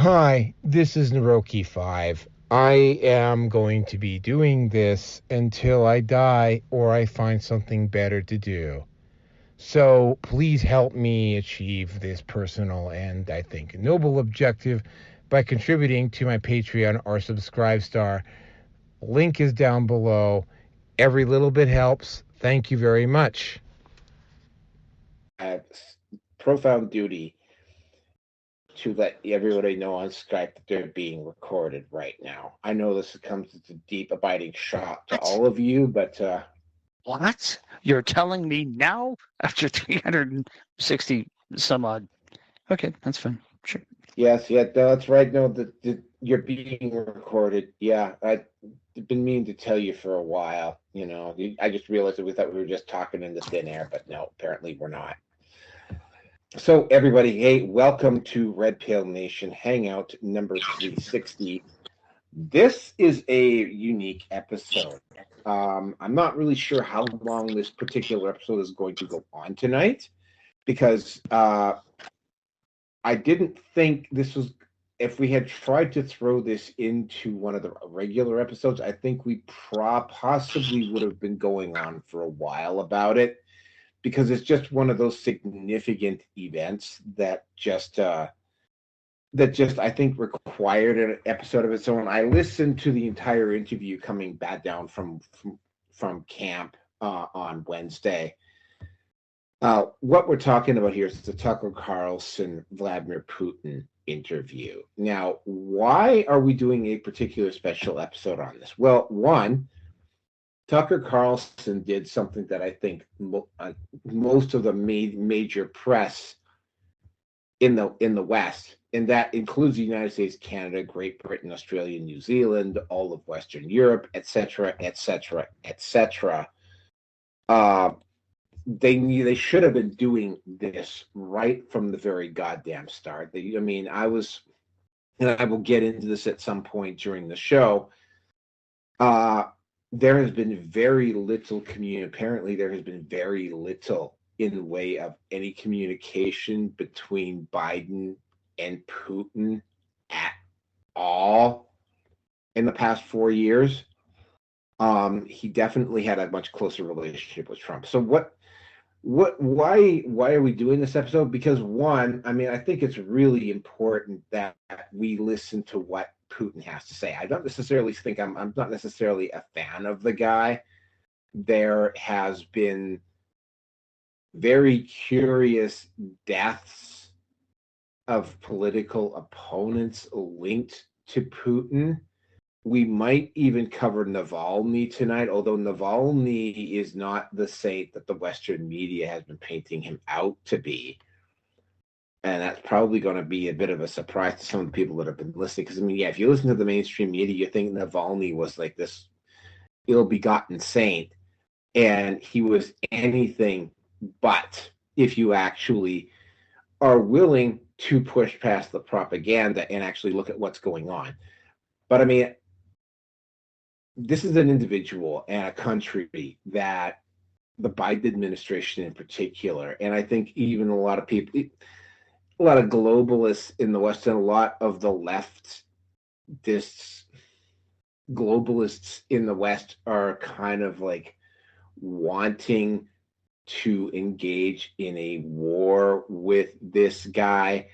Hi, this is Naroki5. I am going to be doing this until I die or I find something better to do. So please help me achieve this personal and, I think, noble objective by contributing to my Patreon or Subscribe Star. Link is down below. Every little bit helps. Thank you very much. I have profound duty to let everybody know on Skype that they're being recorded right now. I know this comes as a deep, abiding shock to What? all of you, but What? You're telling me now after 360 some odd? Okay, that's fine. Sure. yes, yeah, that's right. No, that you're being recorded. Yeah, I've been meaning to tell you for a while. I just realized that we thought we were just talking in the thin air, but no, apparently we're not. So, everybody, hey, welcome to Red Pale Nation Hangout number 360. This is a unique episode. I'm not really sure how long this particular episode is going to go on tonight because I didn't think this was. If we had tried to throw this into one of the regular episodes, I think we possibly would have been going on for a while about it because it's just one of those significant events that just I think required an episode of its own. I listened to the entire interview coming back down from camp on Wednesday. What we're talking about here is the Tucker Carlson Vladimir Putin interview. Now, why are we doing a particular special episode on this? Well, one, Tucker Carlson did something that I think most of the major press in the West, and that includes the United States, Canada, Great Britain, Australia, New Zealand, all of Western Europe, etc., etc., etc. They should have been doing this right from the very goddamn start. And I will get into this at some point during the show. There has been very little apparently there has been very little in the way of any communication between Biden and Putin at all in the past 4 years. He definitely had a much closer relationship with Trump. So why are we doing this episode? Because one, I think it's really important that we listen to what Putin has to say. I don't necessarily think I'm not necessarily a fan of the guy. There has been very curious deaths of political opponents linked to Putin. We might even cover Navalny tonight, although Navalny is not the saint that the Western media has been painting him out to be. And that's probably going to be a bit of a surprise to some of the people that have been listening. Because, if you listen to the mainstream media, you think Navalny was like this ill-begotten saint. And he was anything but, if you actually are willing to push past the propaganda and actually look at what's going on. But this is an individual and a country that the Biden administration in particular, and I think even a lot of people, a lot of globalists in the West and a lot of the globalists in the West are kind of like wanting to engage in a war with this guy.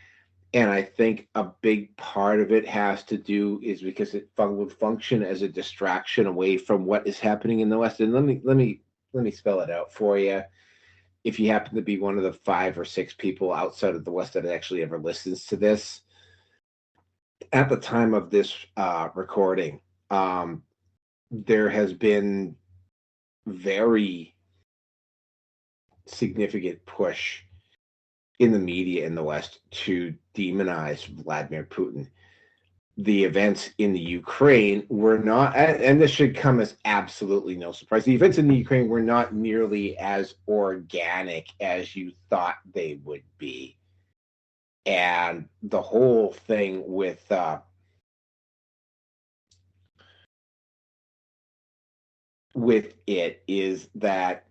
And I think a big part of it has to do is because it would function as a distraction away from what is happening in the West. And let me spell it out for you. If you happen to be one of the 5 or 6 people outside of the West that actually ever listens to this, at the time of this recording, there has been very significant push in the media in the West to demonize Vladimir Putin. The events in the Ukraine were not, and this should come as absolutely no surprise, the events in the Ukraine were not nearly as organic as you thought they would be. And the whole thing with it is that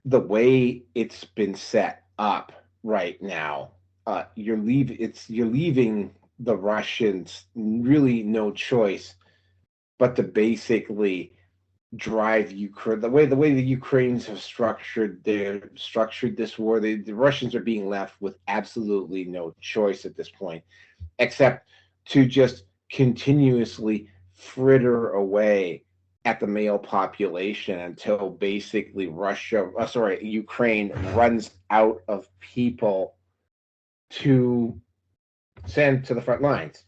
the way it's been set up right now, you're leaving the Russians really no choice but to basically drive Ukraine the way the Ukrainians have structured this war. The Russians are being left with absolutely no choice at this point, except to just continuously fritter away at the male population until basically Ukraine runs out of people to send to the front lines.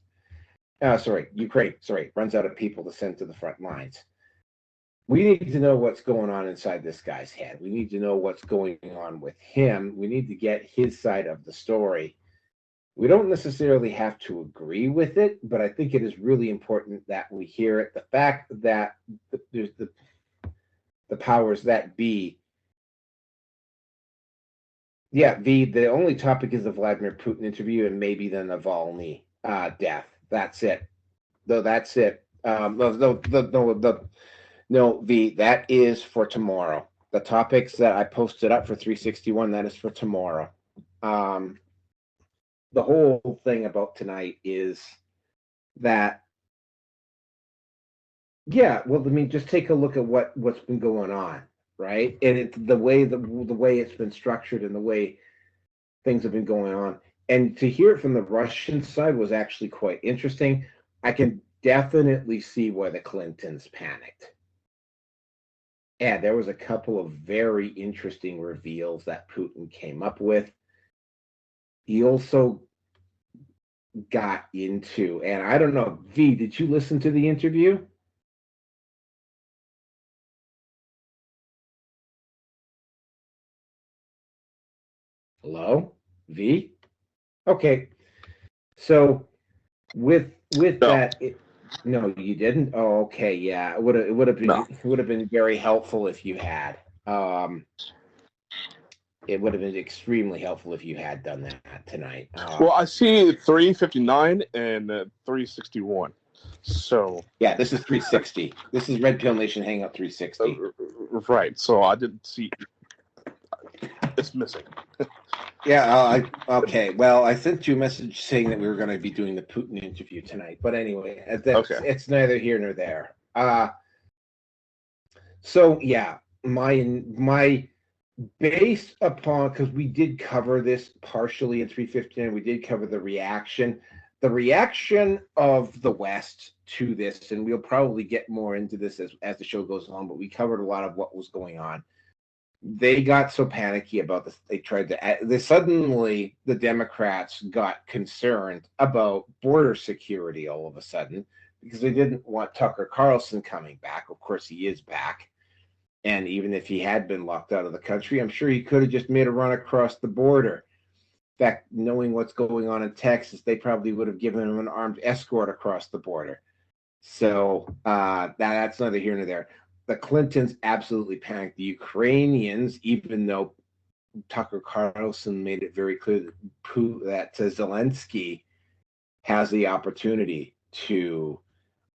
Ukraine runs out of people to send to the front lines. We need to know what's going on inside this guy's head. We need to know what's going on with him. We need to get his side of the story. We don't necessarily have to agree with it, but I think it is really important that we hear it. The fact that there's the powers that be. Yeah, the only topic is the Vladimir Putin interview and maybe the Navalny death. That's it. Though that's it. That is for tomorrow. The topics that I posted up for 361, that is for tomorrow. The whole thing about tonight is that, just take a look at what's been going on, right? And it's the way it's been structured and the way things have been going on. And to hear it from the Russian side was actually quite interesting. I can definitely see why the Clintons panicked. And there was a couple of very interesting reveals that Putin came up with. He also got into, and I don't know, V, did you listen to the interview? Hello? V? Okay. So with that, no, you didn't? Oh, okay, yeah. It would have been very helpful if you had. It would have been extremely helpful if you had done that tonight. Well, I see 359 and 361. So yeah, this is 360. This is Red Pill Nation Hangout 360. Right. So I didn't see. It's missing. Yeah. Okay. Well, I sent you a message saying that we were going to be doing the Putin interview tonight. But anyway, it's neither here nor there. So yeah, my based upon, because we did cover this partially in 359, we did cover the reaction of the West to this, and we'll probably get more into this as the show goes on, but we covered a lot of what was going on. They got so panicky about this, suddenly the Democrats got concerned about border security all of a sudden because they didn't want Tucker Carlson coming back. Of course, he is back. And even if he had been locked out of the country, I'm sure he could have just made a run across the border. In fact, knowing what's going on in Texas, they probably would have given him an armed escort across the border. So that's neither here nor there. The Clintons absolutely panicked. The Ukrainians, even though Tucker Carlson made it very clear that Zelensky has the opportunity to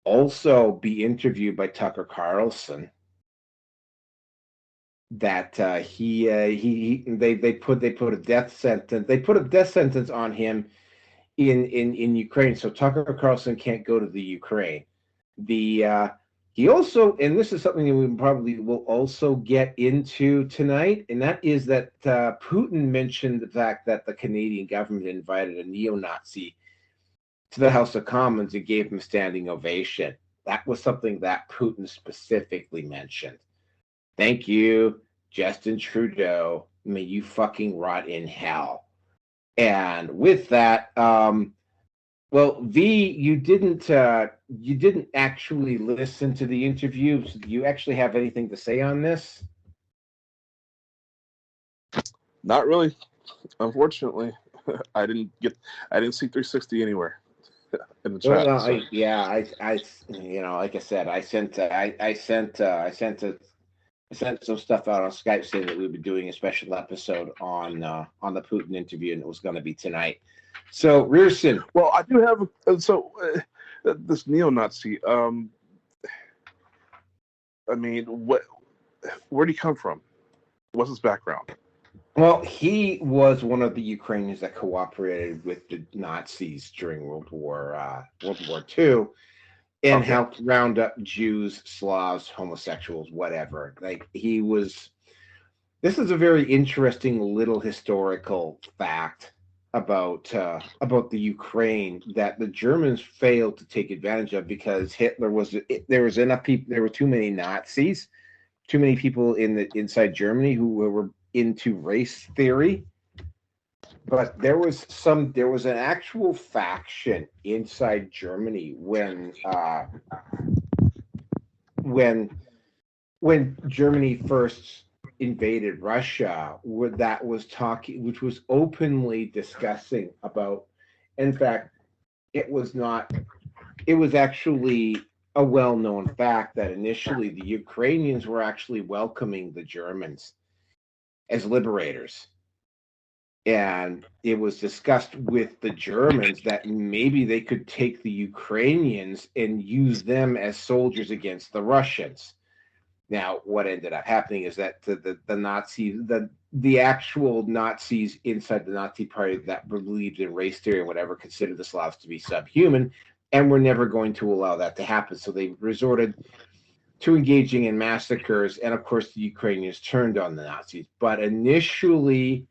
also be interviewed by Tucker Carlson, that they put a death sentence. They put a death sentence on him in Ukraine, so Tucker Carlson can't go to the Ukraine. He also, and this is something that we probably will also get into tonight, and that is that Putin mentioned the fact that the Canadian government invited a neo-Nazi to the House of Commons and gave him a standing ovation. That was something that Putin specifically mentioned. Thank you, Justin Trudeau. May you fucking rot in hell. And with that, well, V, you didn't actually listen to the interview. So do you actually have anything to say on this? Not really, unfortunately. I didn't see 360 anywhere in the chat. Well, like I said, I sent some stuff out on Skype saying that we would be doing a special episode on the Putin interview, and it was going to be tonight. So, Rearson. Well, I do have this neo-Nazi. I mean, where did he come from? What's his background? Well, he was one of the Ukrainians that cooperated with the Nazis during World War II, and Okay. helped round up Jews, Slavs, homosexuals, whatever. Like he was. This is a very interesting little historical fact about the Ukraine that the Germans failed to take advantage of because there was enough people, there were too many Nazis, too many people inside Germany who were into race theory. But there was an actual faction inside Germany when Germany first invaded Russia, which was openly discussing about. In fact, it was not. It was actually a well-known fact that initially the Ukrainians were actually welcoming the Germans as liberators. And it was discussed with the Germans that maybe they could take the Ukrainians and use them as soldiers against the Russians. Now, what ended up happening is that the Nazis, the actual Nazis inside the Nazi party that believed in race theory and whatever, considered the Slavs to be subhuman, and were never going to allow that to happen. So they resorted to engaging in massacres, and of course, the Ukrainians turned on the Nazis. But initially,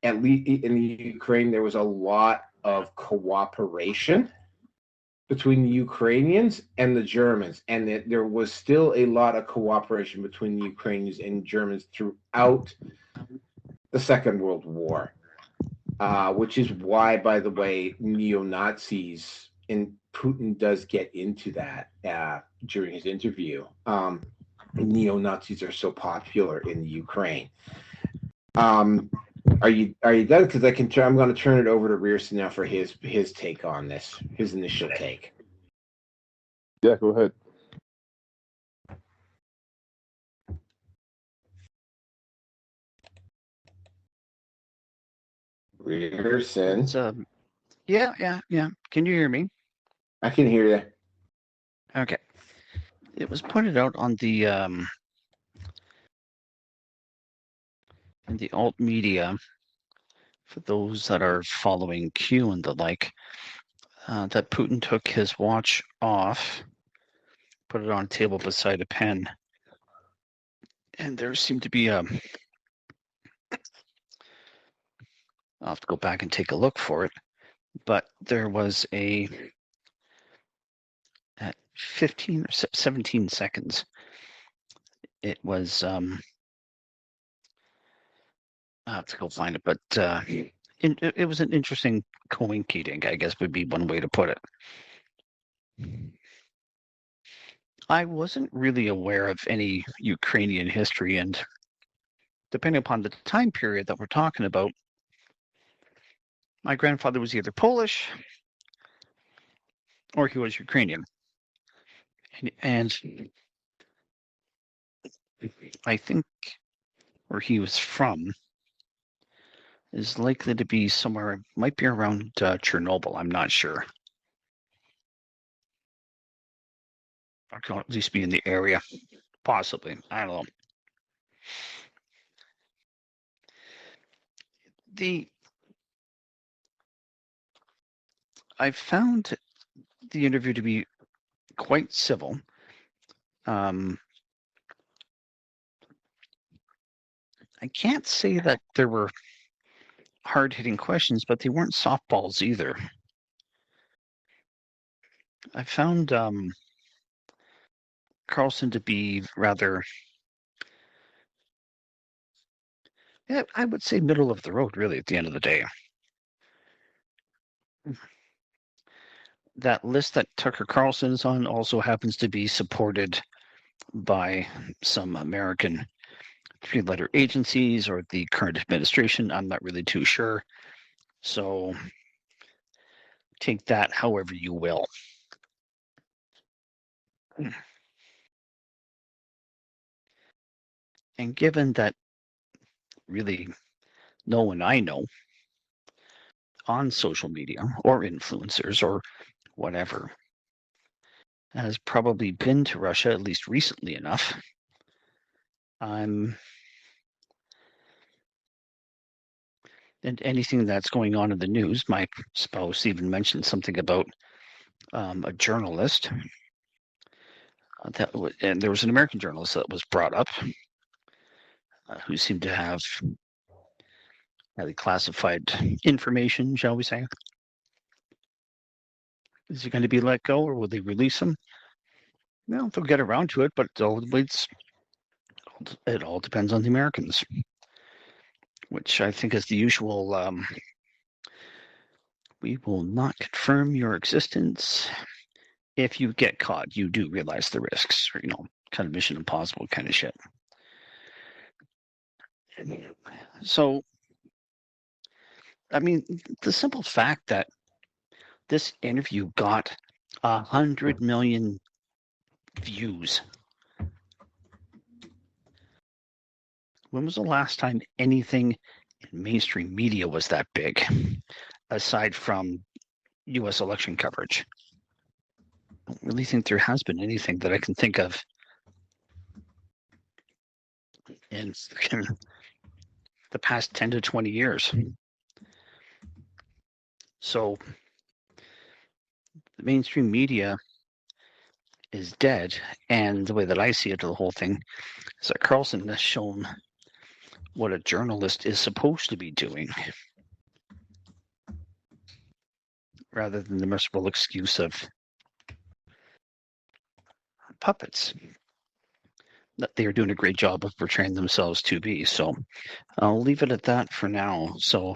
at least in the Ukraine, there was a lot of cooperation between the Ukrainians and the Germans, and that there was still a lot of cooperation between the Ukrainians and Germans throughout the Second World War, which is why, by the way, neo-Nazis, and Putin does get into that during his interview, neo-Nazis are so popular in the Ukraine. Are you done? Because I'm going to turn it over to Rearson now for his take on this, his initial take. Yeah, go ahead. Rearson, Yeah. Can you hear me? I can hear you. Okay. It was pointed out on the in the alt media, for those that are following Q and the like, that Putin took his watch off, put it on a table beside a pen, and there seemed to be I'll have to go back and take a look for it, but there was at 15 or 17 seconds, it was I'll have to go find it, but it was an interesting coincidence, I guess would be one way to put it. I wasn't really aware of any Ukrainian history, and depending upon the time period that we're talking about, my grandfather was either Polish or he was Ukrainian. And I think where he was from is likely to be somewhere, might be around Chernobyl, I'm not sure. Or could at least be in the area, possibly, I don't know. I found the interview to be quite civil. I can't say that there were hard-hitting questions, but they weren't softballs either. I found Carlson to be rather, I would say, middle of the road, really, at the end of the day. That list that Tucker Carlson is on also happens to be supported by some American three-letter agencies or the current administration. I'm not really too sure. So take that however you will. And given that really no one I know on social media or influencers or whatever has probably been to Russia, at least recently enough, I'm And anything that's going on in the news, my spouse even mentioned something about a journalist and there was an American journalist that was brought up who seemed to have highly classified information, shall we say. Is he going to be let go, or will they release him? Well, they'll get around to it, but it all depends on the Americans, which I think is the usual. We will not confirm your existence. If you get caught, you do realize the risks, or, kind of Mission Impossible kind of shit. So, I mean, the simple fact that this interview got 100 million views. When was the last time anything in mainstream media was that big, aside from U.S. election coverage? I don't really think there has been anything that I can think of in the past 10 to 20 years. So the mainstream media is dead, and the way that I see it, the whole thing, is that Carlson has shown what a journalist is supposed to be doing, rather than the merciful excuse of puppets that they are doing a great job of portraying themselves to be. So I'll leave it at that for now. So,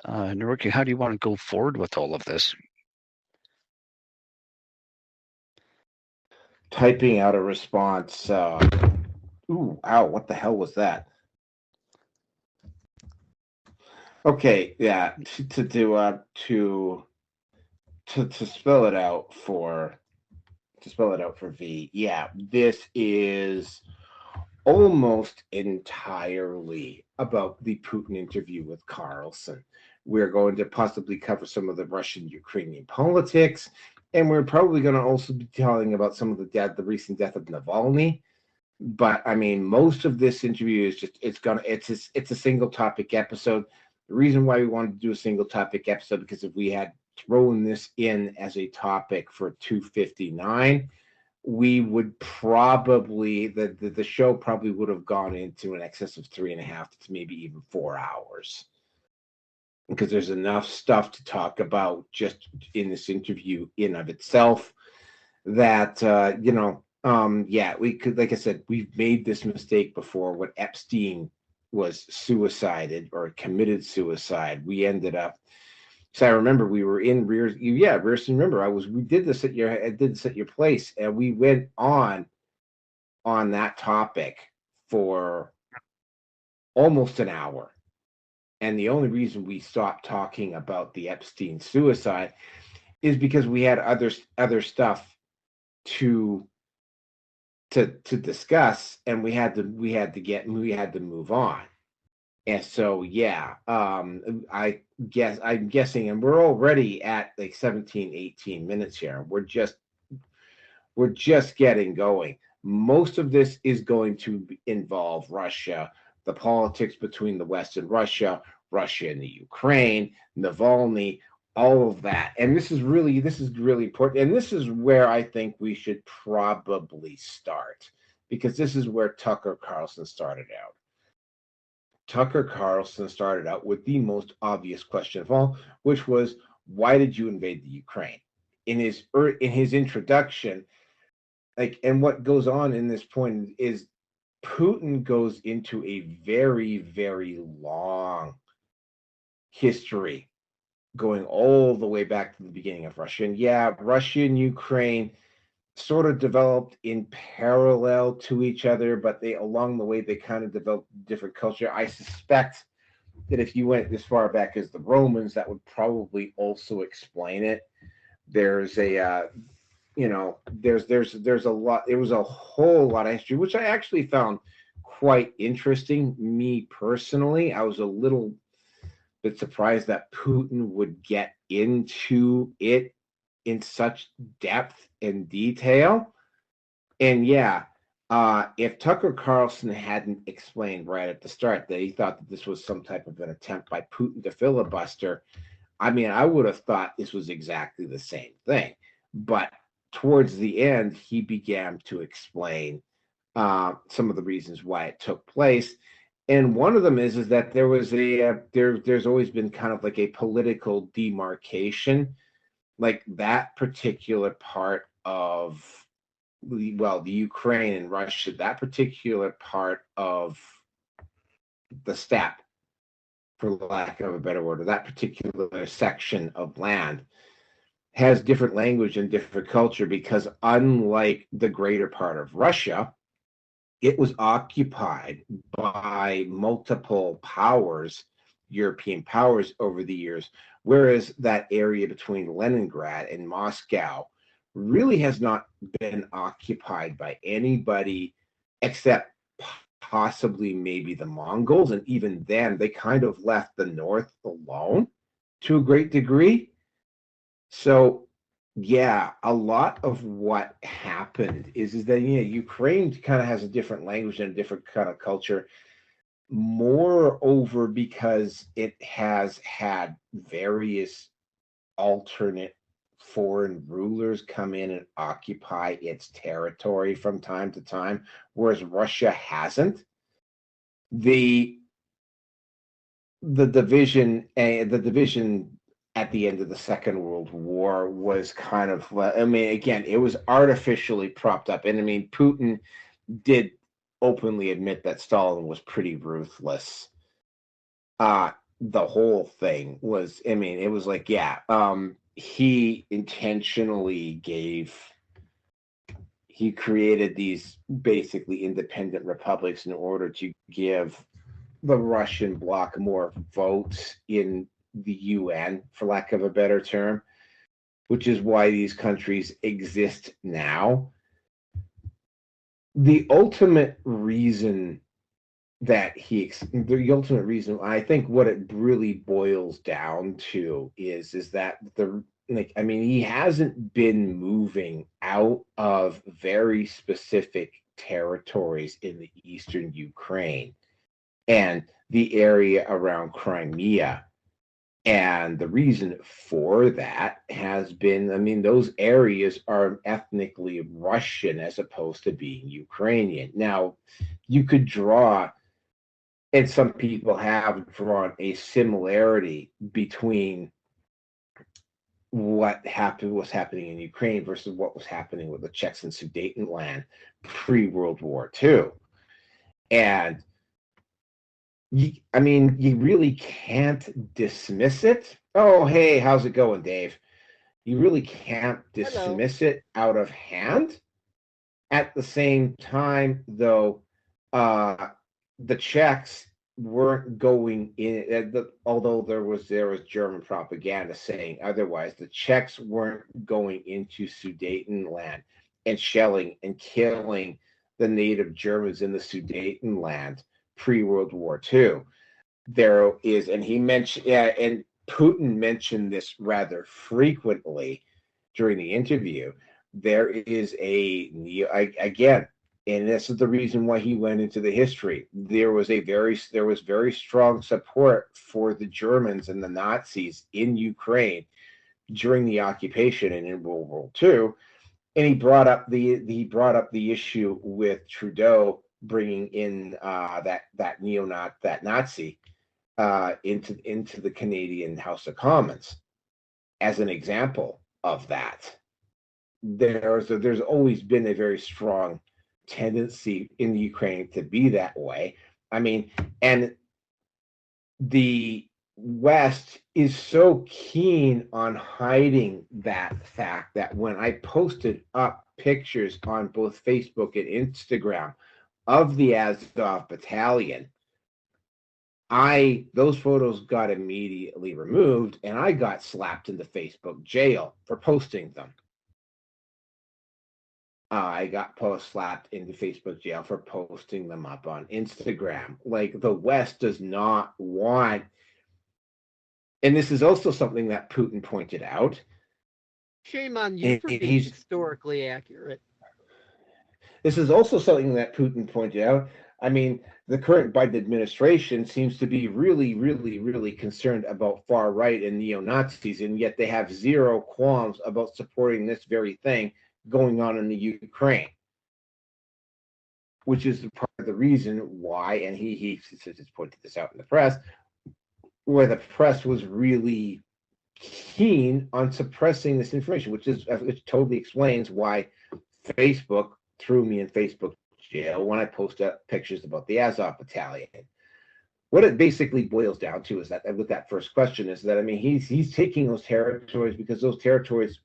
Naruki, how do you want to go forward with all of this? Typing out a response. Ooh, ow, what the hell was that? Okay, yeah, to spell it out for V. Yeah, this is almost entirely about the Putin interview with Carlson. We're going to possibly cover some of the Russian-Ukrainian politics, and we're probably going to also be telling about some of the recent death of Navalny. But I mean, most of this interview is just it's a single topic episode. The reason why we wanted to do a single topic episode, because if we had thrown this in as a topic for 259, we would probably the show probably would have gone into an excess of 3.5 to maybe even 4 hours, because there's enough stuff to talk about just in this interview in of itself that yeah, we could, like I said, we've made this mistake before. When Epstein was suicided or committed suicide, we ended up. So I remember we were in Rearson. Remember, we did this at your place, and we went on that topic for almost an hour. And the only reason we stopped talking about the Epstein suicide is because we had other stuff to discuss, and we had to move on. And so yeah, I'm guessing, and we're already at like 17-18 minutes here. We're just getting going. Most of this is going to involve Russia, the politics between the West and Russia and the Ukraine, Navalny, all of that. And this is really important. And this is where I think we should probably start, because this is where Tucker Carlson started out. Tucker Carlson started out with the most obvious question of all, which was, why did you invade the Ukraine? In his introduction, and what goes on in this point is Putin goes into a very, very long history, going all the way back to the beginning of Russia. And yeah, Russia and Ukraine sort of developed in parallel to each other, but along the way they kind of developed different culture. I suspect that if you went as far back as the Romans, that would probably also explain it. There's a there's a lot. It was a whole lot of history, which I actually found quite interesting. Me personally, I was a little bit surprised that Putin would get into it in such depth and detail. And yeah, If Tucker Carlson hadn't explained right at the start that he thought that this was some type of an attempt by Putin to filibuster, I mean, I would have thought this was exactly the same thing. But towards the end, he began to explain some of the reasons why it took place. And one of them is that there was there's always been kind of like a political demarcation, like that particular part of the Ukraine and Russia, that particular part of the steppe, for lack of a better word, or that particular section of land has different language and different culture because unlike the greater part of Russia, it was occupied by multiple powers, European powers over the years, whereas that area between Leningrad and Moscow really has not been occupied by anybody except possibly maybe the Mongols. And even then, they kind of left the north alone to a great degree. So yeah, a lot of what happened is that Ukraine kind of has a different language and a different kind of culture. Moreover, because it has had various alternate foreign rulers come in and occupy its territory from time to time, whereas Russia hasn't. The division at the end of the Second World War was kind of, I mean, again, it was artificially propped up. And I mean, Putin did openly admit that Stalin was pretty ruthless. The whole thing was, I mean, it was like, he intentionally he created these basically independent republics in order to give the Russian bloc more votes in the UN, for lack of a better term, which is why these countries exist now. The ultimate reason I think what it really boils down to is that he hasn't been moving out of very specific territories in the eastern Ukraine and the area around Crimea. And the reason for that has been, I mean, those areas are ethnically Russian as opposed to being Ukrainian. Now, you could draw, and some people have drawn, a similarity between what was happening in Ukraine versus what was happening with the Czechs and Sudetenland pre-World War II. And you really can't dismiss it. Oh, hey, how's it going, Dave? You really can't dismiss it out of hand. At the same time, though, the Czechs weren't going in, although there was German propaganda saying otherwise, the Czechs weren't going into Sudetenland and shelling and killing the native Germans in the Sudetenland pre-World War II. There is, and he mentioned, and Putin mentioned this rather frequently during the interview, there is again, and this is the reason why he went into the history. There was very strong support for the Germans and the Nazis in Ukraine during the occupation and in World War II. And he brought up the issue with Trudeau bringing in that Nazi into the Canadian House of Commons as an example of that. There's always been a very strong tendency in the Ukraine to be that way. I mean, and the West is so keen on hiding that fact that when I posted up pictures on both Facebook and Instagram of the Azov battalion, those photos got immediately removed, and I got slapped into Facebook jail for posting them. I got slapped into Facebook jail for posting them up on Instagram. Like, the West does not want, and this is also something that Putin pointed out. Shame on you for being historically accurate. this is also something that Putin pointed out. I mean, the current Biden administration seems to be really, really, really concerned about far right and neo Nazis, and yet they have zero qualms about supporting this very thing going on in the Ukraine, which is part of the reason why, and he just pointed this out in the press, where the press was really keen on suppressing this information, which totally explains why Facebook threw me in Facebook jail when I posted up pictures about the Azov battalion. What it basically boils down to is that, with that first question, is that, I mean, he's taking those territories because those territories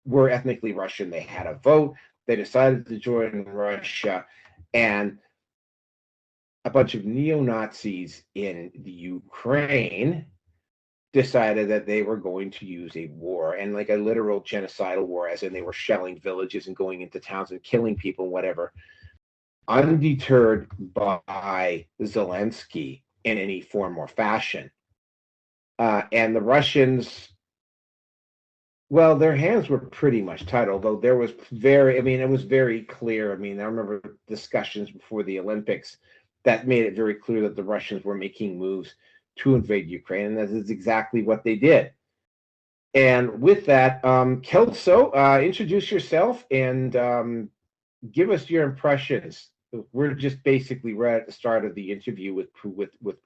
were ethnically Russian. They had a vote. They decided to join Russia, and a bunch of neo-Nazis in the Ukraine decided that they were going to use a war, and like a literal genocidal war, as in they were shelling villages and going into towns and killing people and whatever, undeterred by Zelensky in any form or fashion. And the Russians, well, their hands were pretty much tied, although there was it was very clear. I mean, I remember discussions before the Olympics that made it very clear that the Russians were making moves to invade Ukraine, and that is exactly what they did. And with that, Kelso, introduce yourself and give us your impressions. We're at the start of the interview with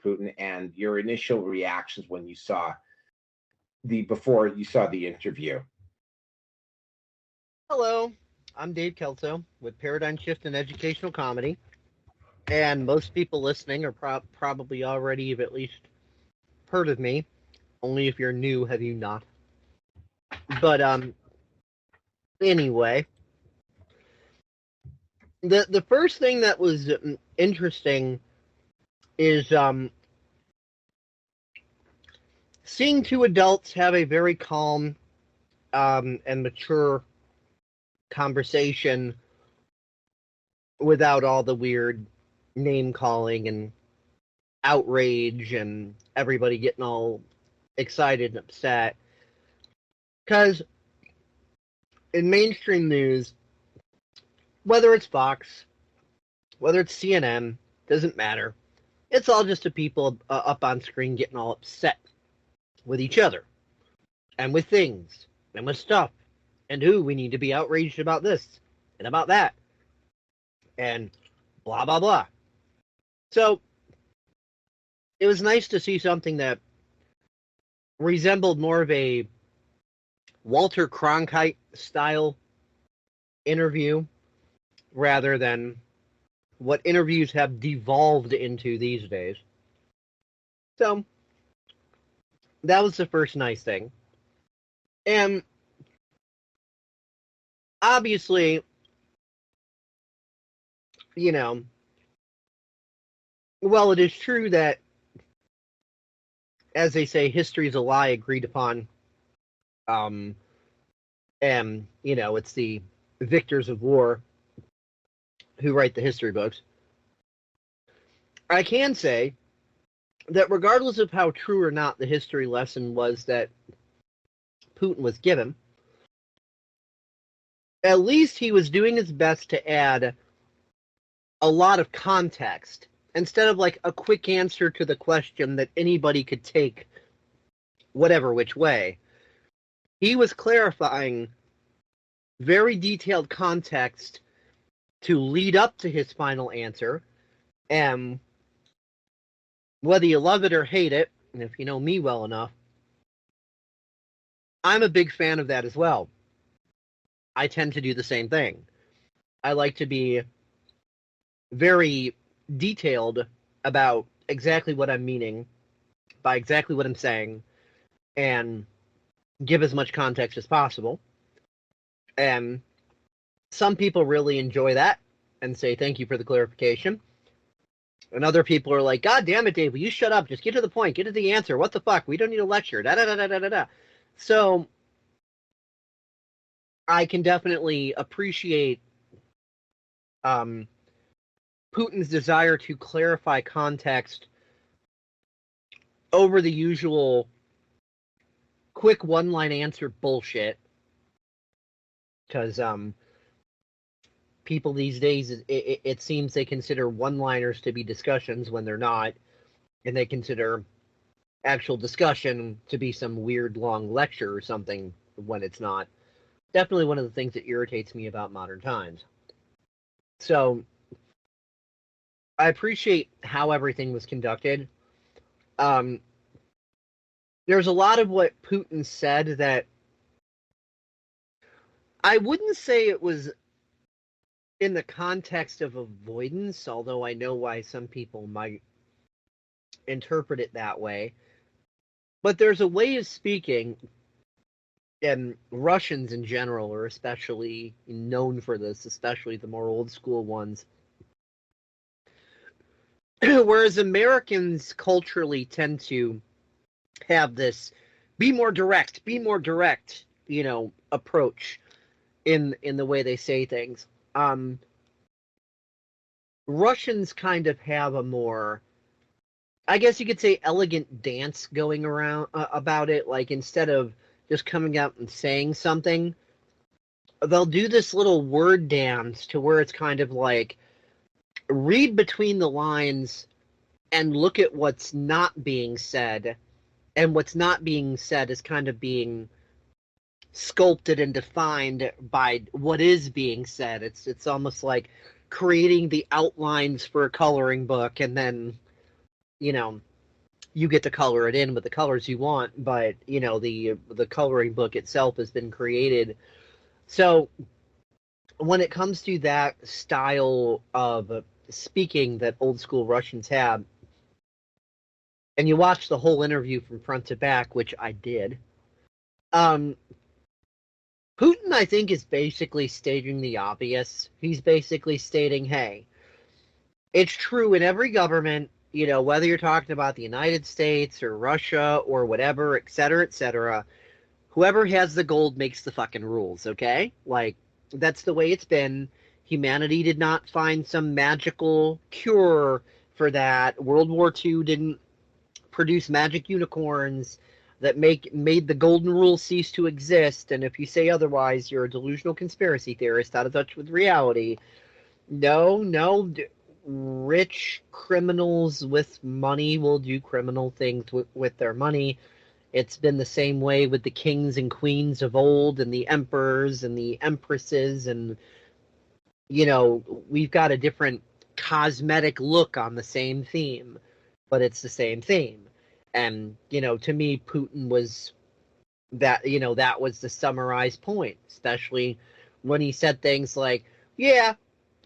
Putin, and your initial reactions when you saw before you saw the interview. Hello, I'm Dave Kelso with Paradigm Shift in Educational Comedy, and most people listening are probably already have at least heard of me. Only if you're new have you not. But anyway, the first thing that was interesting is seeing two adults have a very calm and mature conversation without all the weird name calling and outrage and everybody getting all excited and upset. Because in mainstream news, whether it's Fox, whether it's CNN, doesn't matter. It's all just the people up on screen getting all upset with each other and with things and with stuff. And we need to be outraged about this and about that and blah, blah, blah. So it was nice to see something that resembled more of a Walter Cronkite style interview rather than what interviews have devolved into these days. So that was the first nice thing. And obviously, well, it is true that, as they say, history is a lie agreed upon. And, it's the victors of war who write the history books. I can say that regardless of how true or not the history lesson was that Putin was given, at least he was doing his best to add a lot of context instead of like a quick answer to the question that anybody could take whatever which way. He was clarifying very detailed context to lead up to his final answer, and whether you love it or hate it, and if you know me well enough, I'm a big fan of that as well. I tend to do the same thing. I like to be very detailed about exactly what I'm meaning by exactly what I'm saying and give as much context as possible. And some people really enjoy that and say thank you for the clarification. And other people are like, God damn it, Dave, will you shut up? Just get to the point. Get to the answer. What the fuck? We don't need a lecture. Da-da-da-da-da-da. So I can definitely appreciate Putin's desire to clarify context over the usual quick one-line answer bullshit. Because people these days, it seems they consider one-liners to be discussions when they're not, and they consider actual discussion to be some weird long lecture or something when it's not. Definitely one of the things that irritates me about modern times. So I appreciate how everything was conducted. There's a lot of what Putin said that I wouldn't say it was in the context of avoidance, although I know why some people might interpret it that way. But there's a way of speaking, and Russians in general are especially known for this, especially the more old school ones. Whereas Americans culturally tend to have this be more direct, approach in the way they say things. Russians kind of have a more, I guess you could say, elegant dance going around about it. Like, instead of just coming out and saying something, they'll do this little word dance to where it's kind of like, read between the lines and look at what's not being said, and what's not being said is kind of being sculpted and defined by what is being said. It's almost like creating the outlines for a coloring book, and then you get to color it in with the colors you want, but the coloring book itself has been created. So when it comes to that style of speaking that old school Russians have, and you watch the whole interview from front to back, which I did, Putin, I think, is basically stating the obvious. He's basically stating, hey, it's true in every government, whether you're talking about the United States or Russia or whatever, et cetera, whoever has the gold makes the fucking rules, okay? Like, that's the way it's been. Humanity did not find some magical cure for that. World War II didn't produce magic unicorns that made the golden rule cease to exist, and if you say otherwise, you're a delusional conspiracy theorist out of touch with reality. No, rich criminals with money will do criminal things with their money. It's been the same way with the kings and queens of old, and the emperors and the empresses, and we've got a different cosmetic look on the same theme, but it's the same theme. And to me, Putin was that was the summarized point, especially when he said things like, yeah,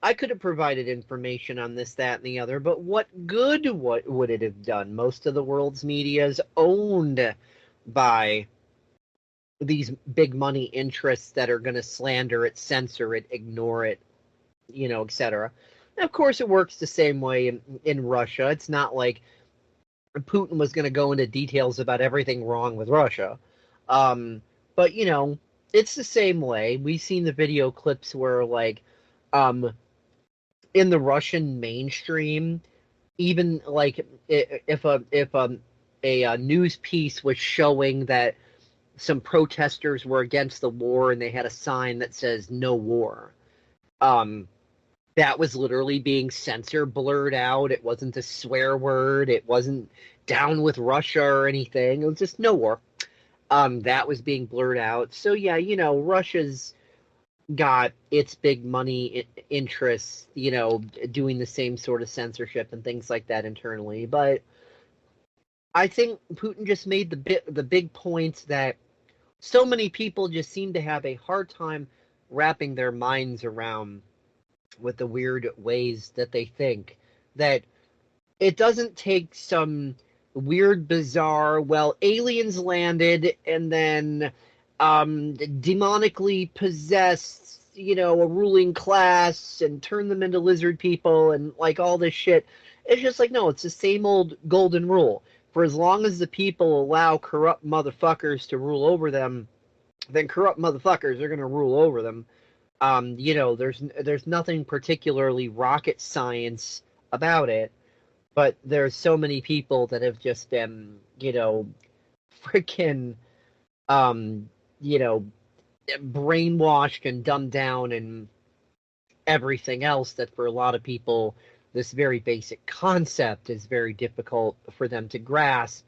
I could have provided information on this, that, and the other, but what good would it have done? Most of the world's media is owned by these big money interests that are going to slander it, censor it, ignore it, etc. And of course, it works the same way in Russia. It's not like Putin was going to go into details about everything wrong with Russia. But, it's the same way. We've seen the video clips where, like, in the Russian mainstream, even, like, if a news piece was showing that some protesters were against the war and they had a sign that says "No War," that was literally being censored, blurred out. It wasn't a swear word. It wasn't "down with Russia" or anything. It was just "no war." That was being blurred out. So yeah, Russia's got its big money interests, doing the same sort of censorship and things like that internally. But I think Putin just made the big points that so many people just seem to have a hard time wrapping their minds around, with the weird ways that they think, that it doesn't take some weird, bizarre, well, aliens landed and then demonically possessed, a ruling class and turned them into lizard people and like all this shit. It's just like, no, it's the same old golden rule. For as long as the people allow corrupt motherfuckers to rule over them, then corrupt motherfuckers are going to rule over them. There's nothing particularly rocket science about it, but there's so many people that have just been, freaking, brainwashed and dumbed down and everything else that for a lot of people, this very basic concept is very difficult for them to grasp.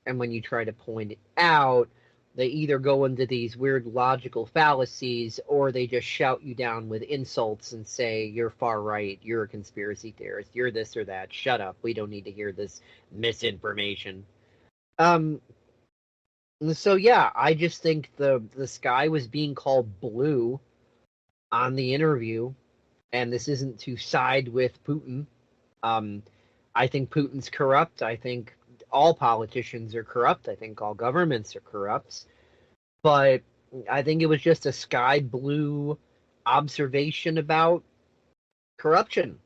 And when you try to point it out, they either go into these weird logical fallacies or they just shout you down with insults and say, you're far right, you're a conspiracy theorist, you're this or that, shut up, we don't need to hear this misinformation. So yeah, I just think the sky was being called blue on the interview, and this isn't to side with Putin. I think Putin's corrupt. I think all politicians are corrupt. I think all governments are corrupt. But I think it was just a sky blue observation about corruption.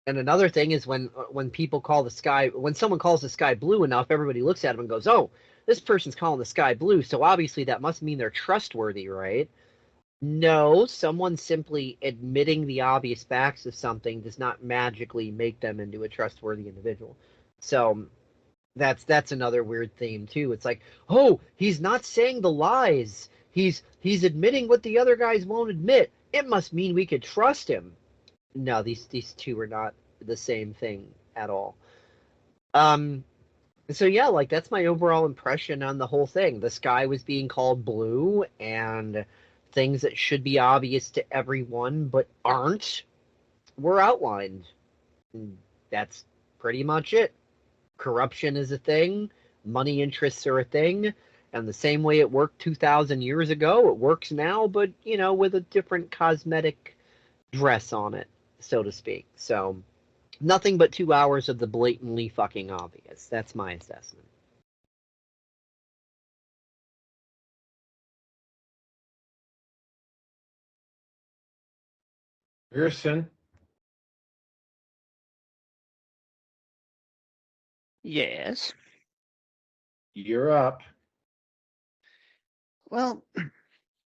And another thing is when people call the sky, when someone calls the sky blue enough, everybody looks at them and goes, "Oh, this person's calling the sky blue, so obviously that must mean they're trustworthy, right?" No, someone simply admitting the obvious facts of something does not magically make them into a trustworthy individual. So that's another weird theme too. It's like, oh, he's not saying the lies. He's admitting what the other guys won't admit. It must mean we could trust him. No, these two are not the same thing at all. So yeah, like that's my overall impression on the whole thing. The sky was being called blue, and things that should be obvious to everyone but aren't were outlined. And that's pretty much it. Corruption is a thing, money interests are a thing, and the same way it worked 2,000 years ago, it works now, but, you know, with a different cosmetic dress on it, so to speak. So, nothing but 2 hours of the blatantly fucking obvious. That's my assessment. Gerson, Yes. you're up. Well,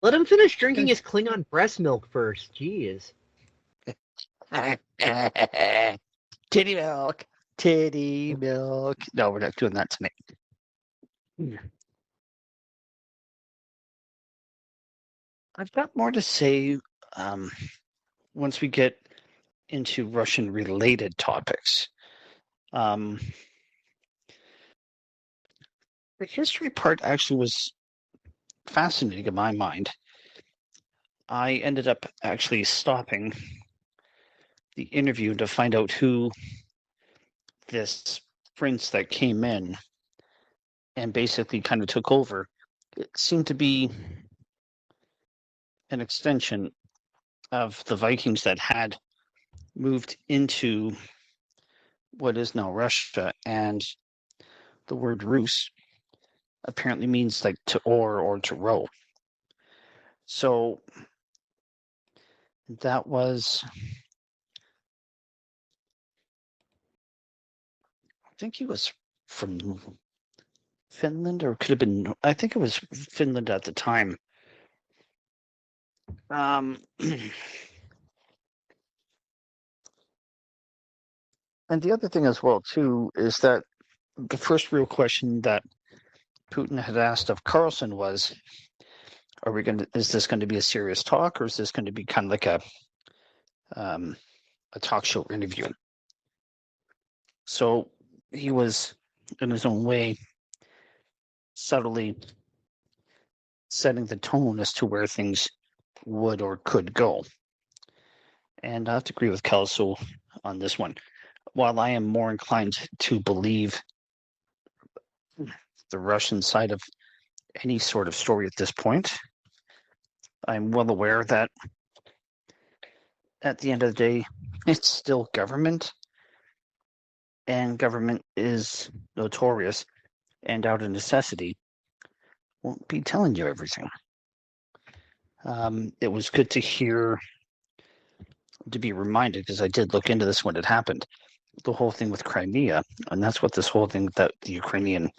Let him finish drinking his Klingon breast milk first. Jeez. titty milk. Titty milk. No, we're not doing that tonight. I've got more to say once we get into Russian-related topics. The history part actually was fascinating in my mind. I ended up actually stopping the interview to find out who this prince that came in and basically kind of took over. It seemed to be an extension of the Vikings that had moved into what is now Russia, and the word Rus apparently means like to oar or to row. So that was, I think he was from Finland, or could have been, I think it was Finland at the time. And the other thing as well, too, is that the first real question that Putin had asked of Carlson was, is this going to be a serious talk, or is this going to be kind of like a talk show interview? So he was, in his own way, subtly setting the tone as to where things would or could go. And I have to agree with Kelso on this one. While I am more inclined to believe the Russian side of any sort of story at this point, I'm well aware that at the end of the day, it's still government, and government is notorious and out of necessity won't be telling you everything. It was good to hear, to be reminded, because I did look into this when it happened, the whole thing with Crimea, and that's what this whole thing that the Ukrainian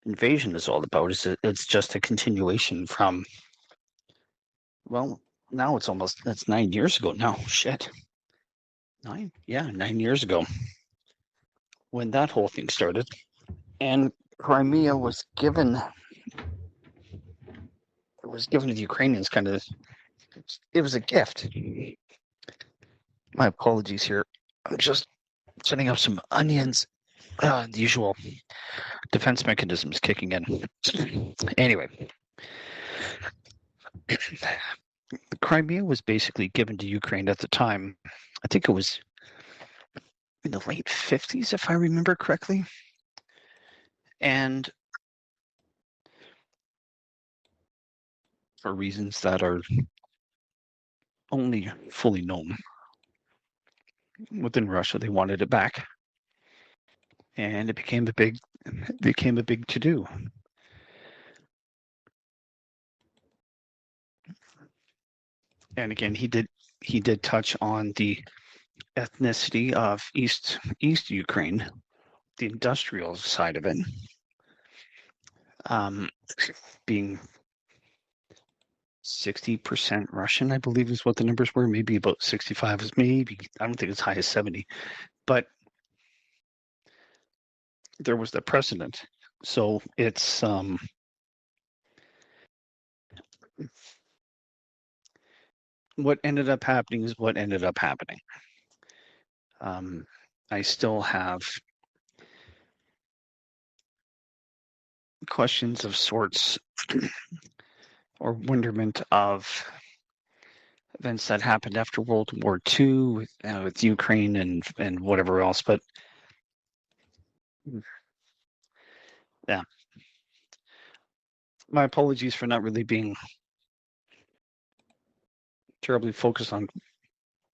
invasion is all about. It's just a continuation from, well, now that's 9 years ago now. Shit. 9 years ago when that whole thing started. And Crimea was given to the Ukrainians, kind of, it was a gift. My apologies here. I'm just setting up some onions. The usual defense mechanisms kicking in. Anyway, Crimea was basically given to Ukraine at the time. I think it was in the late 50s, if I remember correctly. And for reasons that are only fully known within Russia, they wanted it back. And it became a big to-do. And again, he did touch on the ethnicity of East Ukraine, the industrial side of it, being 60% Russian, I believe is what the numbers were. Maybe about 65 is maybe. I don't think it's high as 70, but there was the precedent. So it's what ended up happening is what ended up happening. I still have questions of sorts or wonderment of events that happened after World War II with Ukraine and whatever else. But yeah, my apologies for not really being terribly focused on.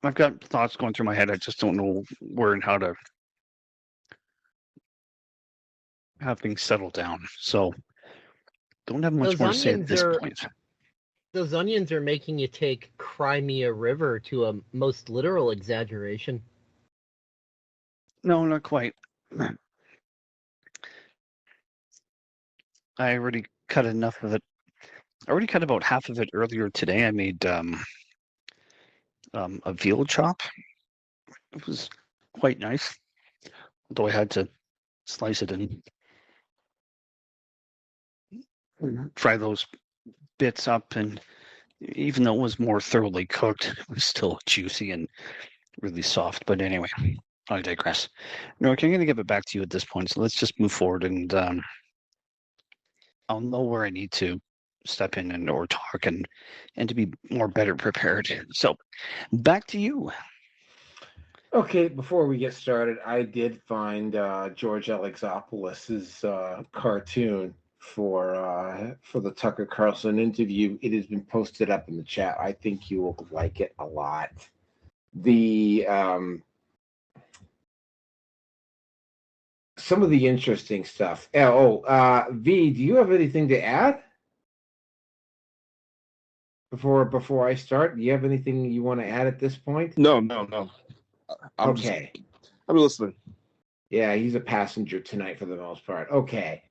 I've got thoughts going through my head. I just don't know where and how to have things settle down. So don't have much more to say at this point. Those onions are making you take Crimea River to a most literal exaggeration. No, not quite. I already cut enough of it. I already cut about half of it earlier today. I made a veal chop. It was quite nice, although I had to slice it and fry those bits up. And even though it was more thoroughly cooked, it was still juicy and really soft. But anyway, I digress. No, I'm going to give it back to you at this point. So let's just move forward, and I'll know where I need to step in and or talk and to be more better prepared. So back to you. Okay, before we get started, I did find George Alexopoulos's cartoon for the Tucker Carlson interview. It has been posted up in the chat. I think you will like it a lot. The some of the interesting stuff. V, do you have anything to add before I start? Do you have anything you want to add at this point? No. I'm listening. Yeah, he's a passenger tonight for the most part. Okay.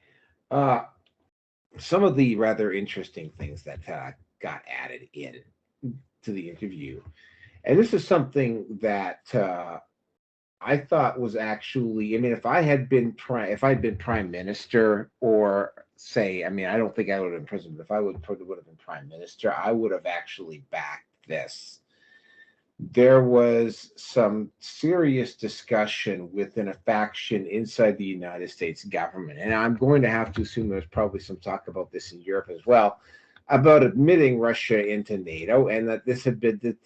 Some of the rather interesting things that got added in to the interview, and this is something that I thought was actually. I mean, if I'd been prime minister, or say, I mean, I don't think I would have been president, but if I would have been prime minister, I would have actually backed this. There was some serious discussion within a faction inside the United States government, and I'm going to have to assume there's probably some talk about this in Europe as well, about admitting Russia into NATO, and that this had been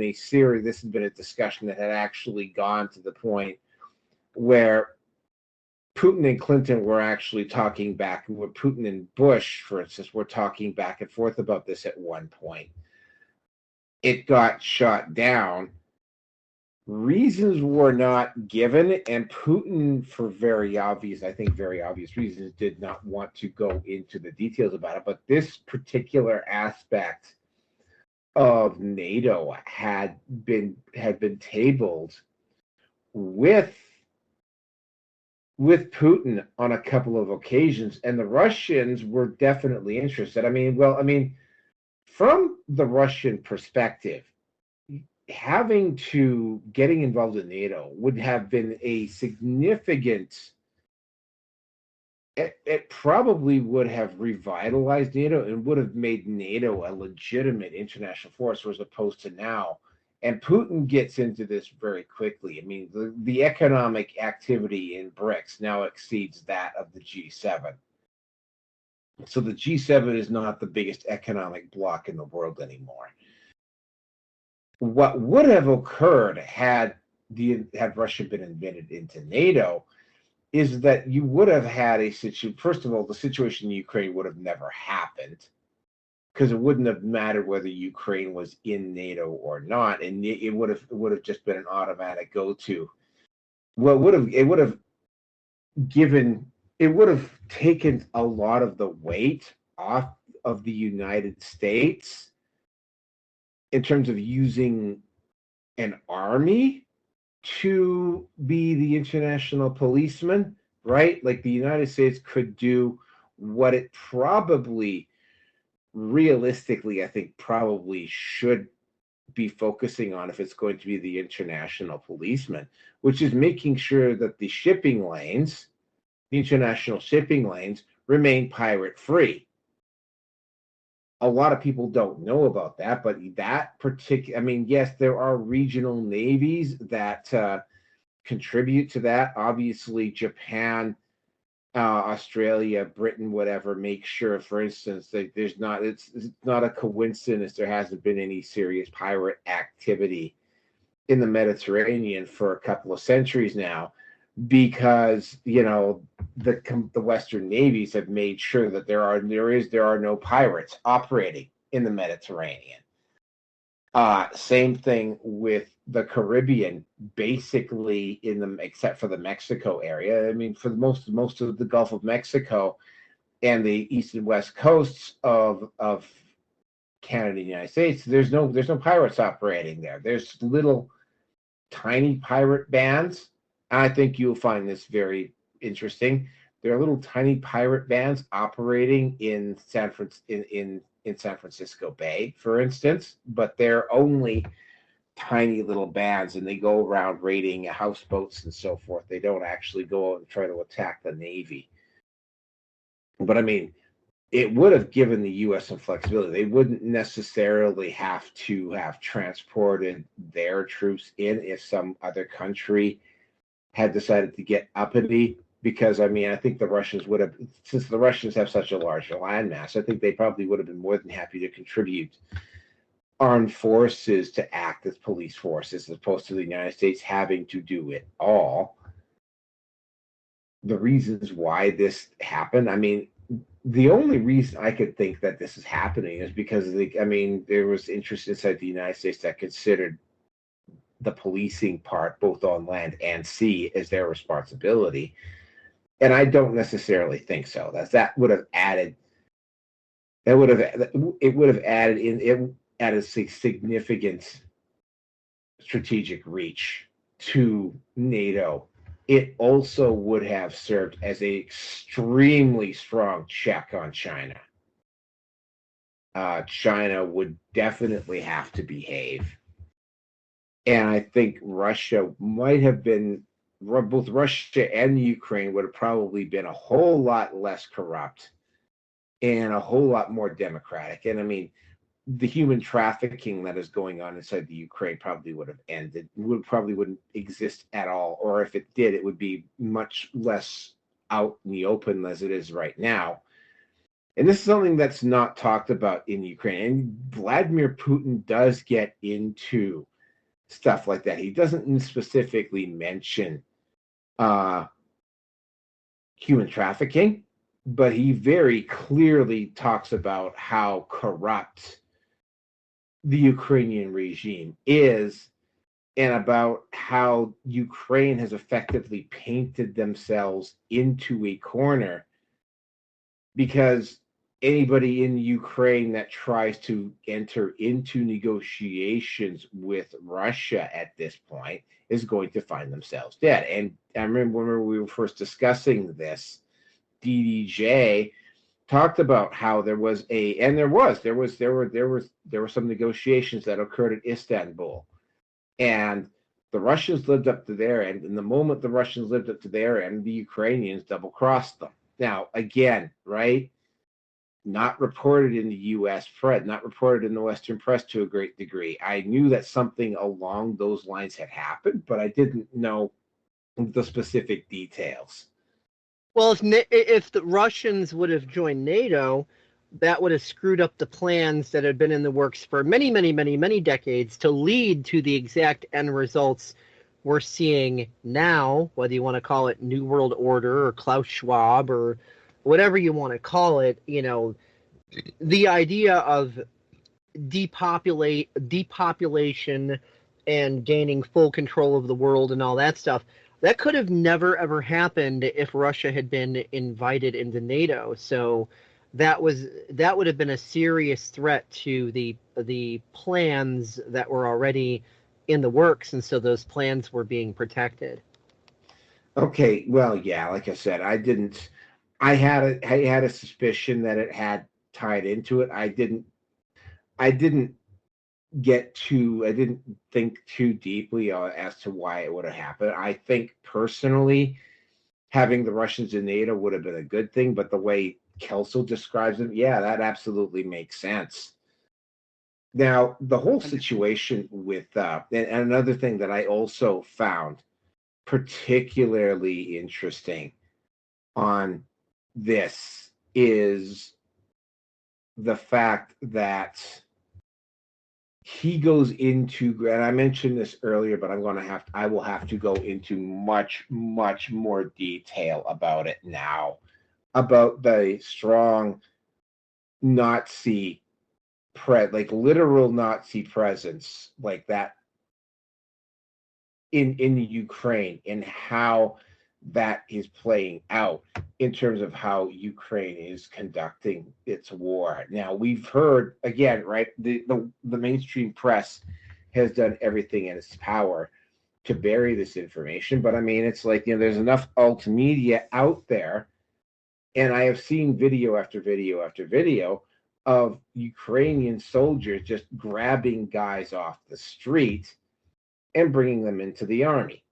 a discussion that had actually gone to the point where Putin and Clinton were actually talking back, where Putin and Bush, for instance, were talking back and forth about this at one point. It got shot down. Reasons were not given, and Putin, for very obvious reasons, did not want to go into the details about it. But this particular aspect of NATO had been tabled with Putin on a couple of occasions, and the Russians were definitely interested. I mean, from the Russian perspective, getting involved in NATO would have been a significant. It probably would have revitalized NATO and would have made NATO a legitimate international force, as opposed to now And Putin gets into this very quickly. I mean, the economic activity in BRICS now exceeds that of the G7. So the G7 is not the biggest economic bloc in the world anymore. What would have occurred had Russia been admitted into NATO is that you would have had a situation. First of all, the situation in Ukraine would have never happened because it wouldn't have mattered whether Ukraine was in NATO or not, and it would have just been an automatic go-to. Well, it would have taken a lot of the weight off of the United States in terms of using an army to be the international policeman, right? Like the United States could do what it probably, realistically, I think probably should be focusing on if it's going to be the international policeman, which is making sure that the international shipping lanes, remain pirate free. A lot of people don't know about that, but that particular, I mean, yes, there are regional navies that contribute to that. Obviously, Japan, Australia, Britain, whatever, make sure, for instance, that it's not a coincidence there hasn't been any serious pirate activity in the Mediterranean for a couple of centuries now, because the Western navies have made sure that there are no pirates operating in the Mediterranean. Same thing with the Caribbean, basically except for the Mexico area. I mean, for most of the Gulf of Mexico and the east and west coasts of Canada and the United States, there's no pirates operating there. There's little tiny pirate bands. I think you'll find this very interesting. There are little tiny pirate bands operating in San Francisco Bay, for instance, but they're only tiny little bands, and they go around raiding houseboats and so forth. They don't actually go out and try to attack the Navy. But I mean, it would have given the U.S. some flexibility. They wouldn't necessarily have to have transported their troops in if some other country had decided to get uppity, because I mean, I think the Russians would have, since the Russians have such a large landmass, I think they probably would have been more than happy to contribute armed forces to act as police forces, as opposed to the United States having to do it all. The reasons why this happened, I mean, the only reason I could think that this is happening is because there was interest inside the United States that considered the policing part, both on land and sea, as their responsibility. And I don't necessarily think so. It would have added a significant strategic reach to NATO. It also would have served as an extremely strong check on China. China would definitely have to behave. And I think Russia might have been, both Russia and Ukraine would have probably been a whole lot less corrupt and a whole lot more democratic. And I mean, the human trafficking that is going on inside the Ukraine probably would have ended, probably wouldn't exist at all. Or if it did, it would be much less out in the open as it is right now. And this is something that's not talked about in Ukraine. And Vladimir Putin does get into stuff like that. He doesn't specifically mention human trafficking, but he very clearly talks about how corrupt the Ukrainian regime is, and about how Ukraine has effectively painted themselves into a corner, because anybody in Ukraine that tries to enter into negotiations with Russia at this point is going to find themselves dead. And I remember when we were first discussing this, DDJ talked about how there were some negotiations that occurred at Istanbul, and the Russians lived up to their end. And the moment the Russians lived up to their end, the Ukrainians double-crossed them. Now, again, right? not reported in the U.S. press, not reported in the Western press to a great degree. I knew that something along those lines had happened, but I didn't know the specific details. Well, if the Russians would have joined NATO, that would have screwed up the plans that had been in the works for many, many, many, many decades to lead to the exact end results we're seeing now, whether you want to call it New World Order or Klaus Schwab or whatever you want to call it. You know, the idea of depopulation and gaining full control of the world and all that stuff, that could have never ever happened if Russia had been invited into NATO. So that would have been a serious threat to the plans that were already in the works, and so those plans were being protected. Okay, well, yeah, like I said, I had a suspicion that it had tied into it. I didn't think too deeply as to why it would have happened. I think personally, having the Russians in NATO would have been a good thing, but the way Kelso describes it, yeah, that absolutely makes sense. Now, the whole situation with, and another thing that I also found particularly interesting on this is the fact that he goes into, and I mentioned this earlier, but I will have to go into much, much more detail about it now, about the strong Nazi like literal Nazi presence like that in the Ukraine, and how that is playing out in terms of how Ukraine is conducting its war. Now, we've heard again, right? The mainstream press has done everything in its power to bury this information, but I mean, it's like, there's enough alt media out there, and I have seen video after video after video of Ukrainian soldiers just grabbing guys off the street and bringing them into the army.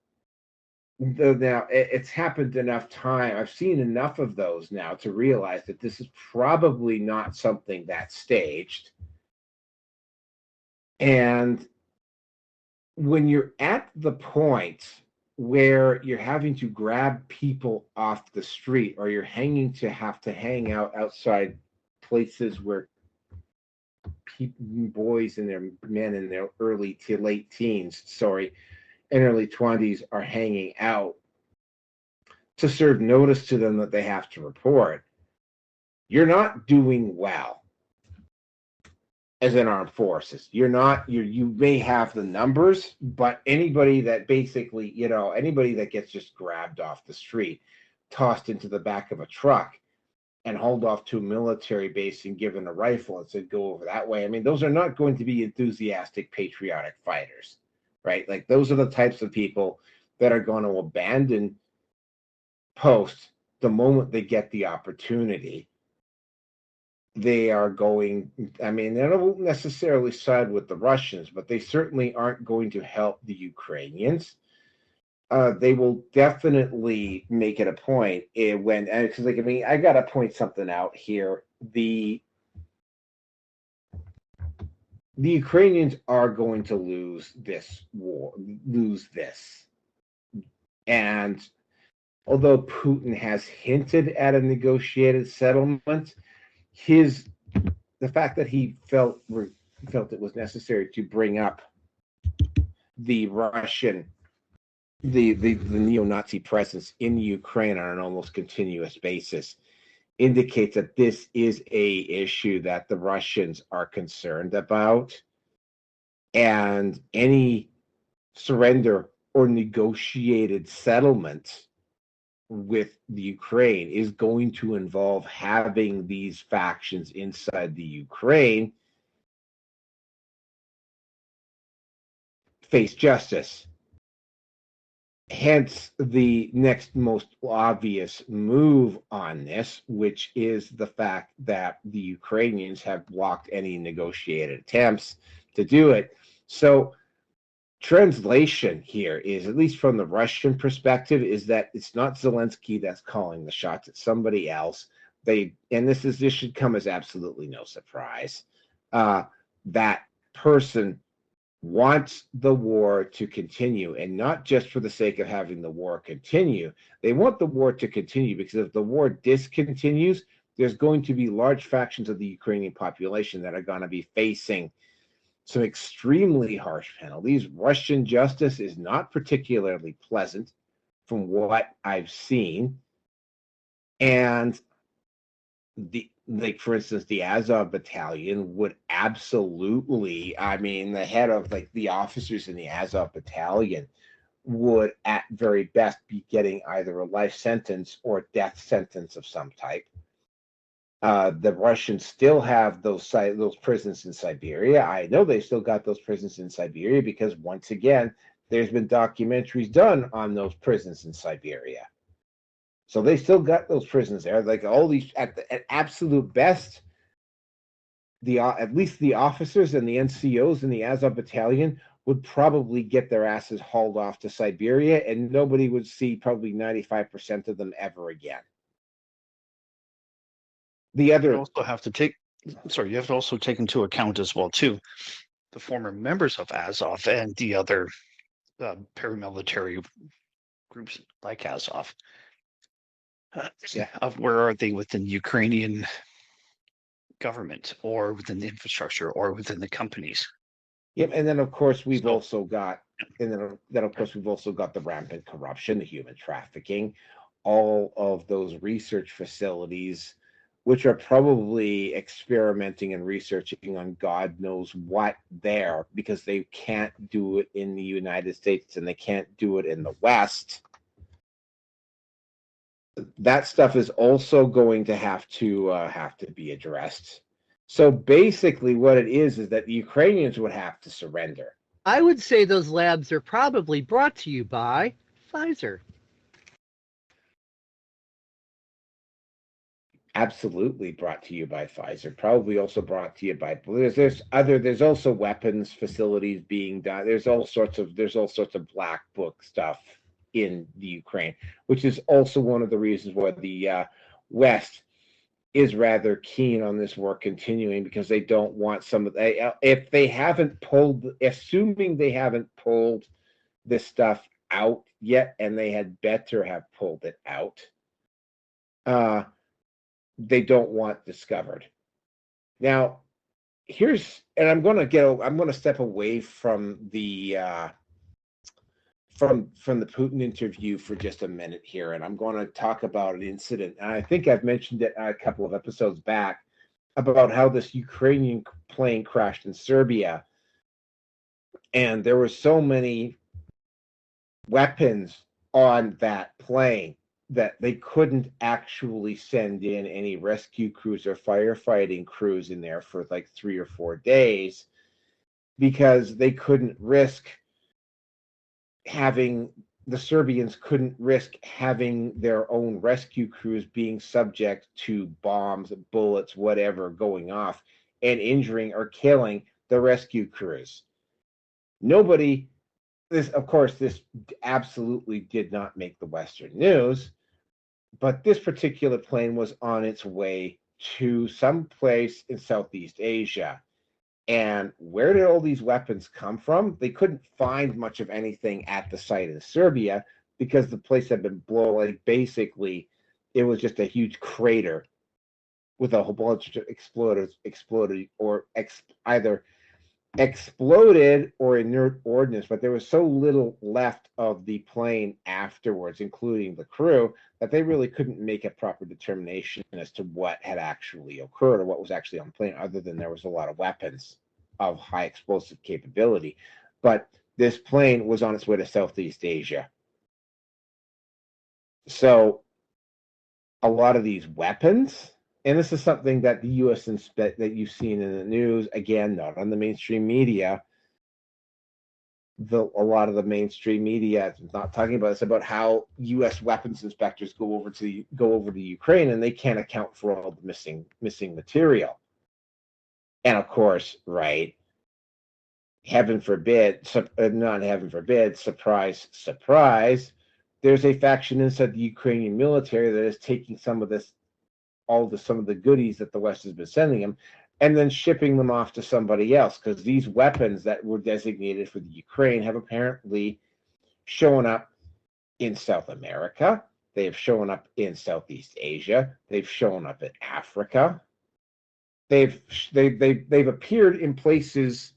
Now, it's happened enough time. I've seen enough of those now to realize that this is probably not something that's staged. And when you're at the point where you're having to grab people off the street, or you're have to hang out outside places where boys and their men in their early to late teens, and early 20s are hanging out to serve notice to them that they have to report, you're not doing well as an armed forces. You may have the numbers, but anybody that basically, anybody that gets just grabbed off the street, tossed into the back of a truck, and hauled off to a military base and given a rifle and said, go over that way. I mean, those are not going to be enthusiastic, patriotic fighters, right? Like, those are the types of people that are going to abandon post the moment they get the opportunity. They are going, I mean, they don't necessarily side with the Russians, but they certainly aren't going to help the Ukrainians. They will definitely make it a point because, like, I mean, I got to point something out here. The Ukrainians are going to lose this war, and although Putin has hinted at a negotiated settlement, the fact that he felt it was necessary to bring up the Russian, the neo-Nazi presence in Ukraine on an almost continuous basis indicates that this is a issue that the Russians are concerned about, and any surrender or negotiated settlement with the Ukraine is going to involve having these factions inside the Ukraine face justice. Hence, the next most obvious move on this, which is the fact that the Ukrainians have blocked any negotiated attempts to do it. So, translation here is, at least from the Russian perspective, is that it's not Zelensky that's calling the shots, it's somebody else. this should come as absolutely no surprise. That person wants the war to continue, and not just for the sake of having the war continue. They want the war to continue because if the war discontinues, there's going to be large factions of the Ukrainian population that are going to be facing some extremely harsh penalties. Russian justice is not particularly pleasant from what I've seen. And for instance, the Azov battalion would absolutely, the head of the officers in the Azov battalion would at very best be getting either a life sentence or death sentence of some type. The Russians still have those prisons in Siberia. I know they still got those prisons in Siberia because once again, there's been documentaries done on those prisons in Siberia. So they still got those prisons there. All these, at absolute best, at least the officers and the NCOs in the Azov battalion would probably get their asses hauled off to Siberia, and nobody would see probably 95% of them ever again. The other, you also have to take into account as well too the former members of Azov and the other paramilitary groups like Azov. Of where are they within the Ukrainian government or within the infrastructure or within the companies? Yep, and then of course we've also got the rampant corruption, the human trafficking, all of those research facilities, which are probably experimenting and researching on God knows what there, because they can't do it in the United States and they can't do it in the West. That stuff is also going to have to be addressed. So basically what it is that the Ukrainians would have to surrender. I would say those labs are probably brought to you by Pfizer. Absolutely brought to you by Pfizer. Probably also brought to you by there's also weapons facilities being done. There's all sorts of black book stuff in the Ukraine, which is also one of the reasons why the West is rather keen on this war continuing, because they don't want assuming they haven't pulled this stuff out yet, and they had better have pulled it out. They don't want discovered. Now, I'm going to step away from the from the Putin interview for just a minute here, and I'm going to talk about an incident. And I think I've mentioned it a couple of episodes back about how this Ukrainian plane crashed in Serbia, and there were so many weapons on that plane that they couldn't actually send in any rescue crews or firefighting crews in there for 3 or 4 days, because they couldn't risk the Serbians couldn't risk having their own rescue crews being subject to bombs, bullets, whatever going off and injuring or killing the rescue crews. This absolutely did not make the Western news, but this particular plane was on its way to some place in Southeast Asia. And where did all these weapons come from? They couldn't find much of anything at the site of Serbia, because the place had been blown. Basically, it was just a huge crater with a whole bunch of either exploded or inert ordnance. But there was so little left of the plane afterwards, including the crew, that they really couldn't make a proper determination as to what had actually occurred or what was actually on the plane, other than there was a lot of weapons of high explosive capability. But this plane was on its way to Southeast Asia. So a lot of these weapons, and this is something that the U.S. that you've seen in the news, again, not on the mainstream media. A lot of the mainstream media is not talking about this, about how U.S. weapons inspectors go over to Ukraine, and they can't account for all the missing material. And of course, right, heaven forbid, not heaven forbid, surprise, surprise, there's a faction inside the Ukrainian military that is taking some of this some of the goodies that the West has been sending him, and then shipping them off to somebody else, because these weapons that were designated for the Ukraine have apparently shown up in South America. They have shown up in Southeast Asia. They've shown up in Africa. They've appeared in places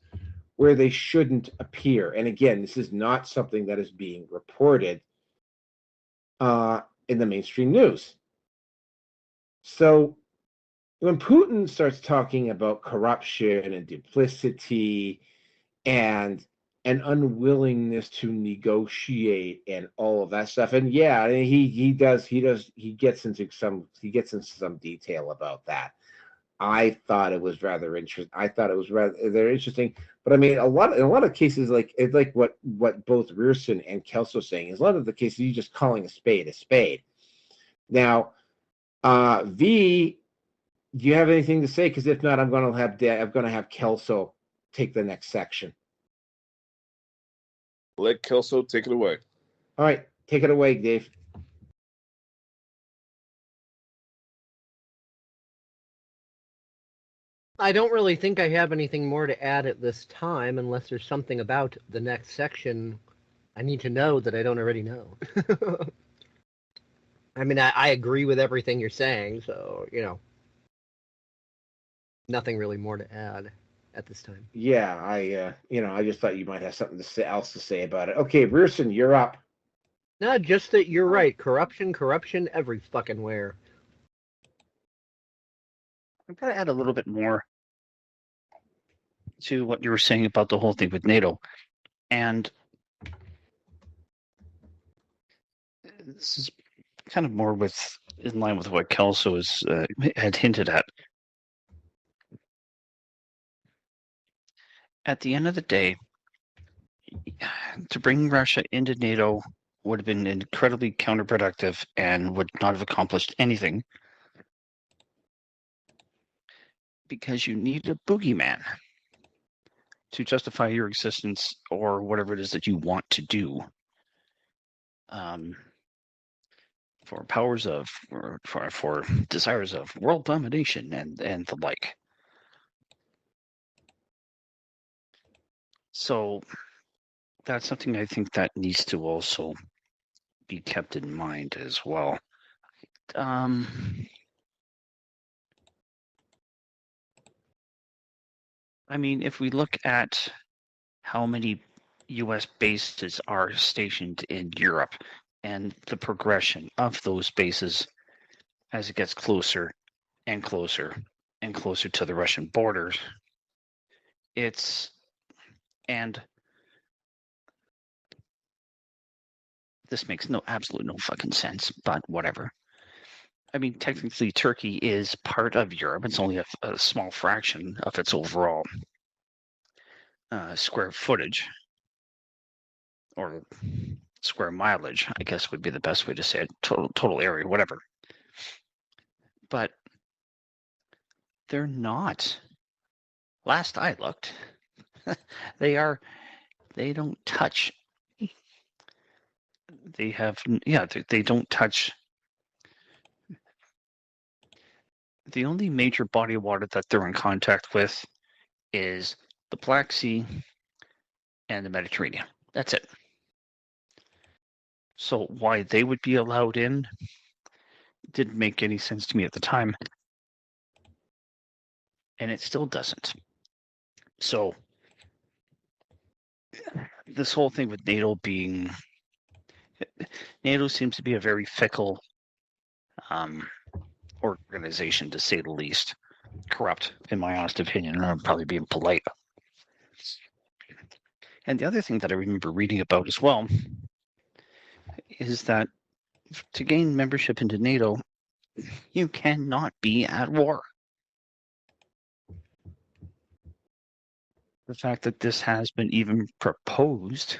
where they shouldn't appear. And again, this is not something that is being reported in the mainstream news. So when Putin starts talking about corruption and duplicity and an unwillingness to negotiate and all of that stuff, and yeah, he gets into some detail about that. I thought it was rather interesting. Interesting. But I mean, in a lot of cases, like what both Rierson and Kelso are saying is, a lot of the cases you're just calling a spade a spade. Now, V, do you have anything to say? Because if not, I'm going to have Kelso take the next section. Let Kelso take it away. All right, take it away, Dave. I don't really think I have anything more to add at this time, unless there's something about the next section I need to know that I don't already know. I mean, I agree with everything you're saying, so, nothing really more to add at this time. Yeah, I just thought you might have something else to say about it. Okay, Rierson, you're up. No, just that you're right. Corruption, every fucking where. I've got to add a little bit more to what you were saying about the whole thing with NATO. And this is kind of more in line with what Kelso had hinted at. At the end of the day, to bring Russia into NATO would have been incredibly counterproductive and would not have accomplished anything, because you need a boogeyman to justify your existence or whatever it is that you want to do. For powers of, or for desires of world domination and the like. So that's something I think that needs to also be kept in mind as well. I mean, if we look at how many U.S. bases are stationed in Europe and the progression of those bases as it gets closer and closer and closer to the Russian borders, and this makes absolutely no fucking sense, but whatever. I mean, technically, Turkey is part of Europe. It's only a small fraction of its overall square footage, or square mileage, I guess would be the best way to say it. Total area, whatever. But they're not. Last I looked, they don't touch. They don't touch. The only major body of water that they're in contact with is the Black Sea and the Mediterranean. That's it. So why they would be allowed in didn't make any sense to me at the time. And it still doesn't. So this whole thing with NATO seems to be a very fickle organization, to say the least. Corrupt, in my honest opinion, and I'm probably being polite. And the other thing that I remember reading about as well is that to gain membership into NATO, you cannot be at war. The fact that this has been even proposed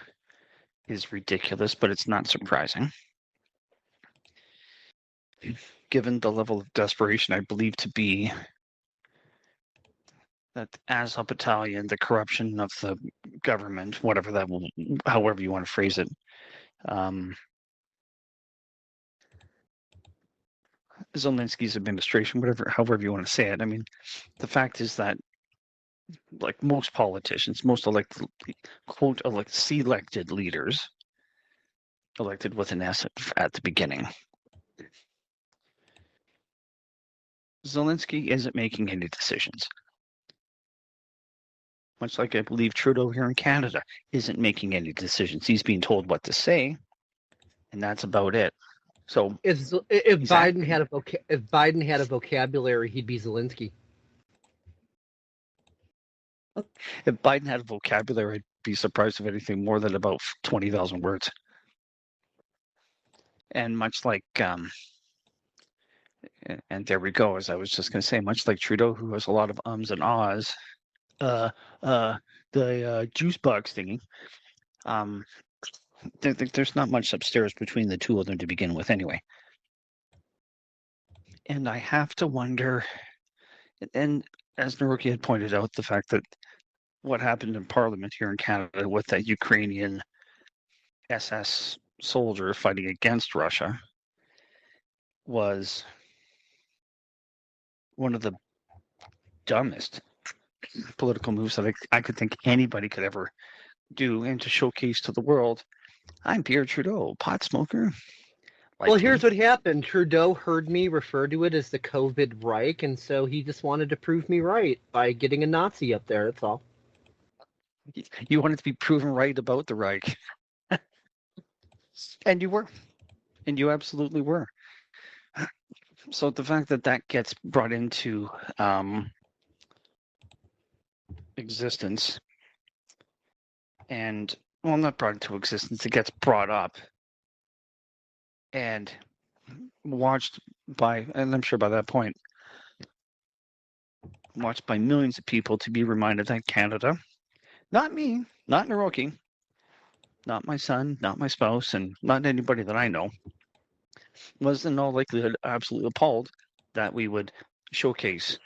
is ridiculous, but it's not surprising, given the level of desperation I believe to be that as a battalion, the corruption of the government, however you want to phrase it, Zelensky's administration, however you want to say it. I mean, the fact is that, like most politicians, most elected, quote, selected leaders, elected with an S at the beginning, Zelensky isn't making any decisions. Much like I believe Trudeau here in Canada isn't making any decisions. He's being told what to say, and that's about it. So If Exactly. Biden had a vocabulary, he'd be Zelensky. if Biden had a vocabulary, I'd be surprised if anything more than about 20,000 words. And much like, and there we go, as I was just going to say, much like Trudeau, who has a lot of ums and ahs, the juice box thingy, there's not much upstairs between the two of them to begin with anyway. And I have to wonder, and as Naruki had pointed out, the fact that what happened in Parliament here in Canada with that Ukrainian SS soldier fighting against Russia was one of the dumbest political moves that I could think anybody could ever do, and to showcase to the world, I'm Pierre Trudeau, pot smoker. Well, here's what happened. Trudeau heard me refer to it as the COVID Reich, and so he just wanted to prove me right by getting a Nazi up there, that's all. You wanted to be proven right about the Reich. And you were. And you absolutely were. So the fact that that gets brought into existence, and, well, not brought into existence, it gets brought up and watched by, and I'm sure by that point, watched by millions of people, to be reminded that Canada, not me, not Naroki, not my son, not my spouse, and not anybody that I know, was in all likelihood absolutely appalled that we would showcase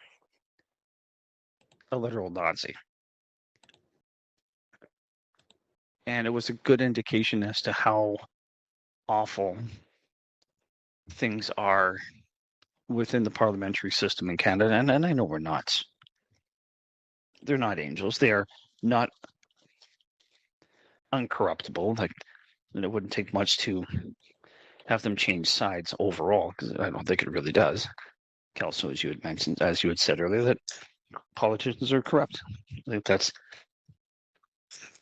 a literal Nazi. And it was a good indication as to how awful things are within the parliamentary system in Canada. And I know we're not. They're not angels. They are not uncorruptible. Like, and it wouldn't take much to have them change sides overall, because I don't think it really does. Also, as you had mentioned, as you had said earlier, that politicians are corrupt. I think that's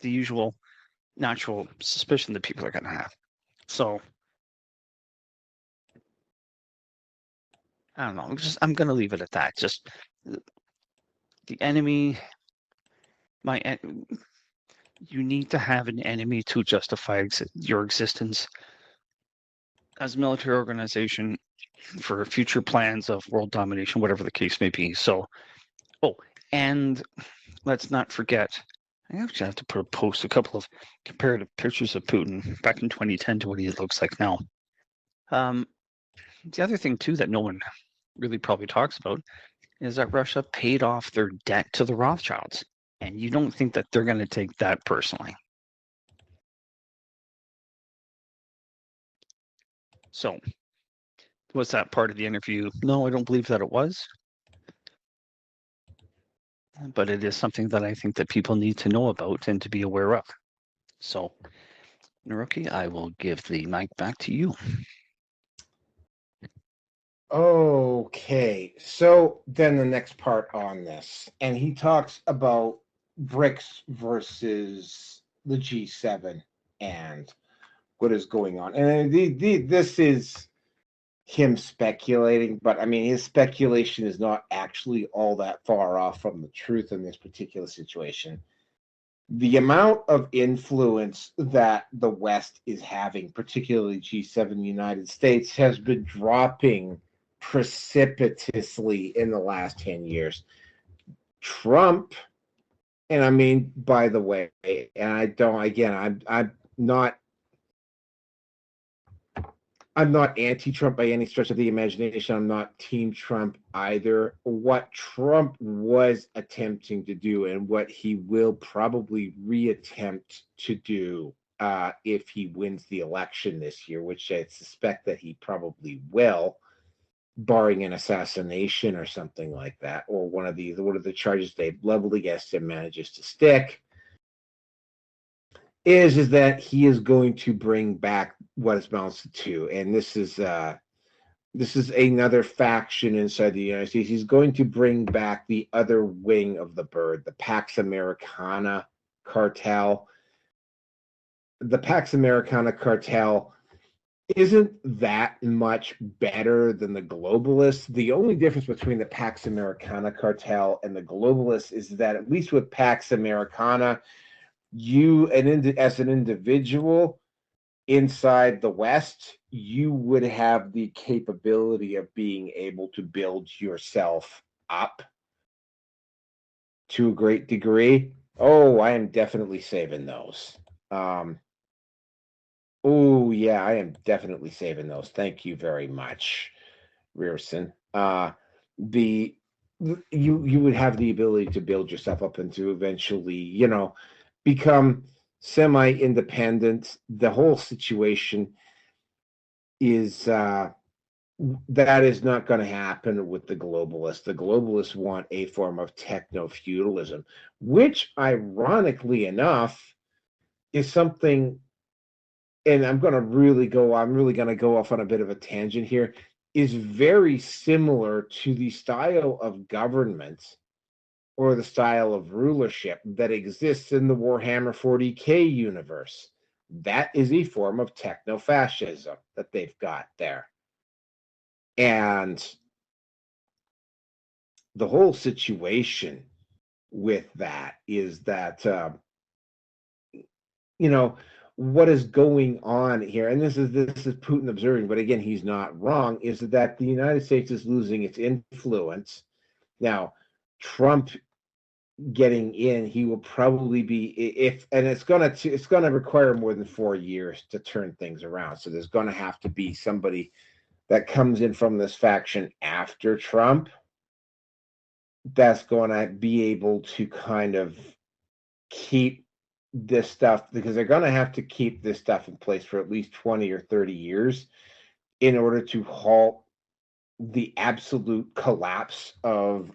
the usual natural suspicion that people are going to have. So, I don't know. I'm going to leave it at that. Just the enemy. You need to have an enemy to justify your existence as a military organization for future plans of world domination, whatever the case may be. So, and let's not forget, I actually have to post a couple of comparative pictures of Putin back in 2010 to what he looks like now. The other thing, too, that no one really probably talks about is that Russia paid off their debt to the Rothschilds. And you don't think that they're going to take that personally. So, was that part of the interview? No, I don't believe that it was. But it is something that I think that people need to know about and to be aware of. So, Naruki, I will give the mic back to you. Okay, so then the next part on this, and he talks about BRICS versus the G7 and what is going on. And this is him speculating, but I mean, his speculation is not actually all that far off from the truth in this particular situation. The amount of influence that the West is having, particularly G7 in the United States, has been dropping precipitously in the last 10 years. Trump, and I mean, by the way, and I don't, again, I'm not anti-Trump by any stretch of the imagination. I'm not Team Trump either. What Trump was attempting to do, and what he will probably reattempt to do if he wins the election this year, which I suspect that he probably will, barring an assassination or something like that, or one of the charges they've leveled against him manages to stick, is that he is going to bring back what it's amounts to, and this is another faction inside the United States. He's going to bring back the other wing of the bird, the Pax Americana cartel. The Pax Americana cartel isn't that much better than the globalists. The only difference between the Pax Americana cartel and the globalists is that, at least with Pax Americana, you as an individual inside the West, you would have the capability of being able to build yourself up to a great degree. Oh, I am definitely saving those. Oh, yeah, I am definitely saving those. Thank you very much, Rearson. You would have the ability to build yourself up and to eventually, become semi-independent. The whole situation is that is not going to happen with the globalists. The globalists want a form of techno-feudalism, which, ironically enough, is something. And I'm really going to go off on a bit of a tangent here, is very similar to the style of government or the style of rulership that exists in the Warhammer 40K universe. That is a form of techno-fascism that they've got there. And the whole situation with that is that, what is going on here, and this is Putin observing, but again, he's not wrong, is that the United States is losing its influence. Now, Trump getting in, he will probably be, and it's gonna require more than 4 years to turn things around. So there's gonna have to be somebody that comes in from this faction after Trump that's gonna be able to kind of keep this stuff, because they're going to have to keep this stuff in place for at least 20 or 30 years in order to halt the absolute collapse of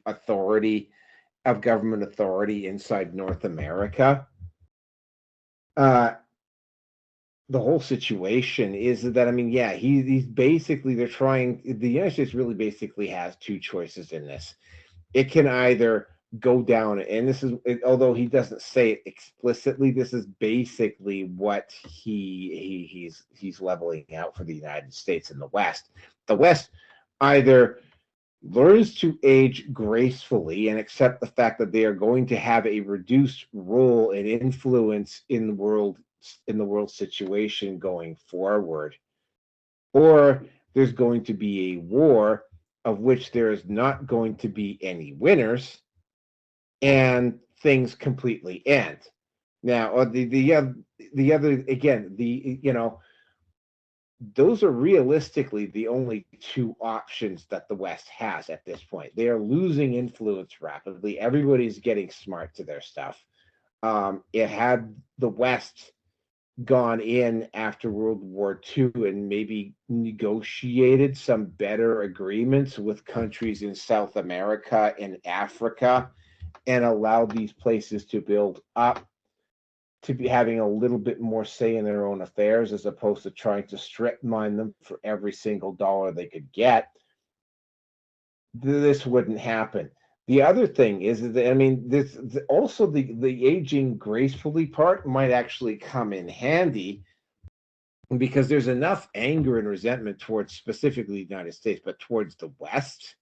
government authority inside North America. The whole situation is that, he's basically, the United States really basically has two choices in this. It can either go down, and this is, although he doesn't say it explicitly, this is basically what he's leveling out for the United States and the West. The West either learns to age gracefully and accept the fact that they are going to have a reduced role and influence in the world situation going forward, or there's going to be a war of which there is not going to be any winners, and things completely end. Now, the other, again, those are realistically the only two options that the West has at this point. They are losing influence rapidly. Everybody's getting smart to their stuff. It had the West gone in after World War II and maybe negotiated some better agreements with countries in South America and Africa, and allow these places to build up to be having a little bit more say in their own affairs, as opposed to trying to strip mine them for every single dollar they could get, this wouldn't happen. The other thing is that, this also the aging gracefully part might actually come in handy, because there's enough anger and resentment towards specifically the United States, but towards the West,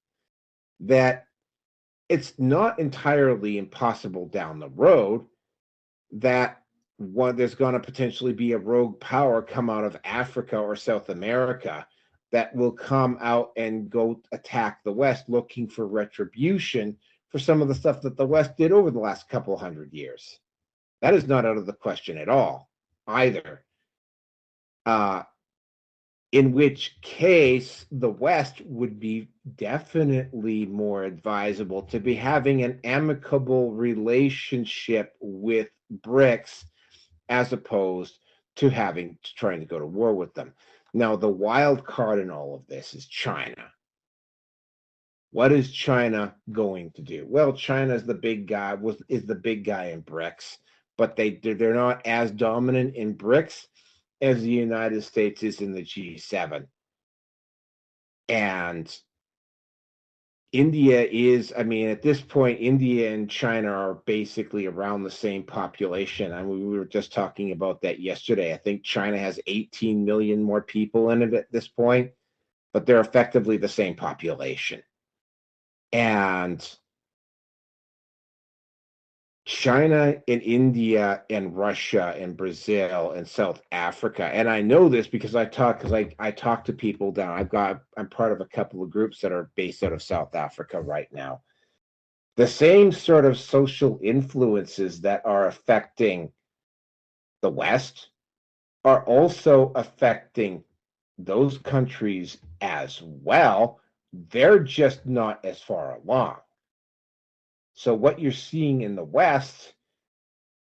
that it's not entirely impossible down the road that there's going to potentially be a rogue power come out of Africa or South America that will come out and go attack the West, looking for retribution for some of the stuff that the West did over the last couple hundred years. That is not out of the question at all, either. In which case, the West would be definitely more advisable to be having an amicable relationship with BRICS, as opposed to trying to go to war with them. Now, the wild card in all of this is China. What is China going to do? Well, China's the big guy, is the big guy in BRICS, but they're not as dominant in BRICS as the United States is in the G7. And India is, I mean, at this point, India and China are basically around the same population. I mean, we were just talking about that yesterday. I think China has 18 million more people in it at this point, but they're effectively the same population. And China and India and Russia and Brazil and South Africa, and I know this because I talk to people down. I'm part of a couple of groups that are based out of South Africa right now. The same sort of social influences that are affecting the West are also affecting those countries as well. They're just not as far along. So what you're seeing in the West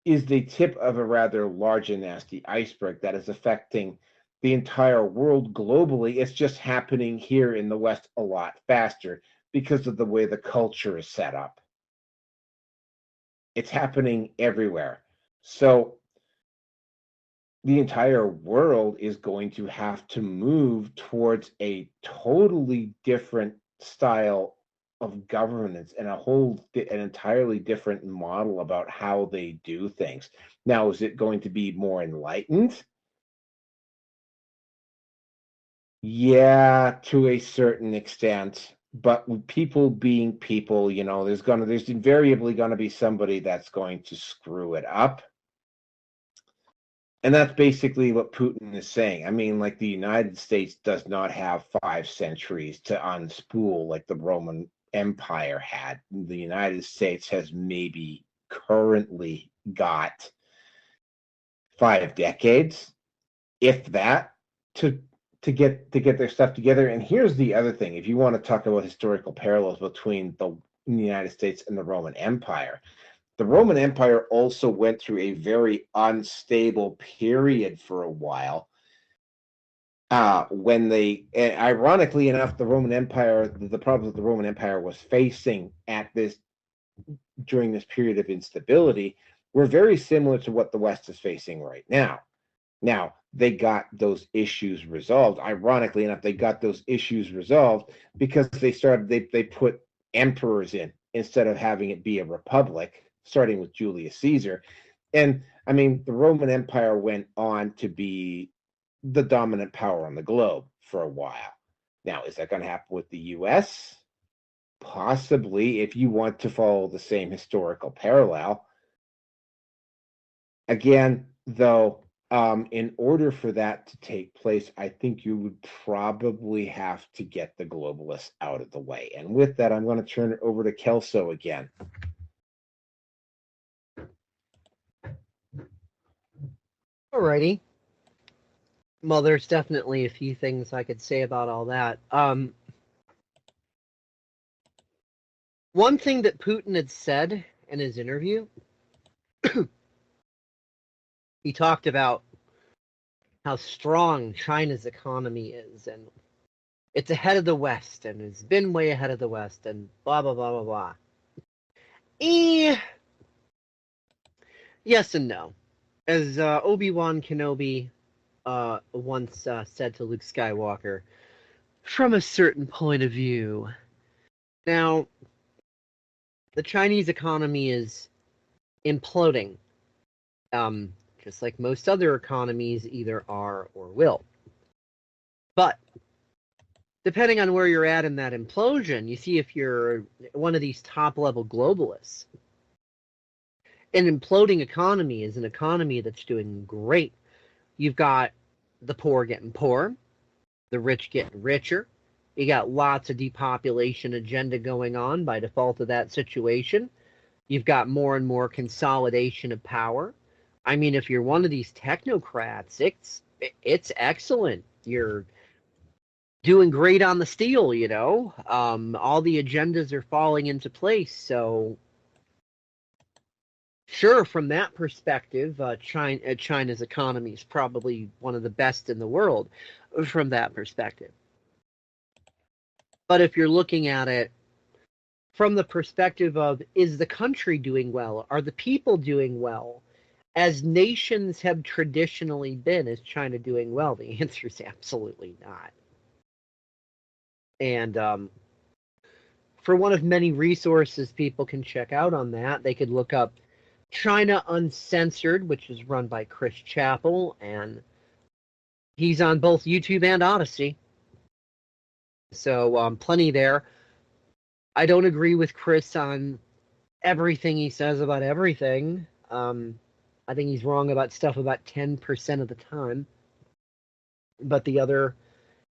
is the tip of a rather large and nasty iceberg that is affecting the entire world globally. It's just happening here in the West a lot faster because of the way the culture is set up. It's happening everywhere. So the entire world is going to have to move towards a totally different style of governance and an entirely different model about how they do things. Now, is it going to be more enlightened? Yeah, to a certain extent, but with people being people, there's invariably going to be somebody that's going to screw it up. And that's basically what Putin is saying. I mean, like, the United States does not have 5 centuries to unspool like the Roman Empire had. The United States has maybe currently got 5 decades, if that, to get their stuff together. And here's the other thing: if you want to talk about historical parallels between the United States and the Roman Empire, the Roman Empire also went through a very unstable period for a while. Ironically enough, the Roman Empire, the problems that the Roman Empire was facing during this period of instability were very similar to what the West is facing right now. Now, they got those issues resolved. Ironically enough, they got those issues resolved because they put emperors in instead of having it be a republic, starting with Julius Caesar. And I mean, the Roman Empire went on to be the dominant power on the globe for a while. Now, is that going to happen with the US? Possibly, if you want to follow the same historical parallel. Again, though, in order for that to take place, I think you would probably have to get the globalists out of the way. And with that, I'm going to turn it over to Kelso again. Alrighty. Well, there's definitely a few things I could say about all that. One thing that Putin had said in his interview, he talked about how strong China's economy is, and it's ahead of the West, and it's been way ahead of the West, and blah, blah, blah, blah, blah. Yes and no. As Obi-Wan Kenobi once said to Luke Skywalker, from a certain point of view. Now, the Chinese economy is imploding, just like most other economies either are or will. But depending on where you're at in that implosion, you see, if you're one of these top-level globalists, an imploding economy is an economy that's doing great. You've got the poor getting poorer, the rich getting richer. You got lots of depopulation agenda going on by default of that situation. You've got more and more consolidation of power. I mean, if you're one of these technocrats, it's excellent. You're doing great on the steel, you know. All the agendas are falling into place. So, sure, from that perspective, China's economy is probably one of the best in the world from that perspective. But if you're looking at it from the perspective of, is the country doing well? Are the people doing well? As nations have traditionally been, is China doing well? The answer is absolutely not. And for one of many resources people can check out on that, they could look up China Uncensored, which is run by Chris Chappell, and he's on both YouTube and Odyssey. So plenty there. I don't agree with Chris on everything he says about everything. I think he's wrong about stuff about 10% of the time. But the other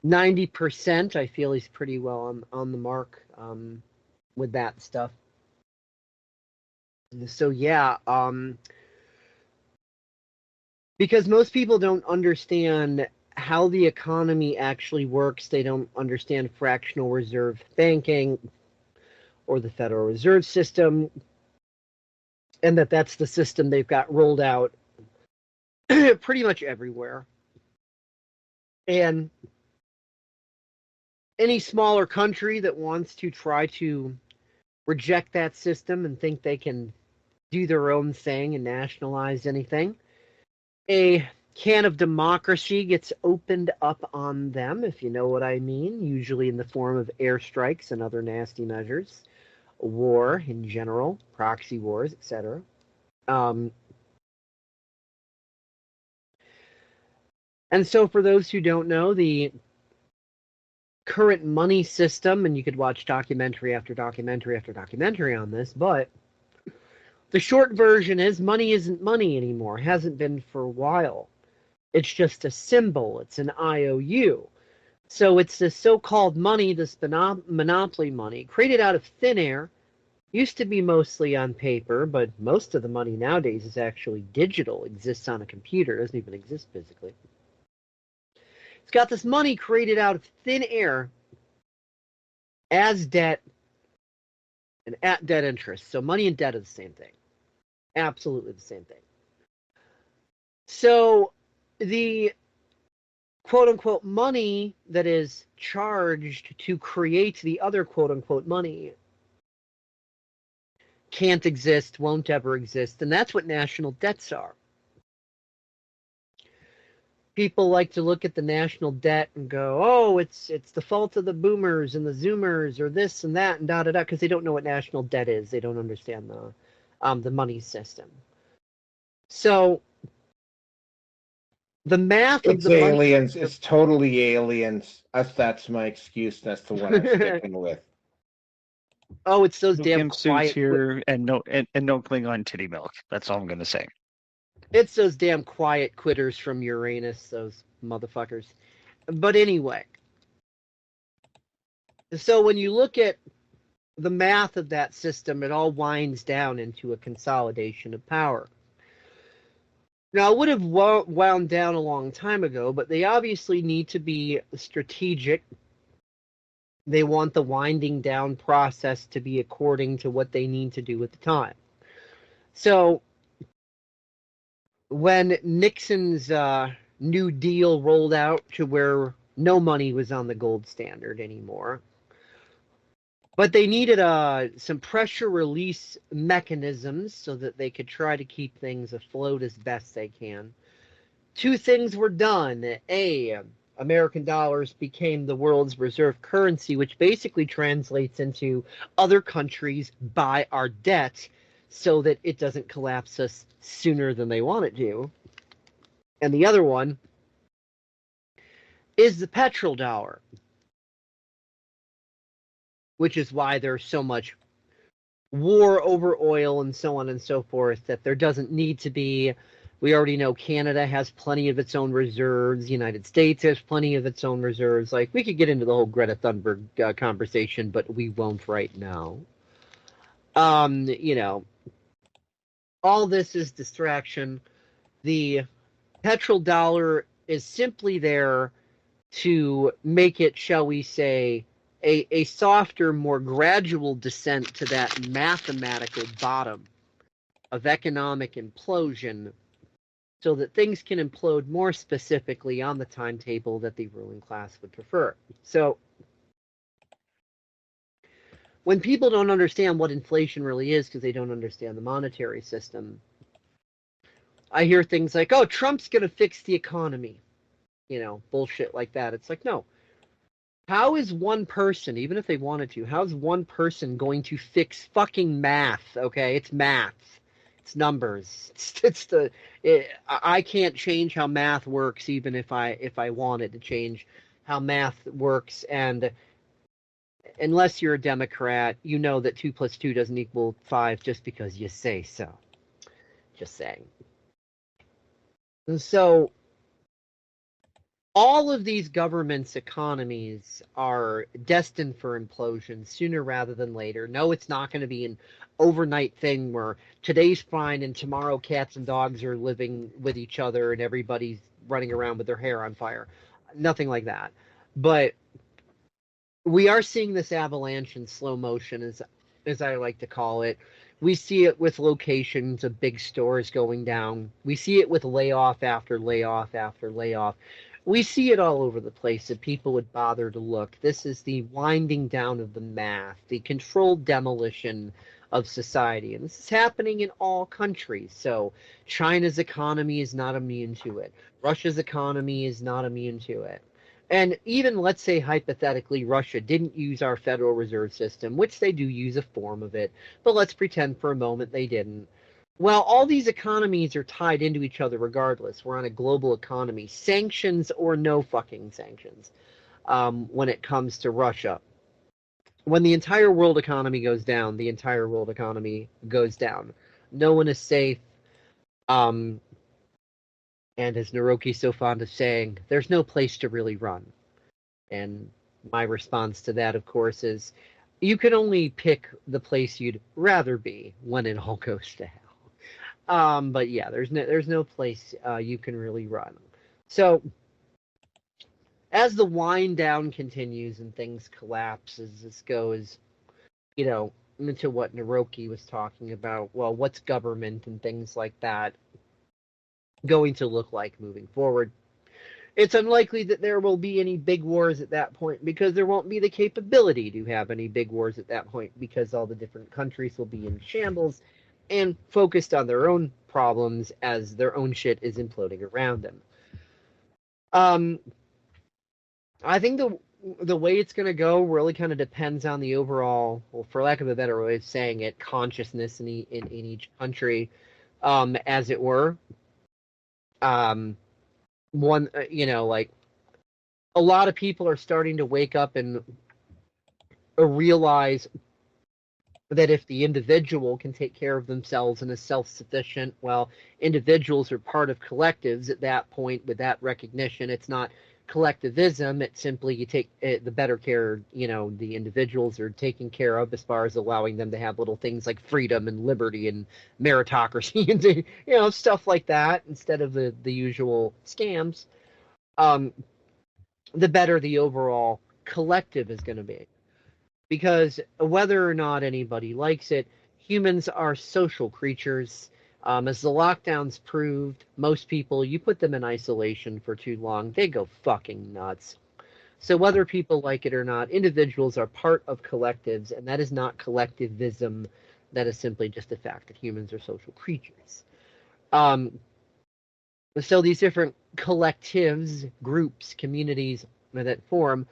90%, I feel he's pretty well on the mark with that stuff. So yeah, because most people don't understand how the economy actually works. They don't understand fractional reserve banking or the Federal Reserve System, and that's the system they've got rolled out pretty much everywhere. And any smaller country that wants to try to reject that system and think they can do their own thing and nationalize anything, a can of democracy gets opened up on them, if you know what I mean, usually in the form of airstrikes and other nasty measures, war in general, proxy wars, etc. And so for those who don't know, the current money system, and you could watch documentary after documentary after documentary on this, but the short version is money isn't money anymore. It hasn't been for a while. It's just a symbol. It's an IOU. So it's this so-called money, this monopoly money, created out of thin air. Used to be mostly on paper, but most of the money nowadays is actually digital, exists on a computer, doesn't even exist physically. It's got this money created out of thin air as debt and at debt interest. So money and debt are the same thing. Absolutely the same thing. So the quote-unquote money that is charged to create the other quote-unquote money can't exist, won't ever exist, and that's what national debts are. People like to look at the national debt and go, oh, it's the fault of the boomers and the zoomers or this and that and da-da-da, because they don't know what national debt is. They don't understand the money system. So the math It's of the aliens. money... It's totally aliens. That's my excuse. That's the one I'm sticking with. Oh, it's those No damn gimp suits quiet... here and no Klingon titty milk. That's all I'm gonna say. It's those damn quiet quitters from Uranus, those motherfuckers. But anyway, so when you look at the math of that system, it all winds down into a consolidation of power. Now, it would have wound down a long time ago, but they obviously need to be strategic. They want the winding down process to be according to what they need to do at the time. So when Nixon's New Deal rolled out to where no money was on the gold standard anymore, but they needed some pressure release mechanisms so that they could try to keep things afloat as best they can. Two things were done. A, American dollars became the world's reserve currency, which basically translates into other countries buy our debt so that it doesn't collapse us sooner than they want it to. And the other one is the petrodollar, which is why there's so much war over oil and so on and so forth, that there doesn't need to be. We already know Canada has plenty of its own reserves. The United States has plenty of its own reserves. Like, we could get into the whole Greta Thunberg conversation, but we won't right now. You know, all this is distraction. The petrodollar is simply there to make it, shall we say, a softer, more gradual descent to that mathematical bottom of economic implosion, so that things can implode more specifically on the timetable that the ruling class would prefer. So when people don't understand what inflation really is because they don't understand the monetary system, I hear things like, oh, Trump's going to fix the economy. Bullshit like that. It's like, no. How is one person, even if they wanted to, how is one person going to fix fucking math? Okay, it's math. It's numbers. I can't change how math works, even if I wanted to change how math works. And unless you're a Democrat, you know that 2 + 2 doesn't equal 5 just because you say so. Just saying. So all of these governments' economies are destined for implosion sooner rather than later. No, it's not going to be an overnight thing where today's fine and tomorrow cats and dogs are living with each other and everybody's running around with their hair on fire. Nothing like that. But we are seeing this avalanche in slow motion, as I like to call it. We see it with locations of big stores going down. We see it with layoff after layoff after layoff. We see it all over the place that people would bother to look. This is the winding down of the math, the controlled demolition of society. And this is happening in all countries. So China's economy is not immune to it. Russia's economy is not immune to it. And even, let's say, hypothetically, Russia didn't use our Federal Reserve System, which they do use a form of it, but let's pretend for a moment they didn't. Well, all these economies are tied into each other regardless. We're on a global economy, sanctions or no fucking sanctions, when it comes to Russia. When the entire world economy goes down, the entire world economy goes down. No one is safe. And as Naroki's so fond of saying, there's no place to really run. And my response to that, of course, is you can only pick the place you'd rather be when it all goes to hell. But yeah, there's no place you can really run. So as the wind down continues and things collapse, as this goes, into what Naroki was talking about, well, what's government and things like that going to look like moving forward? It's unlikely that there will be any big wars at that point because there won't be the capability to have any big wars at that point because all the different countries will be in shambles and focused on their own problems as their own shit is imploding around them. I think the way it's going to go really kind of depends on the overall, well, for lack of a better way of saying it, consciousness in each country, as it were. Like a lot of people are starting to wake up and realize that if the individual can take care of themselves and is self-sufficient, well, individuals are part of collectives at that point. With that recognition, it's not collectivism. It's simply you take the better care, the individuals are taken care of as far as allowing them to have little things like freedom and liberty and meritocracy and stuff like that instead of the usual scams. The better the overall collective is going to be. Because whether or not anybody likes it, humans are social creatures. As the lockdowns proved, most people, you put them in isolation for too long, they go fucking nuts. So whether people like it or not, individuals are part of collectives, and that is not collectivism. That is simply just the fact that humans are social creatures. So these different collectives, groups, communities that form,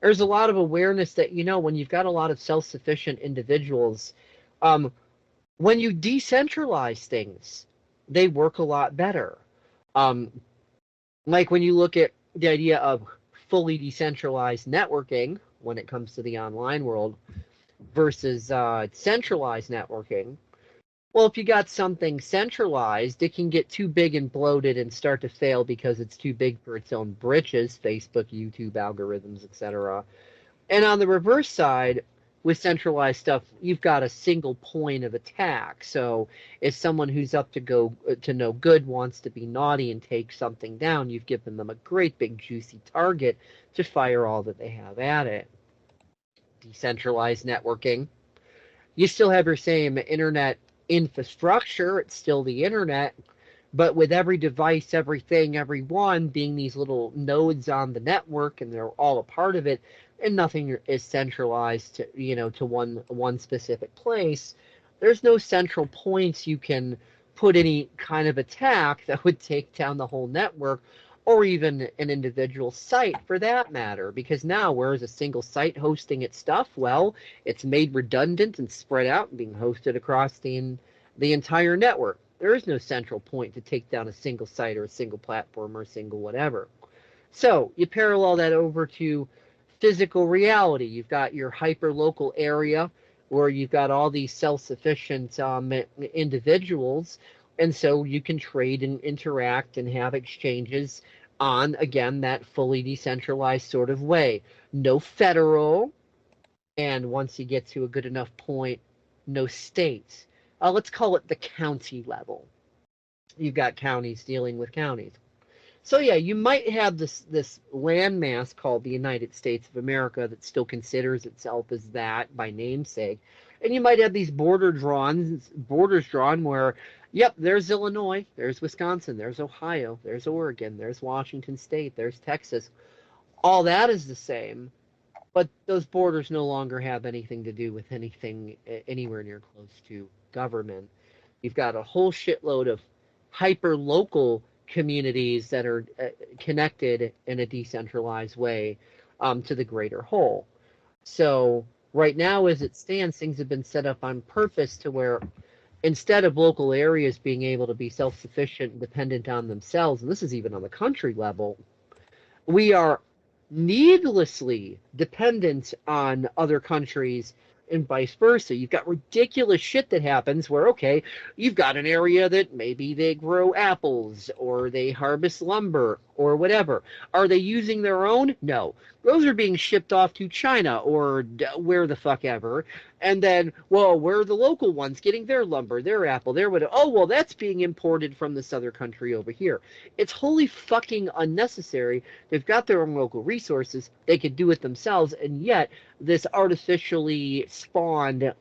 there's a lot of awareness that, when you've got a lot of self-sufficient individuals, when you decentralize things, they work a lot better. Like when you look at the idea of fully decentralized networking when it comes to the online world versus centralized networking. Well, if you got something centralized, it can get too big and bloated and start to fail because it's too big for its own britches, Facebook, YouTube, algorithms, etc. And on the reverse side, with centralized stuff, you've got a single point of attack. So if someone who's up to no good wants to be naughty and take something down, you've given them a great big juicy target to fire all that they have at it. Decentralized networking. You still have your same internet infrastructure, it's still the internet, but with every device, everything, everyone being these little nodes on the network and they're all a part of it, and nothing is centralized to to one specific place. There's no central points you can put any kind of attack that would take down the whole network or even an individual site for that matter, because now whereas a single site hosting its stuff, well, it's made redundant and spread out and being hosted across the entire network. There is no central point to take down a single site or a single platform or a single whatever. So you parallel that over to physical reality. You've got your hyper-local area where you've got all these self-sufficient individuals, and so you can trade and interact and have exchanges on, again, that fully decentralized sort of way. No federal, and once you get to a good enough point, no state. Let's call it the county level. You've got counties dealing with counties. So yeah, you might have this landmass called the United States of America that still considers itself as that by namesake, and you might have these borders drawn where, yep, there's Illinois, there's Wisconsin, there's Ohio, there's Oregon, there's Washington State, there's Texas. All that is the same, but those borders no longer have anything to do with anything anywhere near close to government. You've got a whole shitload of hyper-local communities that are connected in a decentralized way to the greater whole. So right now, as it stands, things have been set up on purpose to where instead of local areas being able to be self-sufficient and dependent on themselves, and this is even on the country level, we are needlessly dependent on other countries and vice versa. You've got ridiculous shit that happens where, okay, you've got an area that maybe they grow apples or they harvest lumber or whatever. Are they using their own? No. Those are being shipped off to China or where the fuck ever. And then, well, where are the local ones getting their lumber, their apple, their whatever? Oh, well, that's being imported from this other country over here. It's wholly fucking unnecessary. They've got their own local resources. They could do it themselves. And yet, this artificially spawned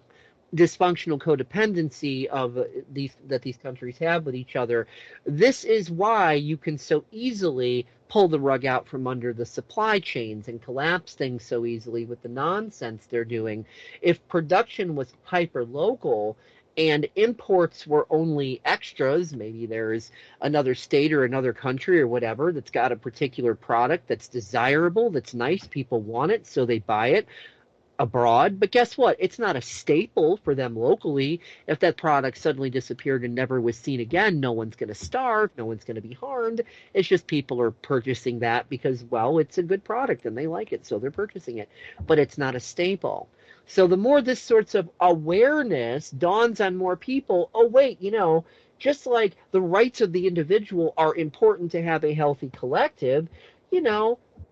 dysfunctional codependency of these countries have with each other. This is why you can so easily pull the rug out from under the supply chains and collapse things so easily with the nonsense they're doing. If production was hyper local and imports were only extras, maybe there's another state or another country or whatever that's got a particular product that's desirable, that's nice, people want it, so they buy it abroad. But guess what? It's not a staple for them locally. If that product suddenly disappeared and never was seen again, no one's going to starve, no one's going to be harmed. It's just people are purchasing that because, well, it's a good product and they like it, so they're purchasing it. But it's not a staple. So the more this sorts of awareness dawns on more people, oh, wait, just like the rights of the individual are important to have a healthy collective,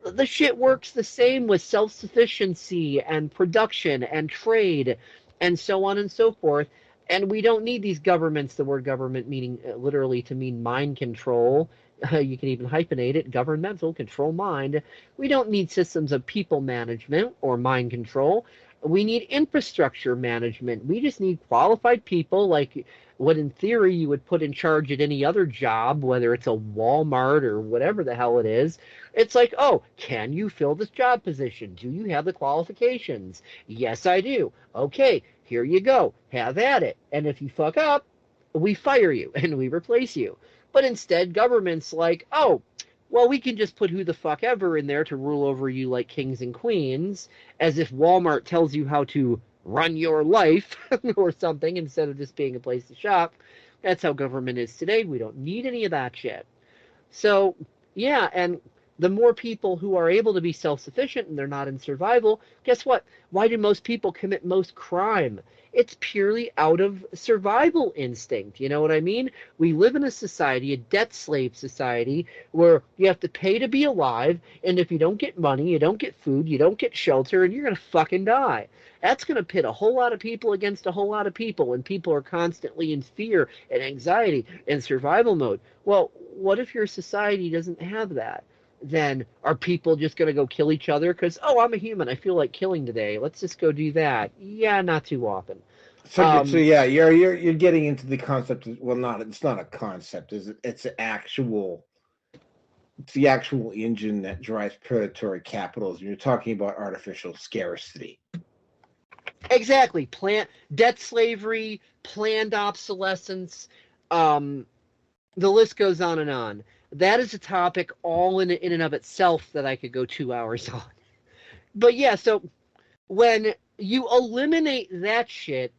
the shit works the same with self-sufficiency and production and trade and so on and so forth. And we don't need these governments, the word government meaning literally to mean mind control. You can even hyphenate it, governmental, control mind. We don't need systems of people management or mind control. We need infrastructure management. We just need qualified people like what in theory you would put in charge at any other job, whether it's a Walmart or whatever the hell it is. It's like, oh, can you fill this job position? Do you have the qualifications? Yes, I do. Okay, here you go. Have at it. And if you fuck up, we fire you and we replace you. But instead, government's like, oh, well, we can just put who the fuck ever in there to rule over you like kings and queens, as if Walmart tells you how to run your life or something instead of just being a place to shop. That's how government is today. We don't need any of that shit. So, yeah, and the more people who are able to be self-sufficient and they're not in survival, guess what? Why do most people commit most crime? It's purely out of survival instinct. You know what I mean? We live in a society, a debt slave society, where you have to pay to be alive, and if you don't get money, you don't get food, you don't get shelter, and you're going to fucking die. That's going to pit a whole lot of people against a whole lot of people, and people are constantly in fear and anxiety and survival mode. Well, what if your society doesn't have that? Then are people just going to go kill each other because, oh, I'm a human, I feel like killing today, let's just go do that? Yeah, not too often. So yeah, you're getting into the concept. Well, it's not a concept. It's an actual It's the actual engine that drives predatory capitalism. You're talking about artificial scarcity. Exactly. Debt slavery, planned obsolescence. The list goes on and on. That is a topic all in and of itself that I could go 2 hours on. But yeah, so when you eliminate that shit,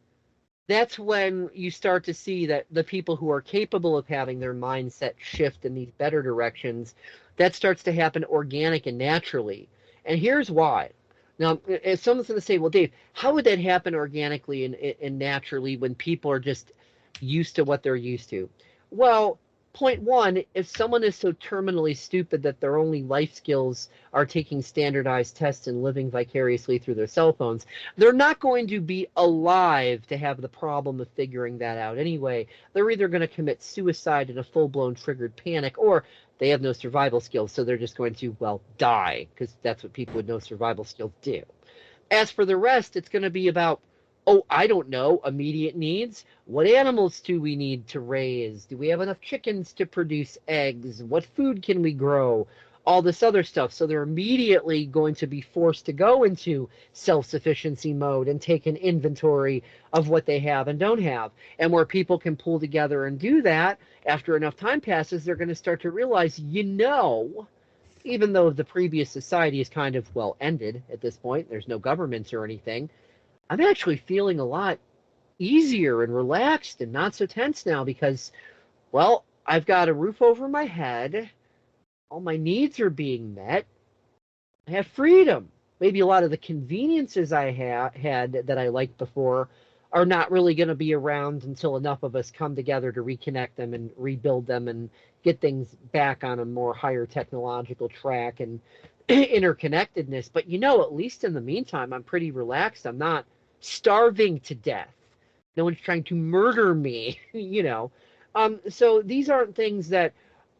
that's when you start to see that the people who are capable of having their mindset shift in these better directions, that starts to happen organic and naturally. And here's why. Now, if someone's going to say, well, Dave, how would that happen organically and naturally when people are just used to what they're used to? Well, point one, if someone is so terminally stupid that their only life skills are taking standardized tests and living vicariously through their cell phones, they're not going to be alive to have the problem of figuring that out anyway. They're either going to commit suicide in a full-blown triggered panic, or they have no survival skills, so they're just going to, well, die, because that's what people with no survival skills do. As for the rest, it's going to be about, oh, I don't know, immediate needs. What animals do we need to raise? Do we have enough chickens to produce eggs? What food can we grow? All this other stuff. So they're immediately going to be forced to go into self-sufficiency mode and take an inventory of what they have and don't have. And where people can pull together and do that, after enough time passes, they're going to start to realize, even though the previous society is kind of, well, ended at this point, there's no governments or anything, I'm actually feeling a lot easier and relaxed and not so tense now because, well, I've got a roof over my head. All my needs are being met. I have freedom. Maybe a lot of the conveniences I had that I liked before are not really going to be around until enough of us come together to reconnect them and rebuild them and get things back on a more higher technological track and interconnectedness. But at least in the meantime, I'm pretty relaxed. I'm not starving to death. No one's trying to murder me, So these aren't things that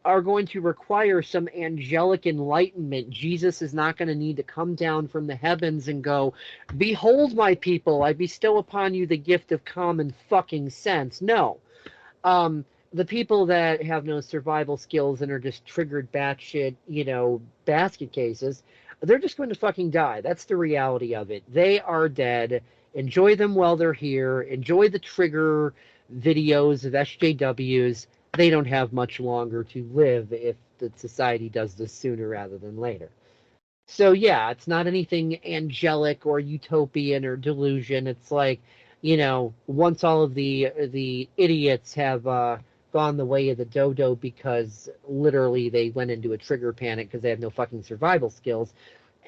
are going to require some angelic enlightenment. Jesus is not going to need to come down from the heavens and go, behold, my people, I bestow upon you the gift of common fucking sense. No. The people that have no survival skills and are just triggered batshit, basket cases, they're just going to fucking die. That's the reality of it. They are dead. Enjoy them while they're here. Enjoy the trigger videos of SJWs. They don't have much longer to live if the society does this sooner rather than later. So yeah, it's not anything angelic or utopian or delusion. It's like, once all of the idiots have gone the way of the dodo because literally they went into a trigger panic because they have no fucking survival skills.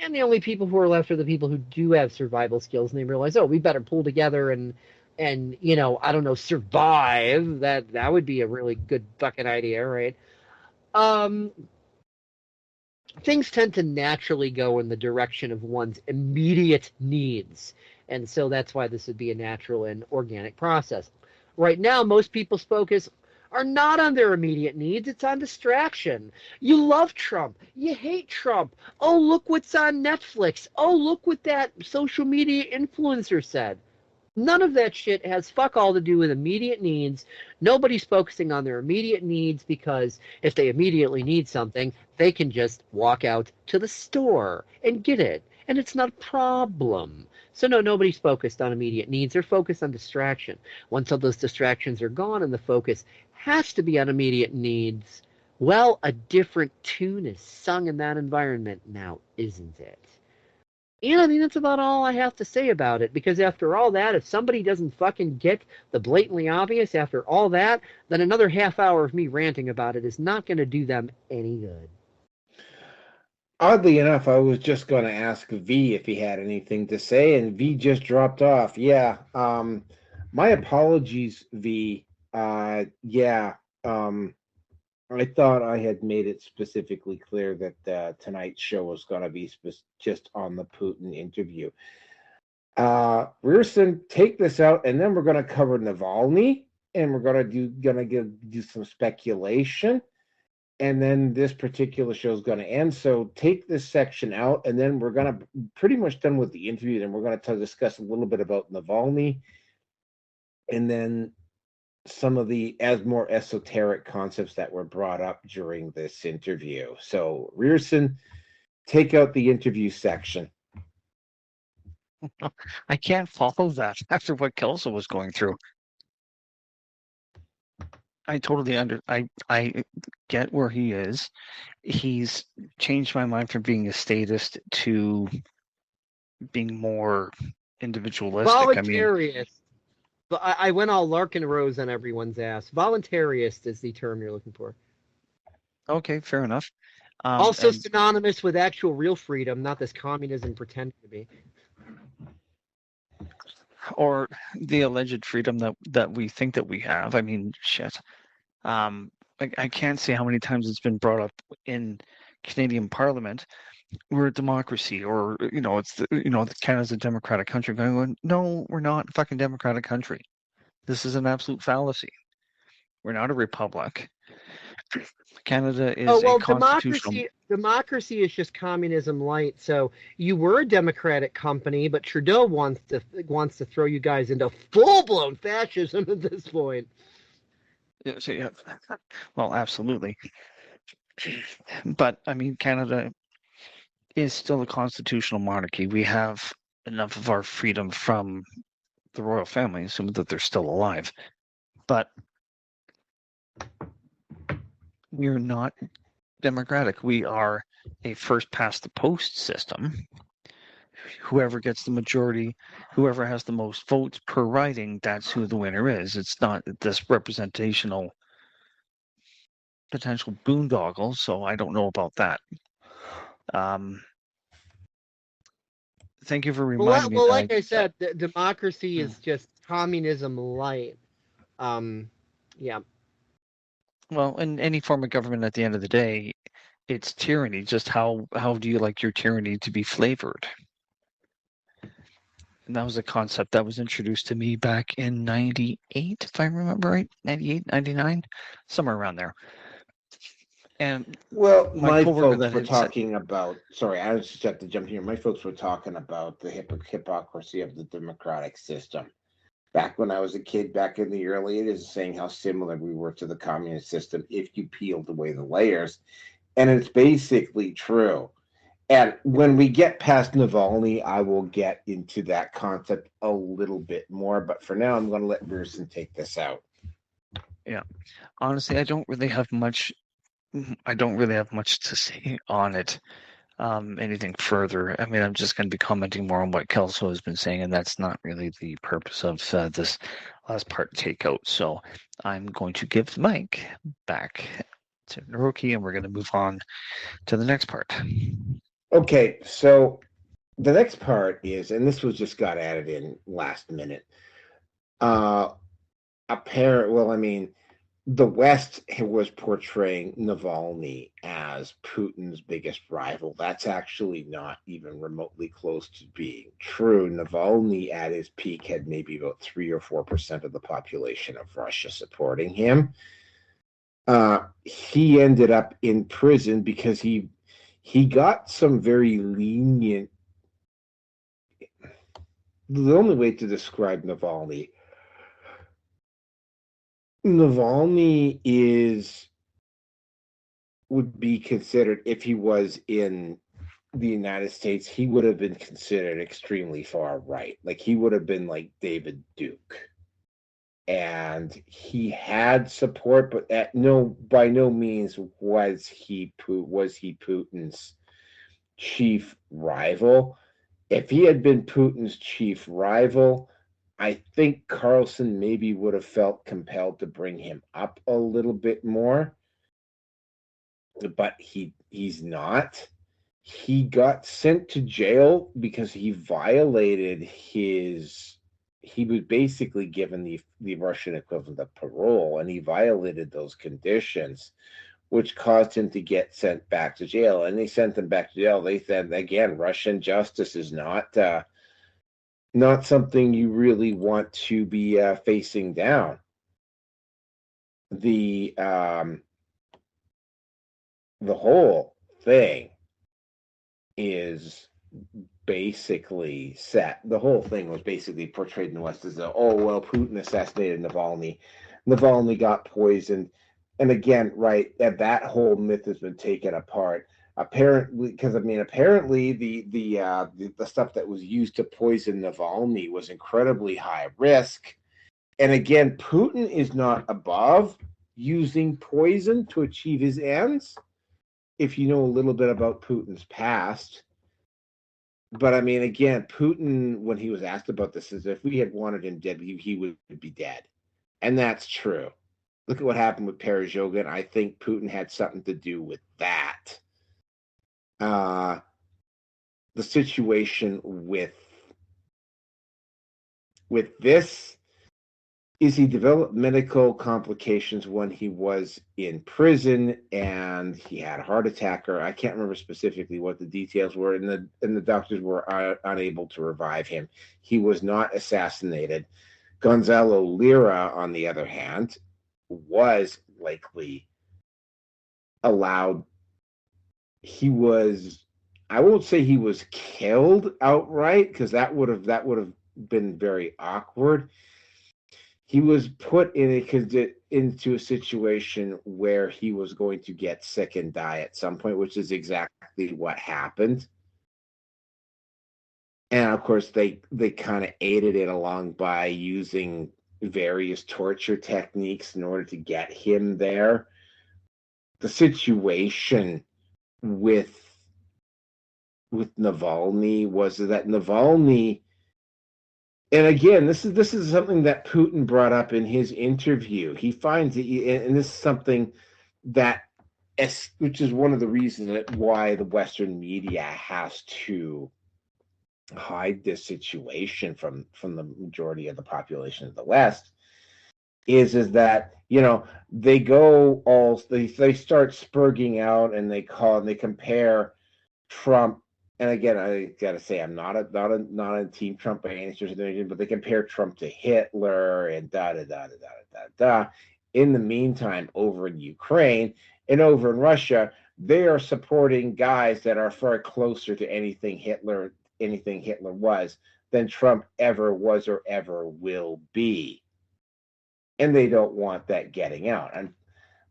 And the only people who are left are the people who do have survival skills, and they realize, oh, we better pull together and I don't know, survive. That would be a really good fucking idea, right? Things tend to naturally go in the direction of one's immediate needs. And so that's why this would be a natural and organic process. Right now, most people's focus are not on their immediate needs. It's on distraction. You love Trump. You hate Trump. Oh, look what's on Netflix. Oh, look what that social media influencer said. None of that shit has fuck all to do with immediate needs. Nobody's focusing on their immediate needs because if they immediately need something, they can just walk out to the store and get it. And it's not a problem. So no, nobody's focused on immediate needs. They're focused on distraction. Once all those distractions are gone and the focus has to be on immediate needs, well, a different tune is sung in that environment now, isn't it? And I mean, that's about all I have to say about it, because after all that, if somebody doesn't fucking get the blatantly obvious after all that, then another half hour of me ranting about it is not going to do them any good. Oddly enough, I was just going to ask V if he had anything to say, and V just dropped off. Yeah. My apologies, V. I thought I had made it specifically clear that tonight's show was going to be just on the Putin interview. Rearson, take this out, and then we're going to cover Navalny, and we're going to do some speculation, and then this particular show is going to end. So take this section out, and then we're going to pretty much done with the interview. Then we're going to discuss a little bit about Navalny, and then some of the as more esoteric concepts that were brought up during this interview. So, Rierson, take out the interview section. I can't follow that after what Kelso was going through. I totally I get where he is. He's changed my mind from being a statist to being more individualistic. I mean, Voluntarist. But I went all Larkin Rose on everyone's ass. Voluntarist is the term you're looking for. okay, fair enough. Also and synonymous with actual real freedom, not this communism pretending to be. or the alleged freedom that we think that we have. I mean, shit. I can't say how many times it's been brought up in Canadian Parliament. We're a democracy, or it's Canada's a democratic country. Going, no, we're not a fucking democratic country. This is an absolute fallacy. We're not a republic. Canada is a constitutional. Democracy is just communism light. So you were a democratic company, but Trudeau wants to throw you guys into full blown fascism at this point. Yeah, well, absolutely. But I mean, Canada is still a constitutional monarchy. We have enough of our freedom from the royal family, assuming that they're still alive. But we are not democratic. We are a first past the post system. Whoever gets the majority, whoever has the most votes per riding, that's who the winner is. It's not this representational potential boondoggle, so I don't know about that. Thank you for reminding me. Well, like I said, democracy is just communism light. Yeah. Well, in any form of government, at the end of the day, it's tyranny. Just how do you like your tyranny to be flavored? And that was a concept that was introduced to me back in 98, if I remember right, 98, 99, somewhere around there. And well, my coworker folks were had talking about. Sorry, I just have to jump here. My folks were talking about the hypocrisy of the democratic system. Back when I was a kid, back in the early 80s, saying how similar we were to the communist system if you peeled away the layers. And it's basically true. And when we get past Navalny, I will get into that concept a little bit more. But for now, I'm going to let Rierson take this out. Yeah. Honestly, I don't really have much to say on it. Anything further. I mean, I'm just going to be commenting more on what Kelso has been saying, and that's not really the purpose of this last part takeout. So I'm going to give the mic back to Naroki, and we're going to move on to the next part. Okay, so the next part is, and this was just got added in last minute. The West was portraying Navalny as Putin's biggest rival. That's actually not even remotely close to being true. Navalny at his peak had maybe about 3 or 4% of the population of Russia supporting him. He ended up in prison because he got some very lenient. The only way to describe Navalny would be considered, if he was in the United States, he would have been considered extremely far right. Like, he would have been like David Duke. And he had support, but by no means was he Putin's chief rival. If he had been Putin's chief rival, I think Carlson maybe would have felt compelled to bring him up a little bit more, but he's not. He got sent to jail because he violated he was basically given the Russian equivalent of parole, and he violated those conditions, which caused him to get sent back to jail. And they sent him back to jail. They said, again, Russian justice is not something you really want to be facing down. The whole thing is basically set. The whole thing was basically portrayed in the West as Putin assassinated Navalny. Navalny got poisoned. And again, right, that whole myth has been taken apart. Apparently, because I mean, apparently the stuff that was used to poison Navalny was incredibly high risk. And again, Putin is not above using poison to achieve his ends. If you know a little bit about Putin's past, but I mean, again, Putin, when he was asked about this, is if we had wanted him dead, he would be dead, and that's true. Look at what happened with Perezhogin. I think Putin had something to do with that. The situation with this is he developed medical complications when he was in prison, and he had a heart attack, or I can't remember specifically what the details were, and the doctors were unable to revive him. He was not assassinated. Gonzalo Lira, on the other hand, was likely allowed. He was, I won't say he was killed outright, because that would have been very awkward. He was put into a situation where he was going to get sick and die at some point, which is exactly what happened. And of course, they kind of aided it along by using various torture techniques in order to get him there. The situation with Navalny was that Navalny, and again, this is something that Putin brought up in his interview. He finds it, and this is something that, which is one of the reasons why the Western media has to hide this situation from the majority of the population of the West, is that, you know, they start spurging out, and they compare Trump. And again, I gotta say, I'm not a team Trump by any stretch of the imagination, but they compare Trump to Hitler and da da da da da da da. In the meantime, over in Ukraine and over in Russia, they are supporting guys that are far closer to anything Hitler was than Trump ever was or ever will be. And they don't want that getting out. And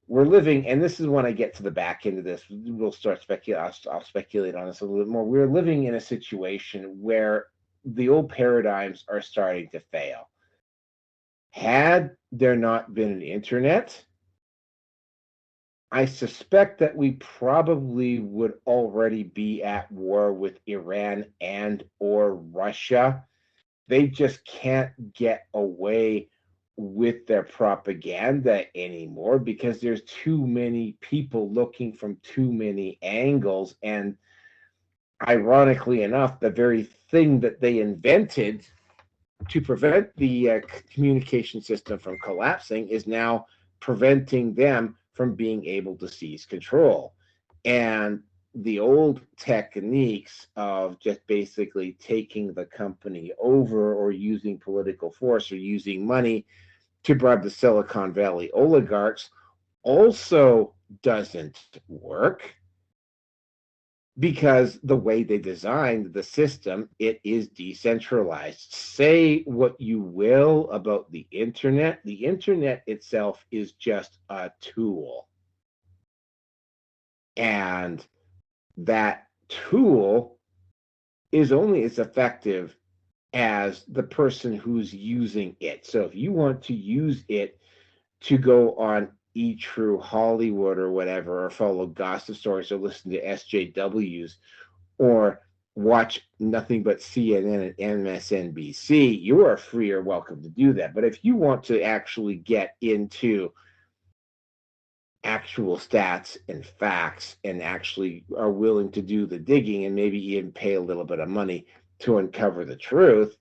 we're living, and this is when I get to the back end of this, we'll start speculating. I'll speculate on this a little bit more. We're living in a situation where the old paradigms are starting to fail. Had there not been an internet, I suspect that we probably would already be at war with Iran and or Russia. They just can't get away with their propaganda anymore because there's too many people looking from too many angles. And ironically enough, the very thing that they invented to prevent the communication system from collapsing is now preventing them from being able to seize control. And the old techniques of just basically taking the company over, or using political force, or using money to bribe the Silicon Valley oligarchs, also doesn't work, because the way they designed the system, it is decentralized. Say what you will about the internet itself is just a tool. And that tool is only as effective as the person who's using it. So if you want to use it to go on E-True Hollywood or whatever, or follow gossip stories, or listen to SJWs, or watch nothing but CNN and MSNBC, you are free or welcome to do that. But if you want to actually get into actual stats and facts, and actually are willing to do the digging, and maybe even pay a little bit of money to uncover the truth,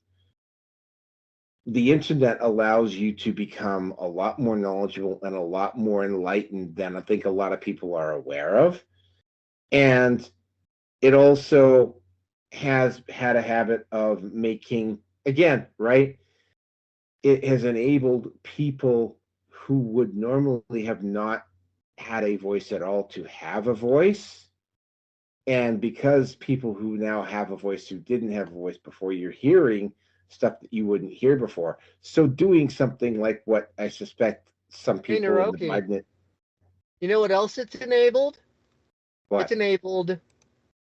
the internet allows you to become a lot more knowledgeable and a lot more enlightened than I think a lot of people are aware of. And it also has had a habit of making, again, right, it has enabled people who would normally have not had a voice at all to have a voice. And because people who now have a voice who didn't have a voice before, you're hearing stuff that you wouldn't hear before. So doing something like what I suspect some Hey, people in the Naroki, Biden. you know what else it's enabled? What? It's enabled.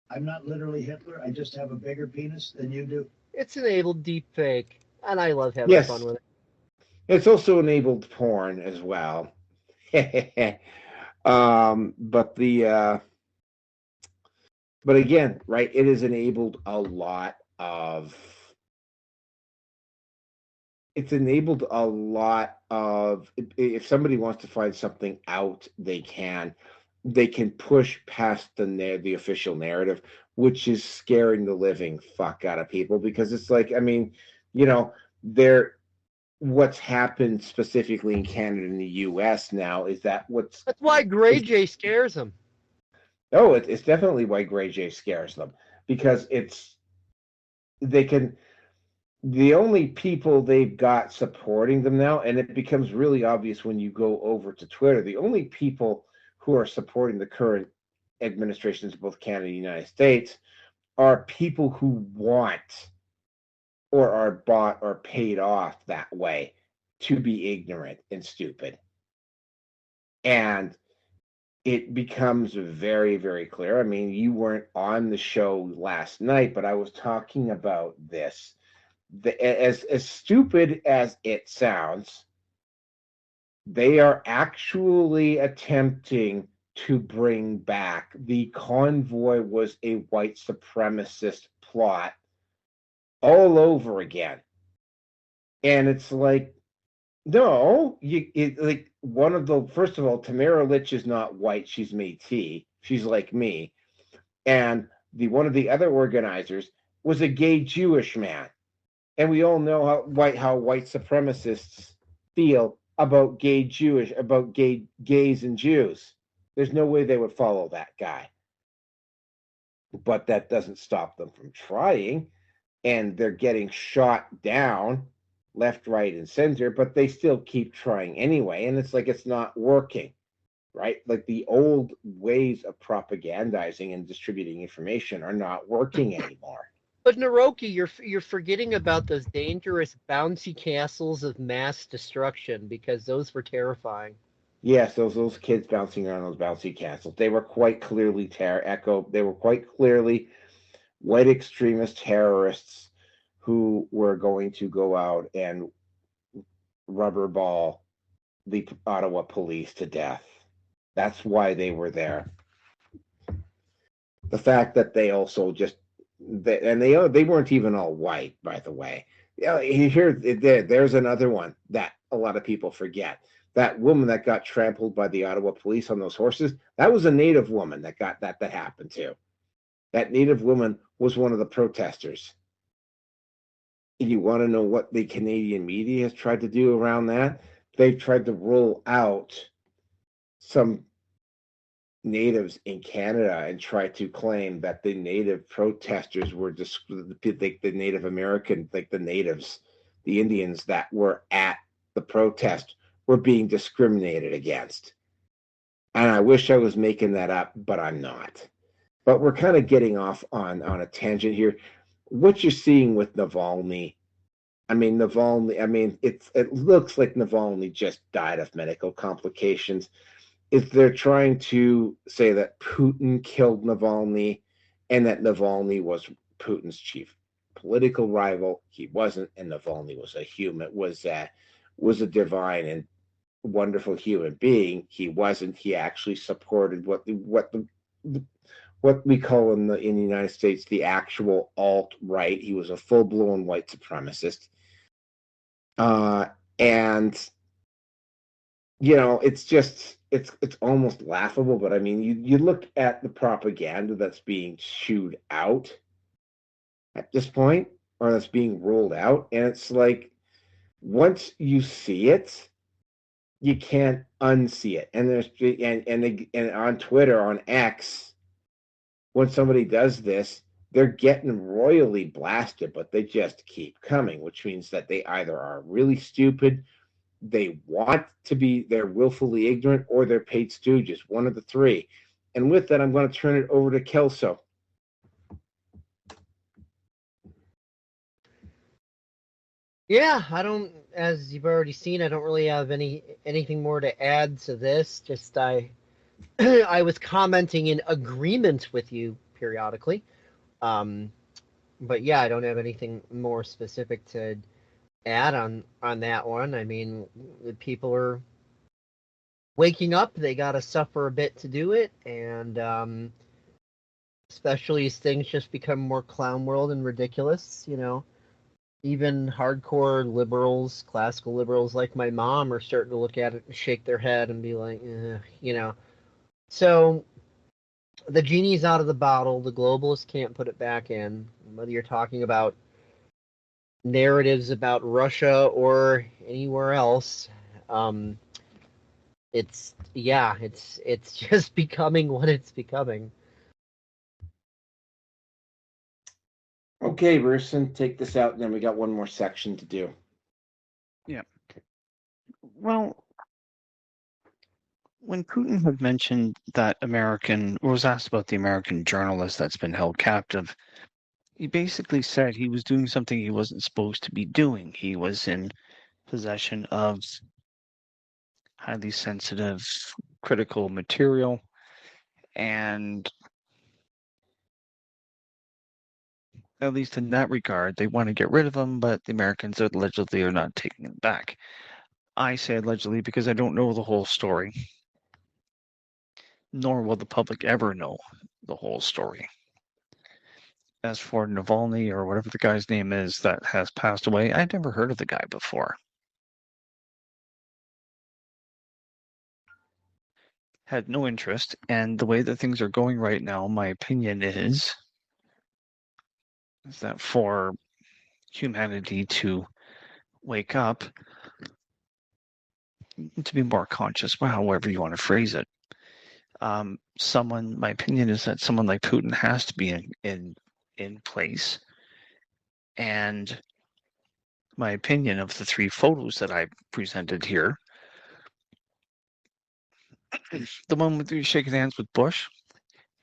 I'm not literally Hitler. I just have a bigger penis than you do. It's enabled deepfake, and I love having Yes. fun with it. It's also enabled porn as well. But but again, right? It has enabled a lot of. It's enabled a lot of. If somebody wants to find something out, they can. They can push past the official narrative, which is scaring the living fuck out of people because it's like, I mean, what's happened specifically in Canada and the U.S. now is that That's why Gray Jay scares him. it's definitely why Gray Jay scares them because the only people they've got supporting them now, and it becomes really obvious when you go over to Twitter, the only people who are supporting the current administrations of both Canada and the United States are people who want or are bought or paid off that way to be ignorant and stupid. And it becomes very, very clear. I mean, you weren't on the show last night, but I was talking about this. As stupid as it sounds, they are actually attempting to bring back the convoy was a white supremacist plot all over again. And it's like, no, like one of the first of all, Tamara Litch is not white; she's Métis. She's like me, and one of the other organizers was a gay Jewish man, and we all know how white supremacists feel about gays and Jews. There's no way they would follow that guy, but that doesn't stop them from trying, and they're getting shot down left, right, and center, but they still keep trying anyway. And it's like it's not working, right? Like the old ways of propagandizing and distributing information are not working anymore. But Naroki, you're forgetting about those dangerous bouncy castles of mass destruction because those were terrifying. Yes, those kids bouncing around those bouncy castles. They were quite clearly They were quite clearly white extremist terrorists who were going to go out and rubber ball the Ottawa police to death. That's why they were there. The fact that they also they weren't even all white, by the way. There's another one that a lot of people forget. That woman that got trampled by the Ottawa police on those horses, that was a Native woman that happened to. That Native woman was one of the protesters. You want to know what the Canadian media has tried to do around that? They've tried to roll out some natives in Canada and try to claim that the native protesters were the Native American, like the natives, the Indians that were at the protest were being discriminated against. And I wish I was making that up, but I'm not. But we're kind of getting off on a tangent here. What you're seeing with Navalny, it looks like Navalny just died of medical complications. If they're trying to say that Putin killed Navalny and that Navalny was Putin's chief political rival, he wasn't, and Navalny was was a divine and wonderful human being. He wasn't. He actually supported what we call in the United States the actual alt-right. He was a full-blown white supremacist, and it's almost laughable. But I mean, you look at the propaganda that's being chewed out at this point, or that's being rolled out, and it's like once you see it, you can't unsee it. And there's and on Twitter, on X, when somebody does this, they're getting royally blasted, but they just keep coming, which means that they either are really stupid, they're willfully ignorant, or they're paid stooges, one of the three. And with that, I'm going to turn it over to Kelso. Yeah, I don't. As you've already seen, I don't really have anything more to add to this. Just I was commenting in agreement with you periodically. Um, but yeah, I don't have anything more specific to add on that one. I mean, the people are waking up. They got to suffer a bit to do it, and especially as things just become more clown world and ridiculous. Even hardcore liberals, classical liberals like my mom, are starting to look at it and shake their head and be like, So the genie's out of the bottle. The globalists can't put it back in. Whether you're talking about narratives about Russia or anywhere else, um, it's just becoming what it's becoming. Okay, Bruceson, take this out, and then we got one more section to do. Yeah. Well, when Putin had mentioned that was asked about the American journalist that's been held captive, he basically said he was doing something he wasn't supposed to be doing. He was in possession of highly sensitive, critical material, and at least in that regard, they want to get rid of him, but the Americans allegedly are not taking him back. I say allegedly because I don't know the whole story, nor will the public ever know the whole story. As for Navalny, or whatever the guy's name is that has passed away, I'd never heard of the guy before. Had no interest, and the way that things are going right now, my opinion is that for humanity to wake up, to be more conscious, well, however you want to phrase it, my opinion is that someone like Putin has to be in place. And my opinion of the three photos that I presented here, the one with you shaking hands with Bush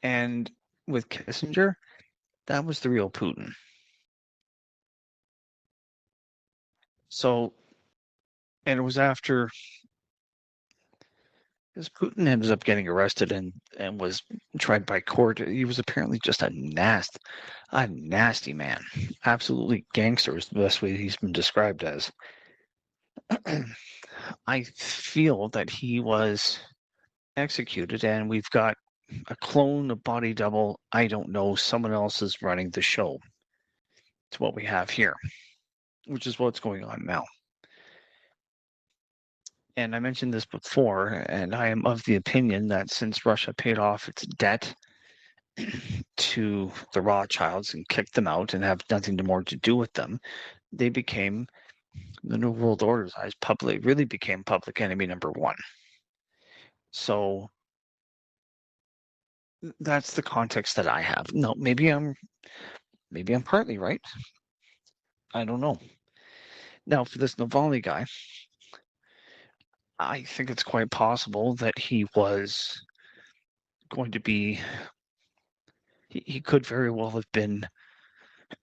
and with Kissinger, that was the real Putin. So, and it was after, because Putin ended up getting arrested and was tried by court. He was apparently just a nasty man. Absolutely gangster is the best way he's been described as. I feel that he was executed, and we've got a clone, a body double. I don't know. Someone else is running the show. It's what we have here, which is what's going on now. And I mentioned this before, and I am of the opinion that since Russia paid off its debt to the Rothschilds and kicked them out and have nothing more to do with them, they became the New World Order's eyes really became public enemy number one. So that's the context that I have. No, maybe I'm partly right. I don't know. Now, for this Navalny guy, I think it's quite possible that he was going to be. He could very well have been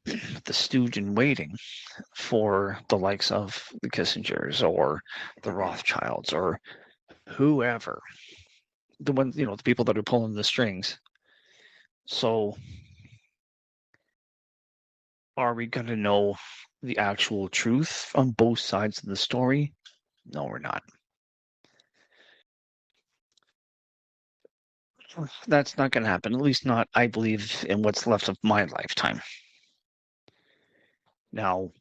the stooge in waiting for the likes of the Kissingers or the Rothschilds or whoever, the ones, the people that are pulling the strings. So are we going to know the actual truth on both sides of the story? No, we're not. That's not going to happen, at least not, I believe, in what's left of my lifetime. Now,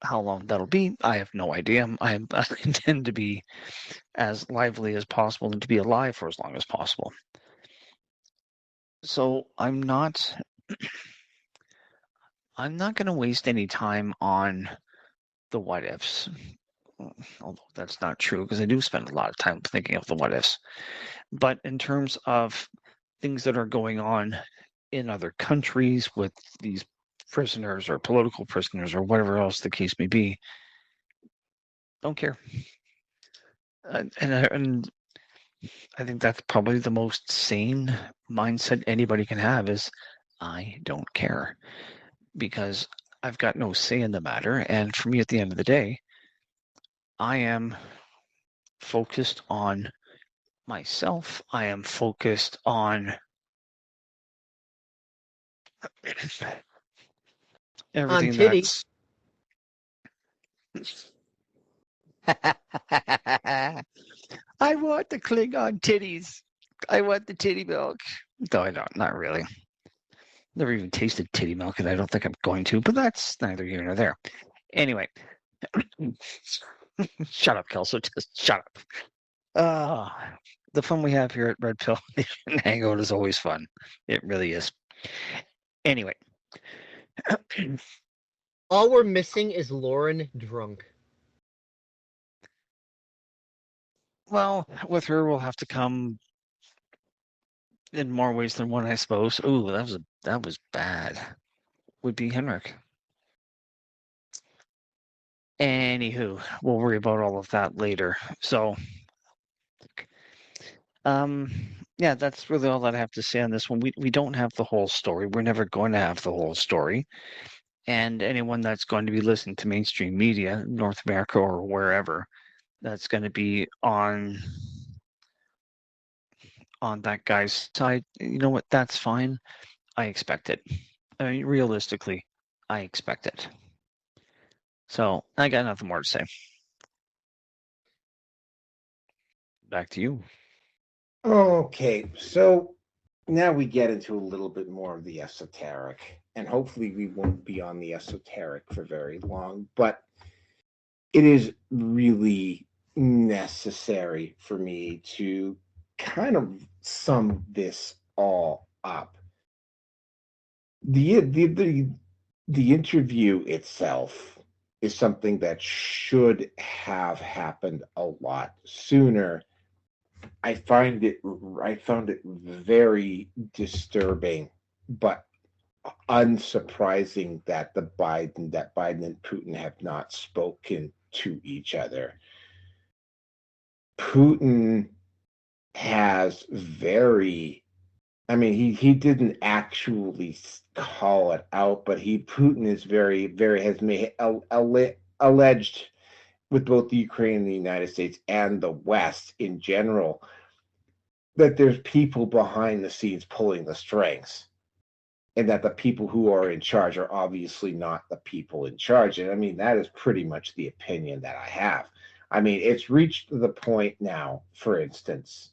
how long that'll be, I have no idea. I intend to be as lively as possible and to be alive for as long as possible. So I'm not going to waste any time on the what ifs, although that's not true because I do spend a lot of time thinking of the what ifs. But in terms of things that are going on in other countries with these prisoners or political prisoners or whatever else the case may be, don't care. And I think that's probably the most sane mindset anybody can have is I don't care. Because I've got no say in the matter. And for me, at the end of the day, I am focused on myself. I am focused on everything titties. that's. I want the Klingon titties. I want the titty milk. No, I don't. Not really. Never even tasted titty milk, and I don't think I'm going to. But that's neither here nor there. Anyway, shut up, Kelso. Just shut up. The fun we have here at Red Pill Nation Hangout is always fun. It really is. Anyway. All we're missing is Lauren drunk. Well, with her, we'll have to come in more ways than one, I suppose. Ooh, that was bad. Would be Henrik. Anywho, we'll worry about all of that later. So, yeah, that's really all that I have to say on this one. We don't have the whole story. We're never going to have the whole story. And anyone that's going to be listening to mainstream media, North America or wherever, that's going to be on that guy's side, you know what? That's fine. I expect it. I mean, realistically, I expect it. So I got nothing more to say. Back to you. Okay, so now we get into a little bit more of the esoteric, and hopefully we won't be on the esoteric for very long, but it is really necessary for me to kind of sum this all up. The interview itself is something that should have happened a lot sooner. I found it very disturbing, but unsurprising that Biden and Putin have not spoken to each other. Putin has he didn't actually call it out, but Putin is has made alleged with both the Ukraine and the United States and the West in general that there's people behind the scenes pulling the strings, and that the people who are in charge are obviously not the people in charge. And I mean, that is pretty much the opinion that I have. I mean, it's reached the point now, for instance,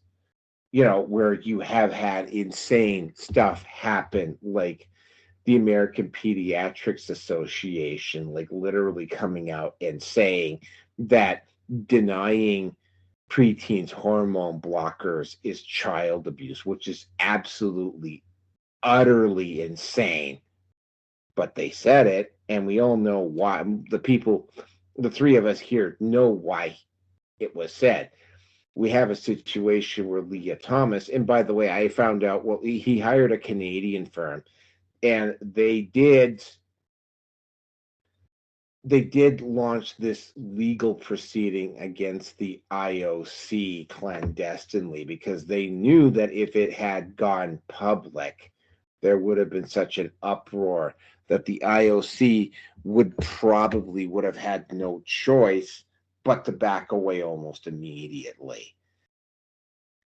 where you have had insane stuff happen, like the American Pediatrics Association, like literally coming out and saying that denying preteens hormone blockers is child abuse, which is absolutely, utterly insane. But they said it, and we all know why. The three of us here know why it was said. We have a situation where Leah Thomas, and by the way, I found out, well, he hired a Canadian firm, and they did launch this legal proceeding against the IOC clandestinely, because they knew that if it had gone public, there would have been such an uproar that the IOC would have had no choice but to back away almost immediately.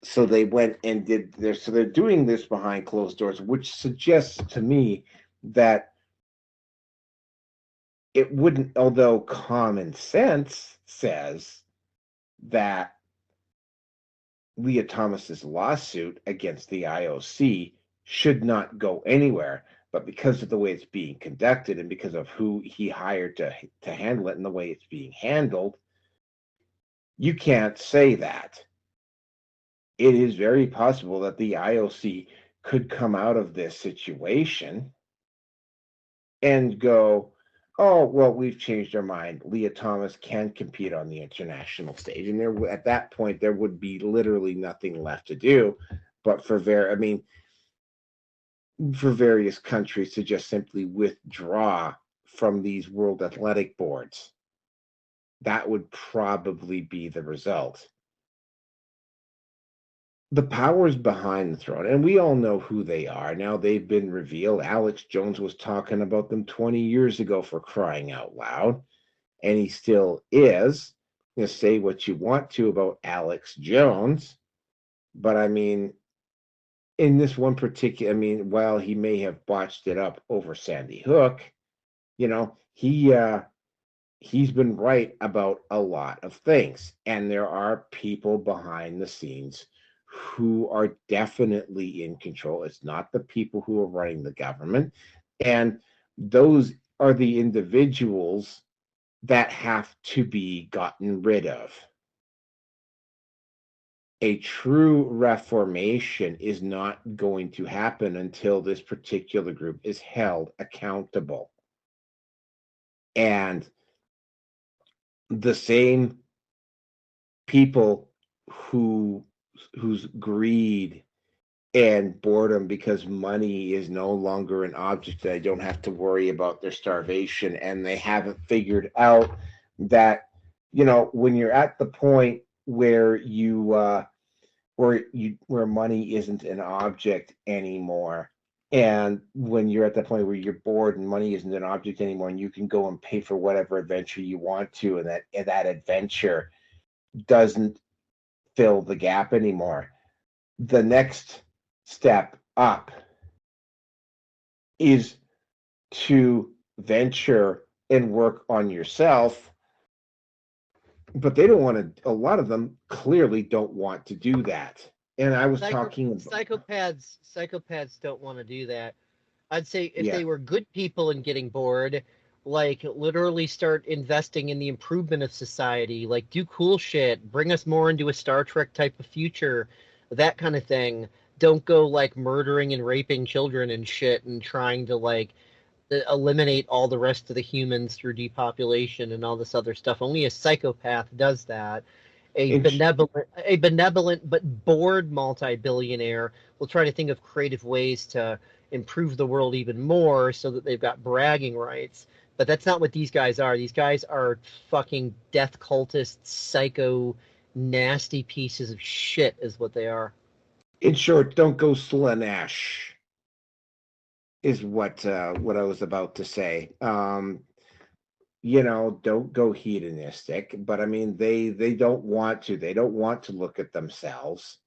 So they went and they're doing this behind closed doors, which suggests to me that it wouldn't, although common sense says that Leah Thomas's lawsuit against the IOC should not go anywhere, but because of the way it's being conducted and because of who he hired to handle it and the way it's being handled, you can't say that. It is very possible that the IOC could come out of this situation and go, oh, well, we've changed our mind. Leah Thomas can compete on the international stage. And at that point, there would be literally nothing left to do. But for various countries to just simply withdraw from these World Athletic Boards, that would probably be the result. the powers behind the throne, and we all know who they are. Now they've been revealed. Alex Jones was talking about them 20 years ago, for crying out loud, and he still is. You know, say what you want to about Alex Jones, but I mean, in this one particular, I mean, while he may have botched it up over Sandy Hook, you know, he's been right about a lot of things, and there are people behind the scenes who are definitely in control. It's not the people who are running the government, and those are the individuals that have to be gotten rid of. A true reformation is not going to happen until this particular group is held accountable. And the same people whose greed and boredom because money is no longer an object, that I don't have to worry about their starvation, and they haven't figured out that, you know, when you're at the point where where money isn't an object anymore, and when you're at the point where you're bored and money isn't an object anymore, and you can go and pay for whatever adventure you want to, and that adventure doesn't fill the gap anymore, the next step up is to venture and work on yourself. But they don't want to, a lot of them clearly don't want to do that. And I was talking about psychopaths don't want to do that. I'd say if Yeah. they were good people and getting bored, like literally start investing in the improvement of society, like do cool shit, bring us more into a Star Trek type of future, that kind of thing. Don't go like murdering and raping children and shit and trying to like eliminate all the rest of the humans through depopulation and all this other stuff. Only a psychopath does that. A Int- benevolent but bored multi-billionaire will try to think of creative ways to improve the world even more so that they've got bragging rights. But that's not what these guys are. These guys are fucking death cultists, psycho, nasty pieces of shit is what they are. in short, don't go Slanesh is what I was about to say. You know, don't go hedonistic, but I mean, they don't want to. They don't want to look at themselves,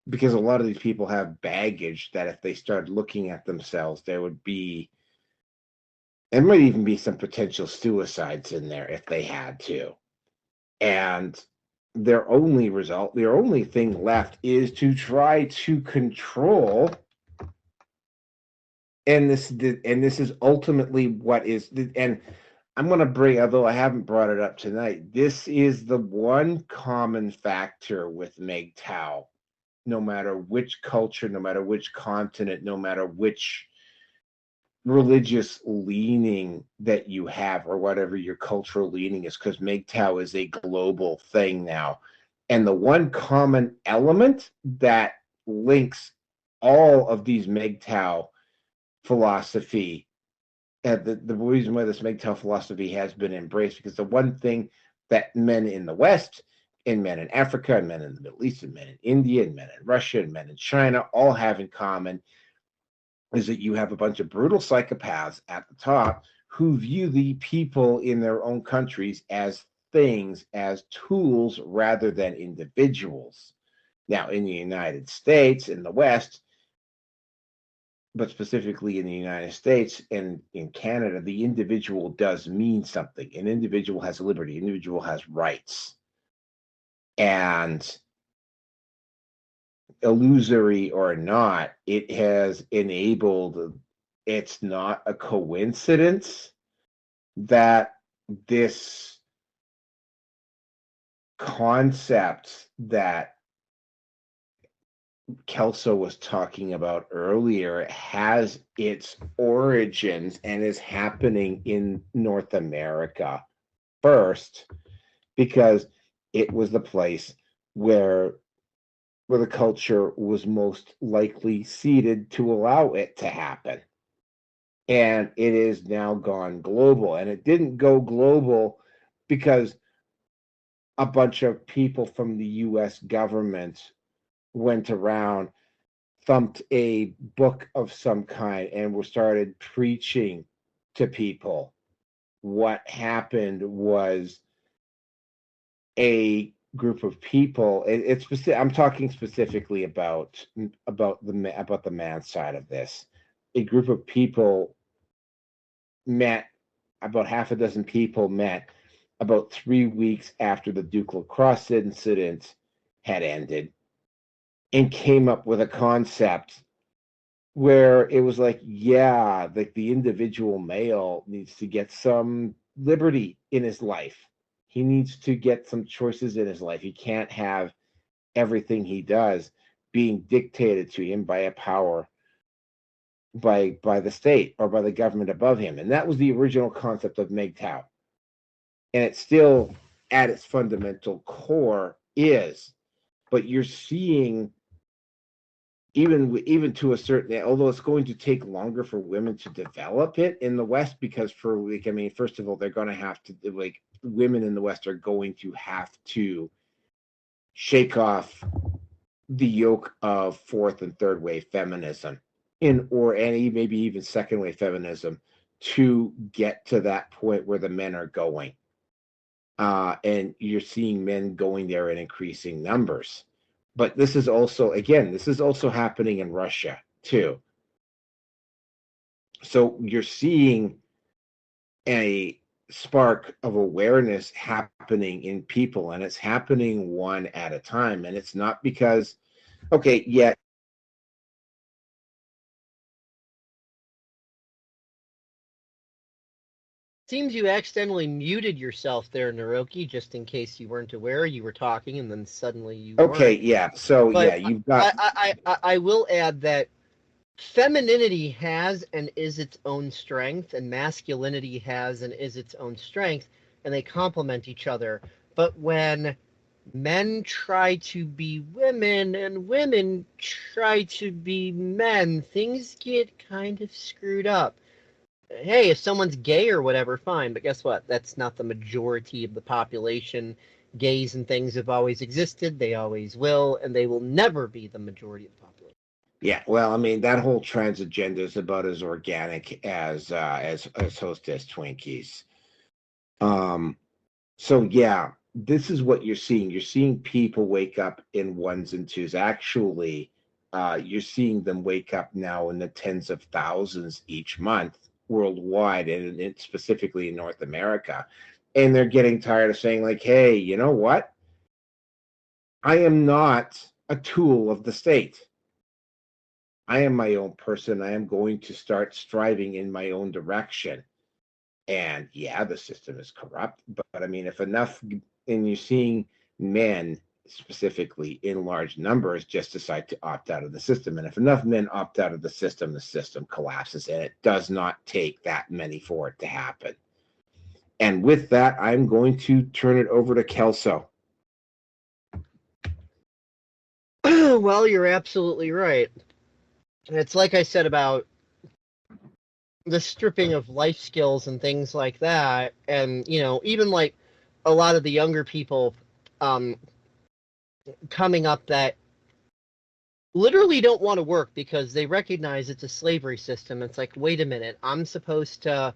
because a lot of these people have baggage that if they start looking at themselves, there might even be some potential suicides in there if they had to. And their only thing left is to try to control. And this is ultimately what is, and I'm going to bring, although I haven't brought it up tonight, this is the one common factor with MGTOW. No matter which culture, no matter which continent, no matter which religious leaning that you have, or whatever your cultural leaning is, because MGTOW is a global thing now. And the one common element that links all of these MGTOW philosophy, the reason why this MGTOW philosophy has been embraced, because the one thing that men in the West, and men in Africa, and men in the Middle East, and men in India, and men in Russia, and men in China all have in common is that you have a bunch of brutal psychopaths at the top who view the people in their own countries as things, as tools, rather than individuals. Now, in the United States, in the West, but specifically in the United States and in Canada, the individual does mean something. An individual has liberty, an individual has rights. And illusory or not, it has enabled, it's not a coincidence that this concept that Kelso was talking about earlier has its origins and is happening in North America first, because it was the place where the culture was most likely seated to allow it to happen. And it is now gone global. And it didn't go global because a bunch of people from the US government went around, thumped a book of some kind, and started preaching to people. What happened was a group of people. I'm talking specifically about the man side of this. A group of people met. About half a dozen people met about 3 weeks after the Duke Lacrosse incident had ended, and came up with a concept where it was like, yeah, like the individual male needs to get some liberty in his life. He needs to get some choices in his life. He can't have everything he does being dictated to him by a power, by the state or by the government above him. And that was the original concept of MGTOW. And it still, at its fundamental core, is. But you're seeing, even to a certain, although it's going to take longer for women to develop it in the West, because first of all, they're going to have to, women in the West are going to have to shake off the yoke of fourth and third wave feminism, and maybe even second wave feminism, to get to that point where the men are going. And you're seeing men going there in increasing numbers. But this is also happening in Russia too. So you're seeing a spark of awareness happening in people, and it's happening one at a time. And it's not because, okay, yeah, Seems you accidentally muted yourself there, Naroki, just in case you weren't aware. You were talking and then suddenly you okay, weren't. yeah. So But yeah, you've got. I will add that femininity has and is its own strength, and masculinity has and is its own strength, and they complement each other. But when men try to be women and women try to be men, things get kind of screwed up. Hey, if someone's gay or whatever, fine, but guess what? That's not the majority of the population. Gays and things have always existed, they always will, and they will never be the majority of the population. Yeah, well, I mean, that whole trans agenda is about as organic as Hostess Twinkies. So yeah, this is what you're seeing. You're seeing people wake up in ones and twos. Actually, you're seeing them wake up now in the tens of thousands each month worldwide, and specifically in North America. And they're getting tired of saying, like, hey, you know what? I am not a tool of the state. I am my own person. I am going to start striving in my own direction. And yeah, the system is corrupt, but I mean, if enough, and you're seeing men specifically in large numbers just decide to opt out of the system. And if enough men opt out of the system collapses, and it does not take that many for it to happen. And with that, I'm going to turn it over to Kelso. Well, you're absolutely right. It's like I said about the stripping of life skills and things like that. And, even like a lot of the younger people coming up that literally don't want to work because they recognize it's a slavery system. It's like, wait a minute, I'm supposed to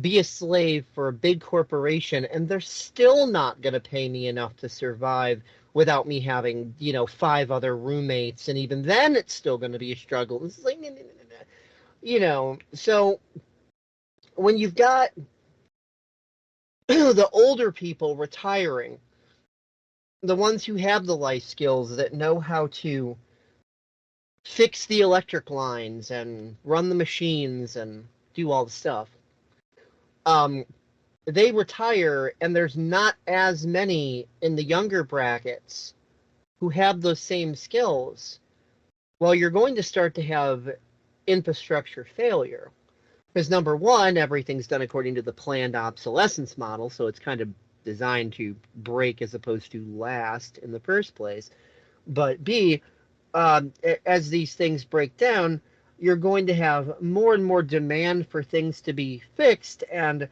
be a slave for a big corporation, and they're still not going to pay me enough to survive without me having, 5 other roommates. And even then, it's still going to be a struggle. It's like, so when you've got the older people retiring, the ones who have the life skills that know how to fix the electric lines and run the machines and do all the stuff, they retire, and there's not as many in the younger brackets who have those same skills. Well, you're going to start to have infrastructure failure. Because number one, everything's done according to the planned obsolescence model, so it's kind of designed to break as opposed to last in the first place. But B, as these things break down, you're going to have more and more demand for things to be fixed, and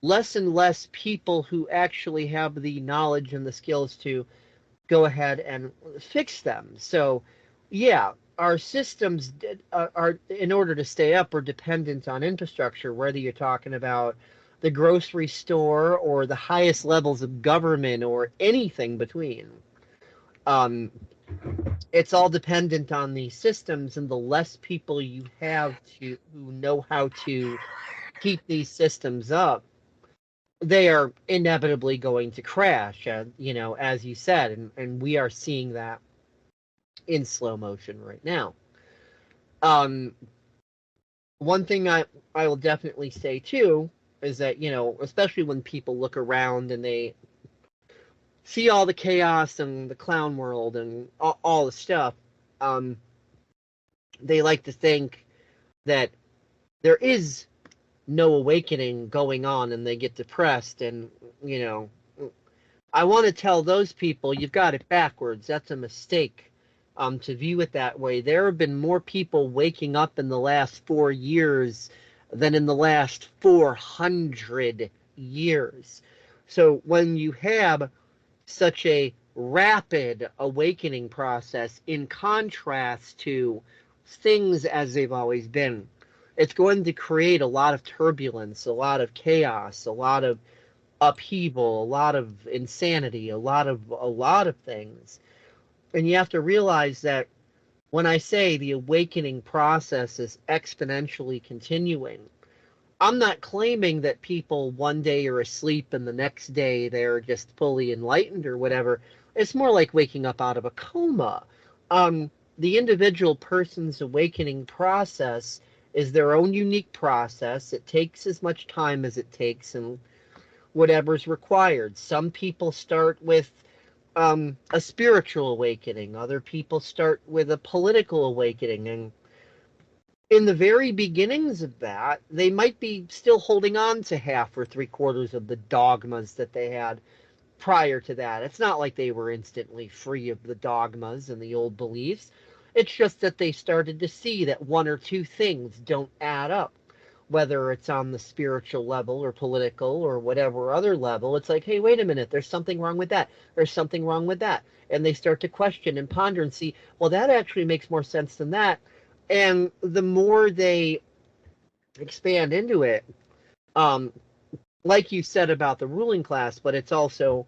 less people who actually have the knowledge and the skills to go ahead and fix them. So, yeah, our systems are, in order to stay up, are dependent on infrastructure, whether you're talking about the grocery store or the highest levels of government or anything between. It's all dependent on these systems, and the less people you have who know how to keep these systems up, they are inevitably going to crash, as you said, and we are seeing that in slow motion right now. One thing I will definitely say too is that, especially when people look around and they see all the chaos and the clown world and all the stuff, they like to think that there is no awakening going on, and they get depressed. And I want to tell those people, you've got it backwards. That's a mistake to view it that way. There have been more people waking up in the last 4 years than in the last 400 years. So when you have such a rapid awakening process in contrast to things as they've always been, it's going to create a lot of turbulence, a lot of chaos, a lot of upheaval, a lot of insanity, a lot of things. And you have to realize that when I say the awakening process is exponentially continuing, I'm not claiming that people one day are asleep and the next day they're just fully enlightened or whatever. It's more like waking up out of a coma. The individual person's awakening process is their own unique process. It takes as much time as it takes and whatever's required. Some people start with a spiritual awakening. Other people start with a political awakening. And in the very beginnings of that, they might be still holding on to half or 3/4 of the dogmas that they had prior to that. It's not like they were instantly free of the dogmas and the old beliefs. It's just that they started to see that one or two things don't add up, whether it's on the spiritual level or political or whatever other level. It's like, hey, wait a minute, there's something wrong with that. There's something wrong with that. And they start to question and ponder and see, well, that actually makes more sense than that. And the more they expand into it, like you said about the ruling class, but it's also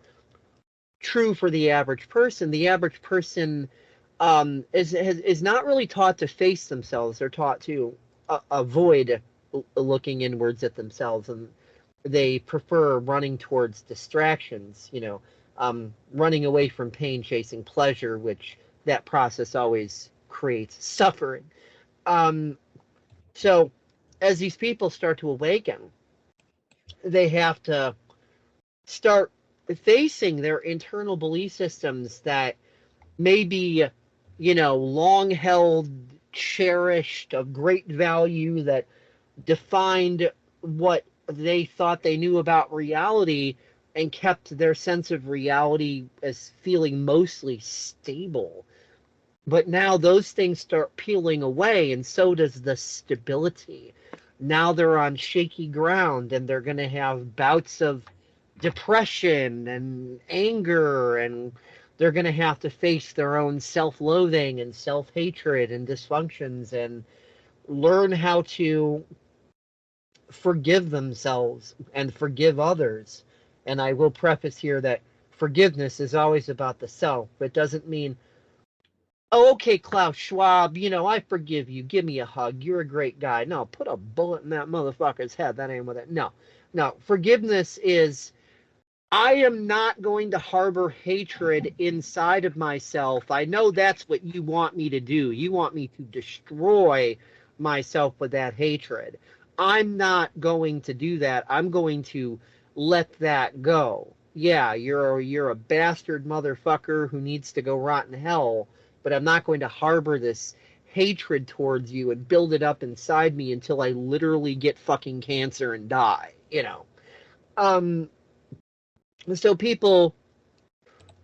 true for the average person. The average person is not really taught to face themselves. They're taught to avoid looking inwards at themselves, and they prefer running towards distractions, running away from pain, chasing pleasure, which that process always creates suffering. So as these people start to awaken, they have to start facing their internal belief systems that may be, long held, cherished, of great value, that defined what they thought they knew about reality and kept their sense of reality as feeling mostly stable. But now those things start peeling away, and so does the stability. Now they're on shaky ground, and they're going to have bouts of depression and anger, and they're going to have to face their own self-loathing and self-hatred and dysfunctions and learn how to forgive themselves and forgive others. And I will preface here that forgiveness is always about the self. It doesn't mean, oh, okay, Klaus Schwab, I forgive you. Give me a hug. You're a great guy. No, put a bullet in that motherfucker's head. That ain't what it. No. Forgiveness is, I am not going to harbor hatred inside of myself. I know that's what you want me to do. You want me to destroy myself with that hatred. I'm not going to do that. I'm going to let that go. Yeah, you're a bastard motherfucker who needs to go rot in hell, but I'm not going to harbor this hatred towards you and build it up inside me until I literally get fucking cancer and die, So people,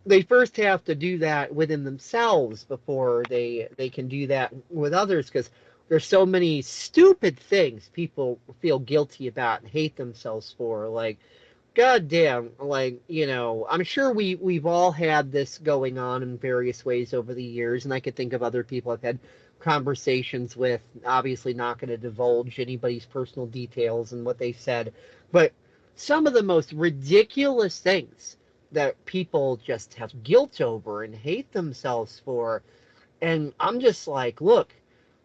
they first have to do that within themselves before they can do that with others, because there's so many stupid things people feel guilty about and hate themselves for, like goddamn, like, I'm sure we've all had this going on in various ways over the years, and I could think of other people I've had conversations with, obviously not going to divulge anybody's personal details and what they said, but some of the most ridiculous things that people just have guilt over and hate themselves for. And I'm just like, look,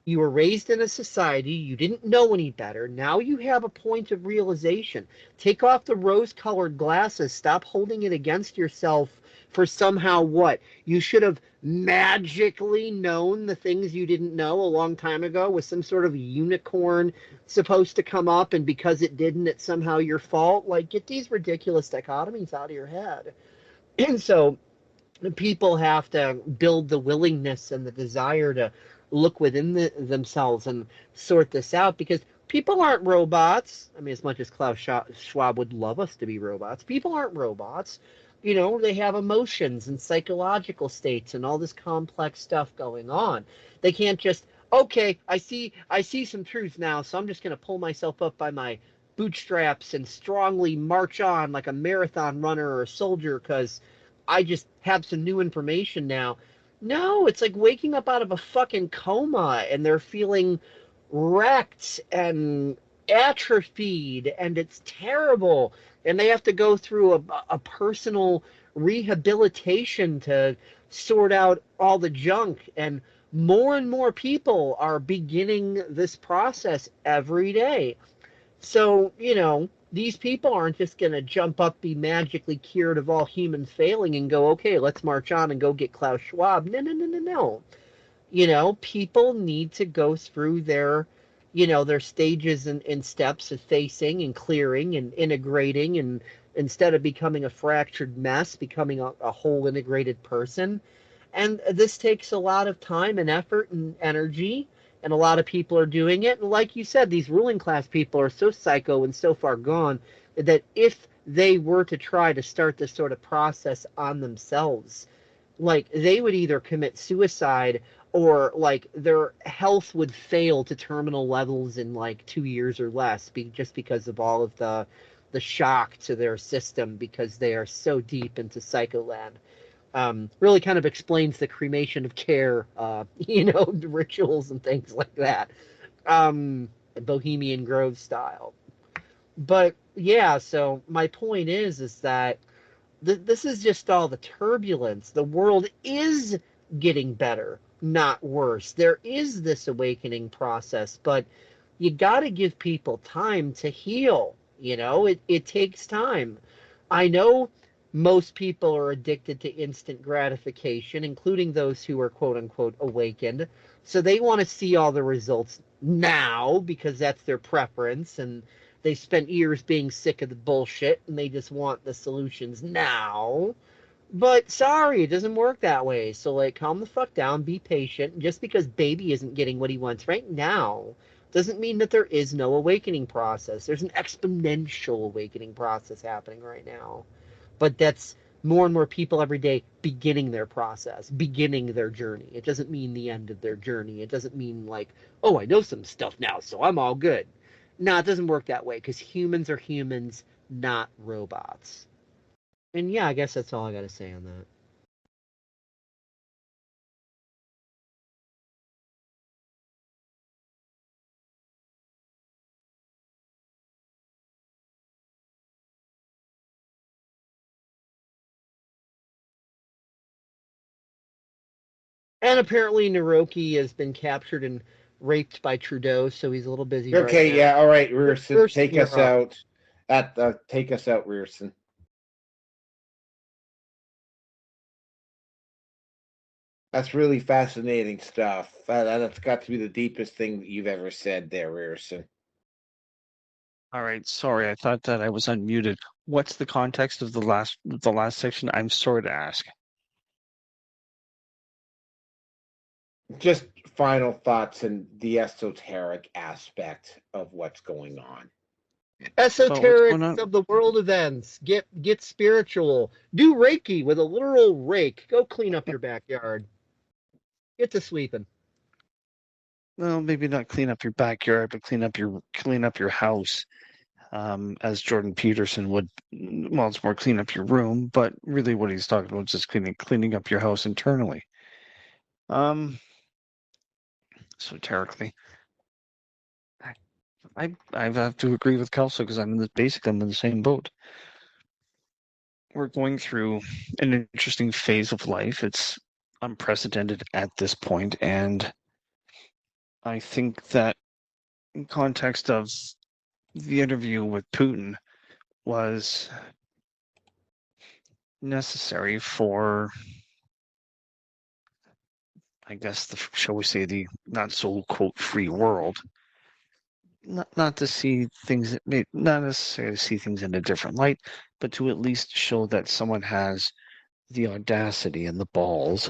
you were raised in a society, you didn't know any better. Now you have a point of realization. Take off the rose-colored glasses. Stop holding it against yourself for somehow what? You should have magically known the things you didn't know a long time ago. Was some sort of unicorn supposed to come up, and because it didn't, it's somehow your fault? Like, get these ridiculous dichotomies out of your head. And so people have to build the willingness and the desire to look within themselves and sort this out, because people aren't robots. I mean, as much as Klaus Schwab would love us to be robots, people aren't robots. They have emotions and psychological states and all this complex stuff going on. They can't just, okay, I see some truths now, so I'm just going to pull myself up by my bootstraps and strongly march on like a marathon runner or a soldier because I just have some new information now. No, it's like waking up out of a fucking coma and they're feeling wrecked and atrophied, and it's terrible. And they have to go through a personal rehabilitation to sort out all the junk. And more people are beginning this process every day. So, these people aren't just going to jump up, be magically cured of all humans failing, and go, okay, let's march on and go get Klaus Schwab. No. People need to go through their stages and steps of facing and clearing and integrating, and instead of becoming a fractured mess, becoming a whole integrated person. And this takes a lot of time and effort and energy, and a lot of people are doing it. And like you said, these ruling class people are so psycho and so far gone that if they were to try to start this sort of process on themselves, like, they would either commit suicide or like their health would fail to terminal levels in like 2 years or less, just because of all of the shock to their system, because they are so deep into psycholand. Really kind of explains the cremation of care, rituals and things like that, Bohemian Grove style. But yeah, so my point is that this is just all the turbulence. The world is getting better, not worse. There is this awakening process, but you got to give people time to heal. It takes time. I know most people are addicted to instant gratification, including those who are quote unquote awakened. So they want to see all the results now because that's their preference, and they spent years being sick of the bullshit and they just want the solutions now. But sorry, it doesn't work that way. So like, calm the fuck down, be patient. Just because baby isn't getting what he wants right now doesn't mean that there is no awakening process. There's an exponential awakening process happening right now. But that's more and more people every day beginning their process, beginning their journey. It doesn't mean the end of their journey. It doesn't mean like, oh, I know some stuff now, so I'm all good. No, it doesn't work that way, because humans are humans, not robots. And yeah, I guess that's all I got to say on that. And apparently Naroki has been captured and raped by Trudeau, so he's a little busy right Okay, now. yeah, all right, Rearson, First, take you're us up. out. Take us out, Rearson. That's really fascinating stuff. That's got to be the deepest thing that you've ever said there, Rearson. All right, sorry, I thought that I was unmuted. What's the context of the last section? I'm sorry to ask. Just final thoughts and the esoteric aspect of what's going on. Esoterics of the world events. Get spiritual. Do Reiki with a literal rake. Go clean up your backyard. Get to sweeping. Well, maybe not clean up your backyard, but clean up your house. as Jordan Peterson would. Well, it's more clean up your room, but really what he's talking about is just cleaning up your house internally. Esoterically, I have to agree with Kelso because I'm in the same boat. We're going through an interesting phase of life. It's unprecedented at this point, and I think that in context of the interview with Putin was necessary for, I guess, shall we say, the not so quote free world. Not to see things, not necessarily to see things in a different light, but to at least show that someone has the audacity and the balls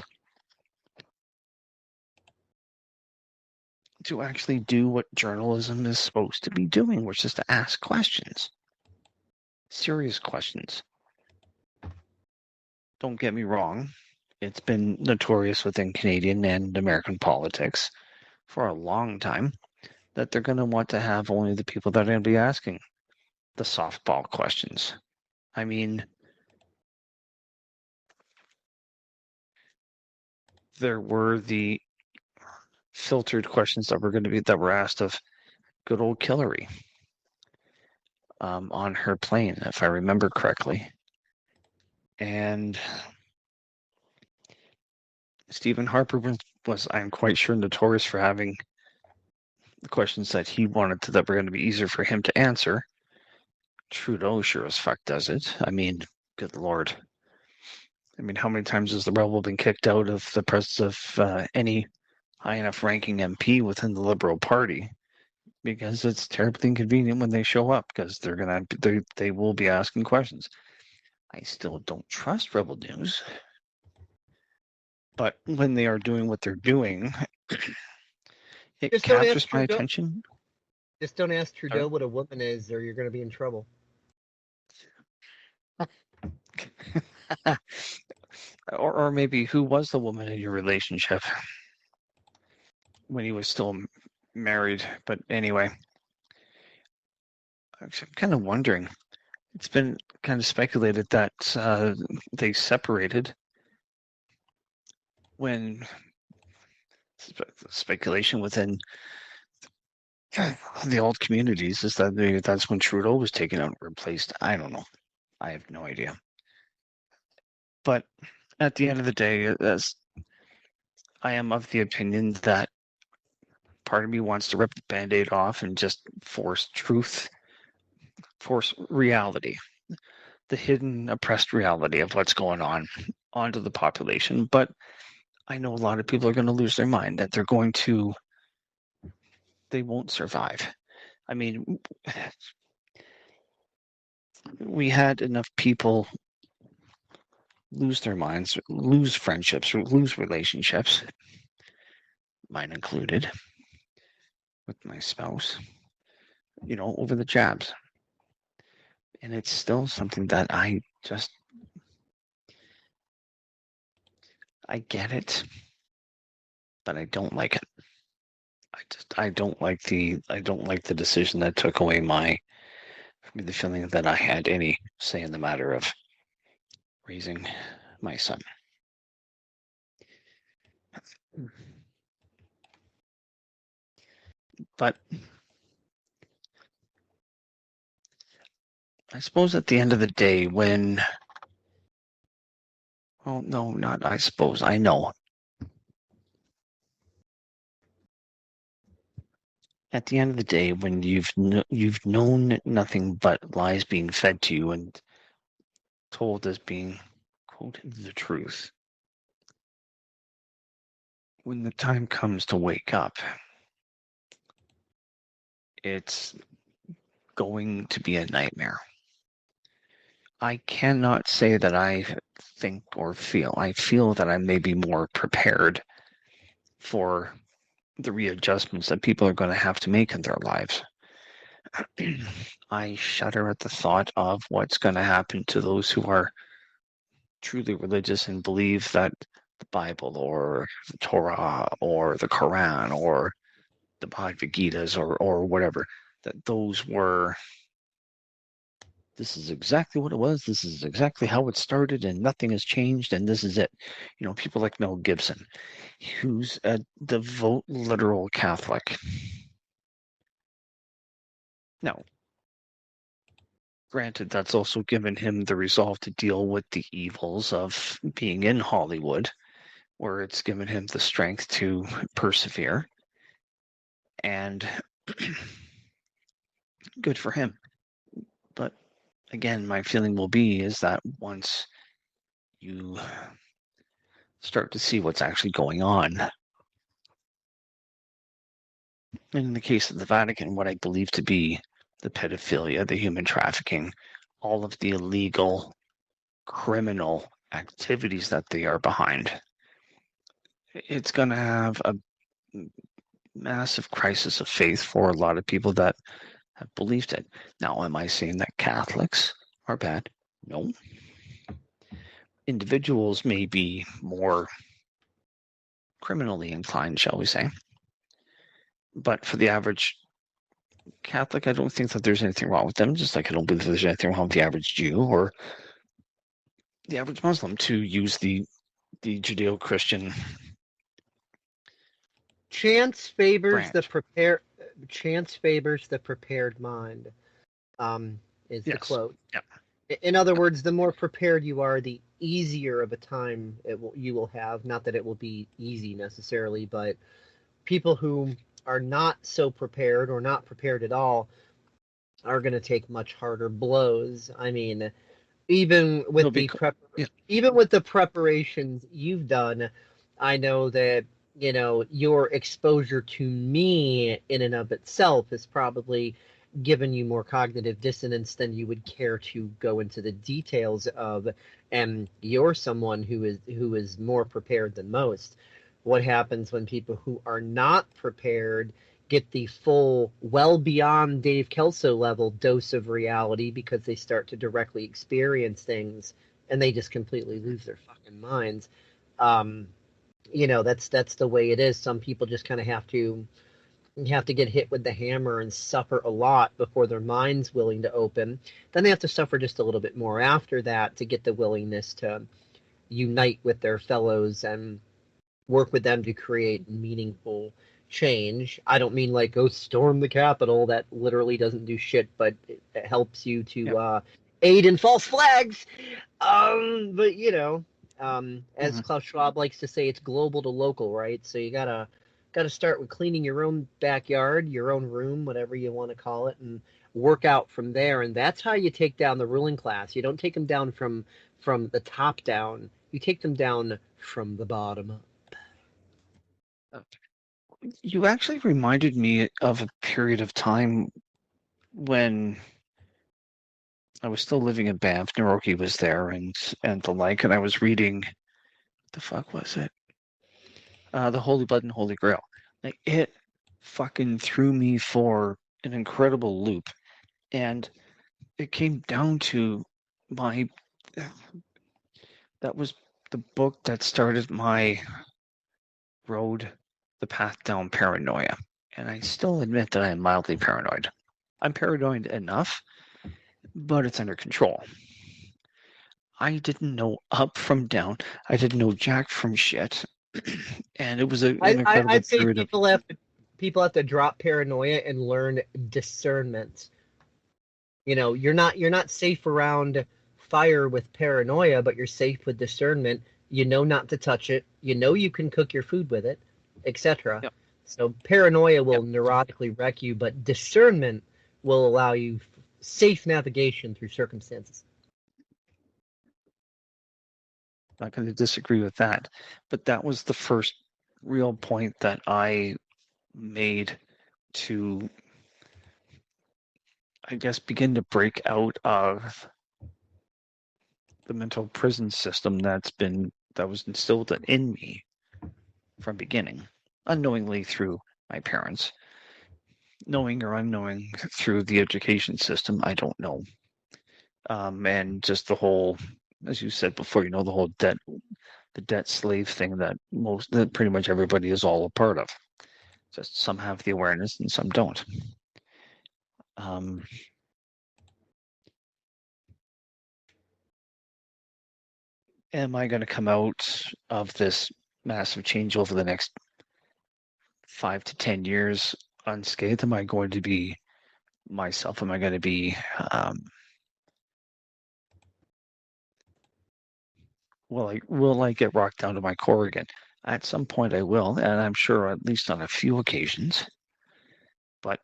to actually do what journalism is supposed to be doing, which is to ask questions, serious questions. Don't get me wrong, it's been notorious within Canadian and American politics for a long time that they're going to want to have only the people that are going to be asking the softball questions. I mean, there were the filtered questions that were asked of good old Hillary on her plane, if I remember correctly. And Stephen Harper was, I'm quite sure, notorious for having the questions that he wanted that were going to be easier for him to answer. Trudeau sure as fuck does it. I mean, good Lord. I mean, how many times has the rebel been kicked out of the presence of any high enough ranking MP within the Liberal Party? Because it's terribly inconvenient when they show up, because they will be asking questions. I still don't trust Rebel News, but when they are doing what they're doing, it Just don't captures ask my Trudeau. attention. Just don't ask Trudeau what a woman is, or you're going to be in trouble. Or maybe who was the woman in your relationship when he was still married? But anyway, I'm kind of wondering. It's been kind of speculated that they separated when speculation within the old communities is that maybe that's when Trudeau was taken out and replaced. I don't know. I have no idea. But at the end of the day, I am of the opinion that part of me wants to rip the Band-Aid off and just force truth, force reality, the hidden, oppressed reality of what's going on onto the population. But I know a lot of people are going to lose their mind, that they won't survive. I mean, we had enough people lose their minds, lose friendships, lose relationships, mine included, with my spouse, over the jabs. And it's still something that I get it, but I don't like it. I don't like the decision that took away the feeling that I had any say in the matter of raising my son. But I suppose at the end of the day, I know. At the end of the day, when you've known nothing but lies being fed to you and told as being, quote, the truth, when the time comes to wake up, it's going to be a nightmare. I cannot say that I think or feel. I feel that I may be more prepared for the readjustments that people are going to have to make in their lives. I shudder at the thought of what's going to happen to those who are truly religious and believe that the Bible or the Torah or the Quran or the Bhagavad Gitas or whatever, that those were This is exactly what it was. This is exactly how it started, and nothing has changed, and this is it. You know, people like Mel Gibson, who's a devout, literal Catholic. Now, granted, that's also given him the resolve to deal with the evils of being in Hollywood, where it's given him the strength to persevere. And good for him. But again, my feeling will be is that once you start to see what's actually going on, and in the case of the Vatican, what I believe to be the pedophilia, the human trafficking, all of the illegal criminal activities that they are behind, it's going to have a massive crisis of faith for a lot of people that have believed it. Now, am I saying that Catholics are bad? No. Individuals may be more criminally inclined, shall we say. But for the average Catholic, I don't think that there's anything wrong with them, just like I don't believe there's anything wrong with the average Jew or the average Muslim to use the Judeo-Christian Chance favors branch. the prepared. Chance favors the prepared mind. Is the Yes. quote. Yep. In other words, the more prepared you are, the easier of a time you will have. Not that it will be easy necessarily, but people who are not so prepared or not prepared at all are going to take much harder blows. I mean, even with even with the preparations you've done, I know that your exposure to me in and of itself has probably given you more cognitive dissonance than you would care to go into the details of, and you're someone who is more prepared than most. What happens when people who are not prepared get the full, well beyond Dave Kelso level dose of reality because they start to directly experience things and they just completely lose their fucking minds. That's the way it is. Some people just kind of have to get hit with the hammer and suffer a lot before their mind's willing to open. Then they have to suffer just a little bit more after that to get the willingness to unite with their fellows and work with them to create meaningful change. I don't mean like go storm the Capitol. That literally doesn't do shit, but it helps you to aid in false flags. But as Klaus Schwab likes to say, it's global to local, right? So you gotta start with cleaning your own backyard, your own room, whatever you want to call it, and work out from there. And that's how you take down the ruling class. You don't take them down from the top down. You take them down from the bottom up. You actually reminded me of a period of time when I was still living in Banff. Naroki was there and the like, and I was reading, the fuck was it? The Holy Blood and Holy Grail. Like, it fucking threw me for an incredible loop. And it came down to that was the book that started my road, the path down paranoia. And I still admit that I am mildly paranoid. I'm paranoid enough, but it's under control. I didn't know up from down. I didn't know jack from shit. And it was an incredible I'd say period people have to drop paranoia and learn discernment. You're not safe around fire with paranoia, but you're safe with discernment. You know not to touch it. You know you can cook your food with it, etc. Yep. So paranoia will neurotically wreck you, but discernment will allow you safe navigation through circumstances. Not going to disagree with that, but that was the first real point that I made to, I guess, begin to break out of the mental prison system that was instilled in me from beginning, unknowingly through my parents, knowing or unknowing through the education system, I don't know. And just the whole, as you said before, the whole debt slave thing that pretty much everybody is all a part of. Just some have the awareness and some don't. am I going to come out of this massive change over the next 5 to 10 years unscathed? Am I going to be myself? Am I going to be will I get rocked down to my core again? At some point I will, and I'm sure at least on a few occasions. But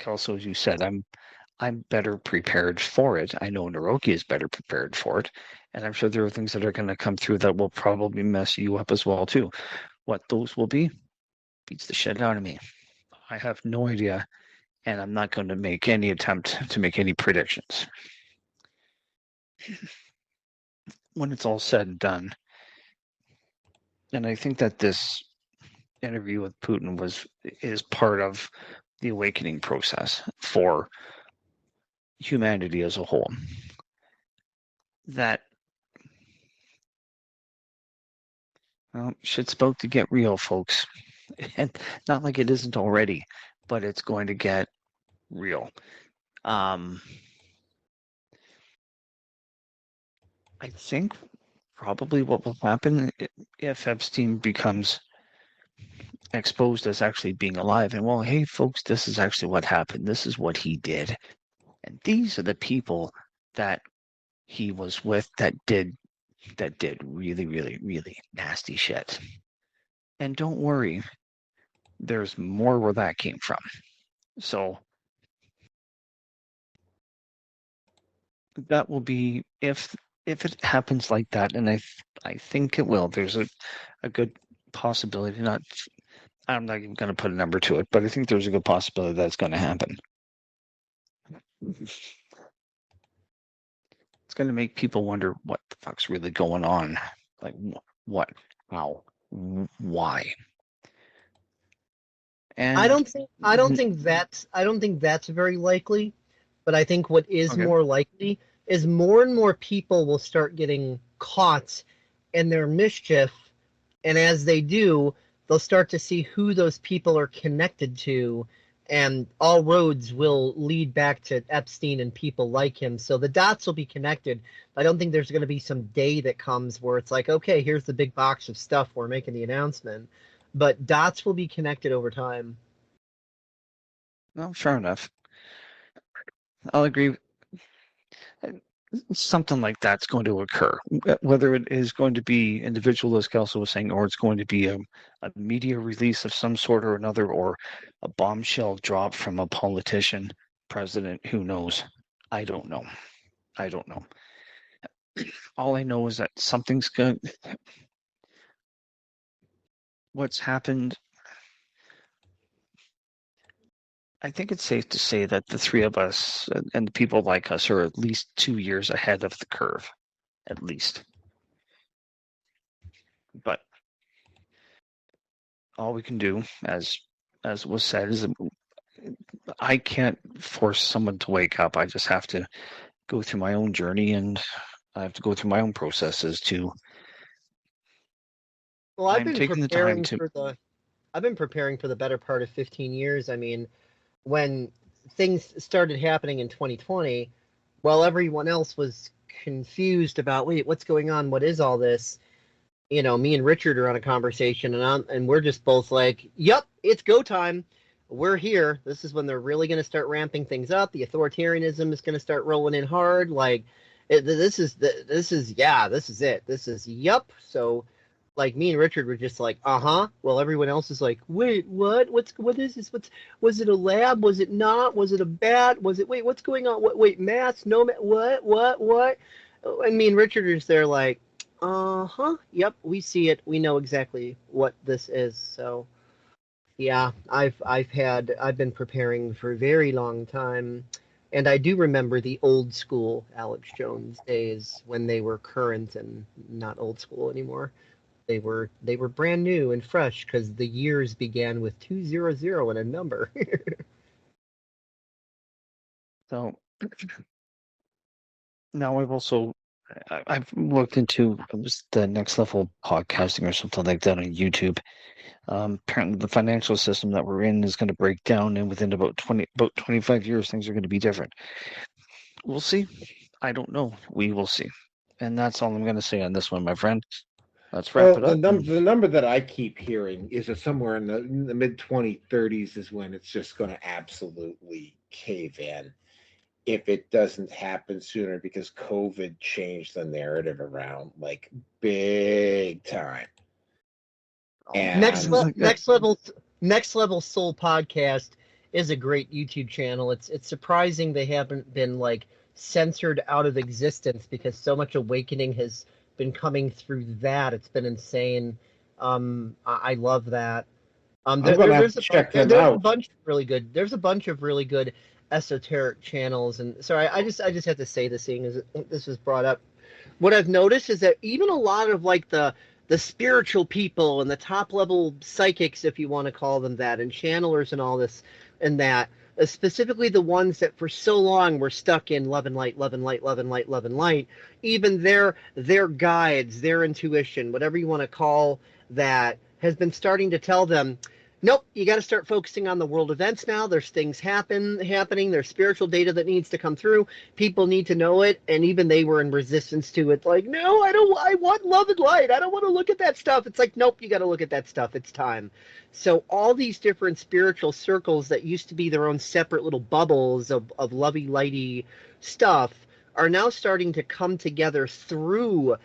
also, as you said, I'm better prepared for it. I know Naroki is better prepared for it, and I'm sure there are things that are going to come through that will probably mess you up as well too. What those will be beats the shit out of me. I have no idea, and I'm not going to make any attempt to make any predictions. When it's all said and done, and I think that this interview with Putin is part of the awakening process for humanity as a whole. That shit's about to get real, folks. And not like it isn't already, but it's going to get real. I think probably what will happen if Epstein becomes exposed as actually being alive, and well, hey folks, this is actually what happened. This is what he did. And these are the people that he was with that did really, really, really nasty shit. And don't worry, there's more where that came from. So that will be if it happens like that, and I think it will. There's a good possibility. I'm not even going to put a number to it, but I think there's a good possibility that's going to happen. It's going to make people wonder what the fuck's really going on. Like what? How? Why? And I don't think that's very likely, but I think what is Okay. more likely is more and more people will start getting caught in their mischief, and as they do, they'll start to see who those people are connected to, and all roads will lead back to Epstein and people like him. So the dots will be connected. I don't think there's going to be some day that comes where it's like, okay, here's the big box of stuff, we're making the announcement. But dots will be connected over time. No, fair enough. I'll agree. Something like that's going to occur. Whether it is going to be individual, as Kelso was saying, or it's going to be a media release of some sort or another, or a bombshell drop from a politician, president, who knows? I don't know. All I know is that something's good. What's happened, I think it's safe to say that the three of us and the people like us are at least 2 years ahead of the curve, at least. But all we can do, as was said, is I can't force someone to wake up. I just have to go through my own journey, and I have to go through my own processes to. Well, I've I'm been taking the time preparing for the better part of 15 years. I mean, when things started happening in 2020, while everyone else was confused about, wait, what's going on? What is all this? You know, me and Richard are on a conversation, and we're just both like, yep, it's go time. We're here. This is when they're really going to start ramping things up. The authoritarianism is going to start rolling in hard. Like, this is it. This is, yep. So, like, me and Richard were just like, uh-huh. Well, everyone else is like, wait, what? What is this? Was it a lab? Was it not? Was it a bat? Wait, what's going on? Wait, mass? No, what? And me and Richard are just there like, uh-huh, yep, we see it. We know exactly what this is. So, yeah, I've been preparing for a very long time. And I do remember the old school Alex Jones days when they were current and not old school anymore. They were brand new and fresh because the years began with 200 and a number. So now I've looked into the next level podcasting or something like that on YouTube. Apparently, the financial system that we're in is going to break down, and within about 25 years, things are going to be different. We'll see. I don't know. We will see. And that's all I'm going to say on this one, my friend. Let's wrap it Well, up. the number that I keep hearing is that somewhere in the mid 2030s is when it's just going to absolutely cave in if it doesn't happen sooner, because COVID changed the narrative around like big time. And Next level soul podcast is a great YouTube channel. It's surprising they haven't been like censored out of existence, because so much awakening has been coming through that. It's been insane. I love that. I'm gonna have to check them there's out. a bunch of really good. There's a bunch of really good esoteric channels, and sorry, I just have to say this, seeing as this was brought up. What I've noticed is that even a lot of like the spiritual people and the top level psychics, if you want to call them that, and channelers and all this and that, specifically the ones that for so long were stuck in love and light, love and light, love and light, love and light, even their guides, their intuition, whatever you want to call that, has been starting to tell them, nope, you got to start focusing on the world events now. There's things happening. There's spiritual data that needs to come through. People need to know it, and even they were in resistance to it. Like, no, I don't. I want love and light. I don't want to look at that stuff. It's like, nope, you got to look at that stuff. It's time. So all these different spiritual circles that used to be their own separate little bubbles of lovey-lighty stuff are now starting to come together through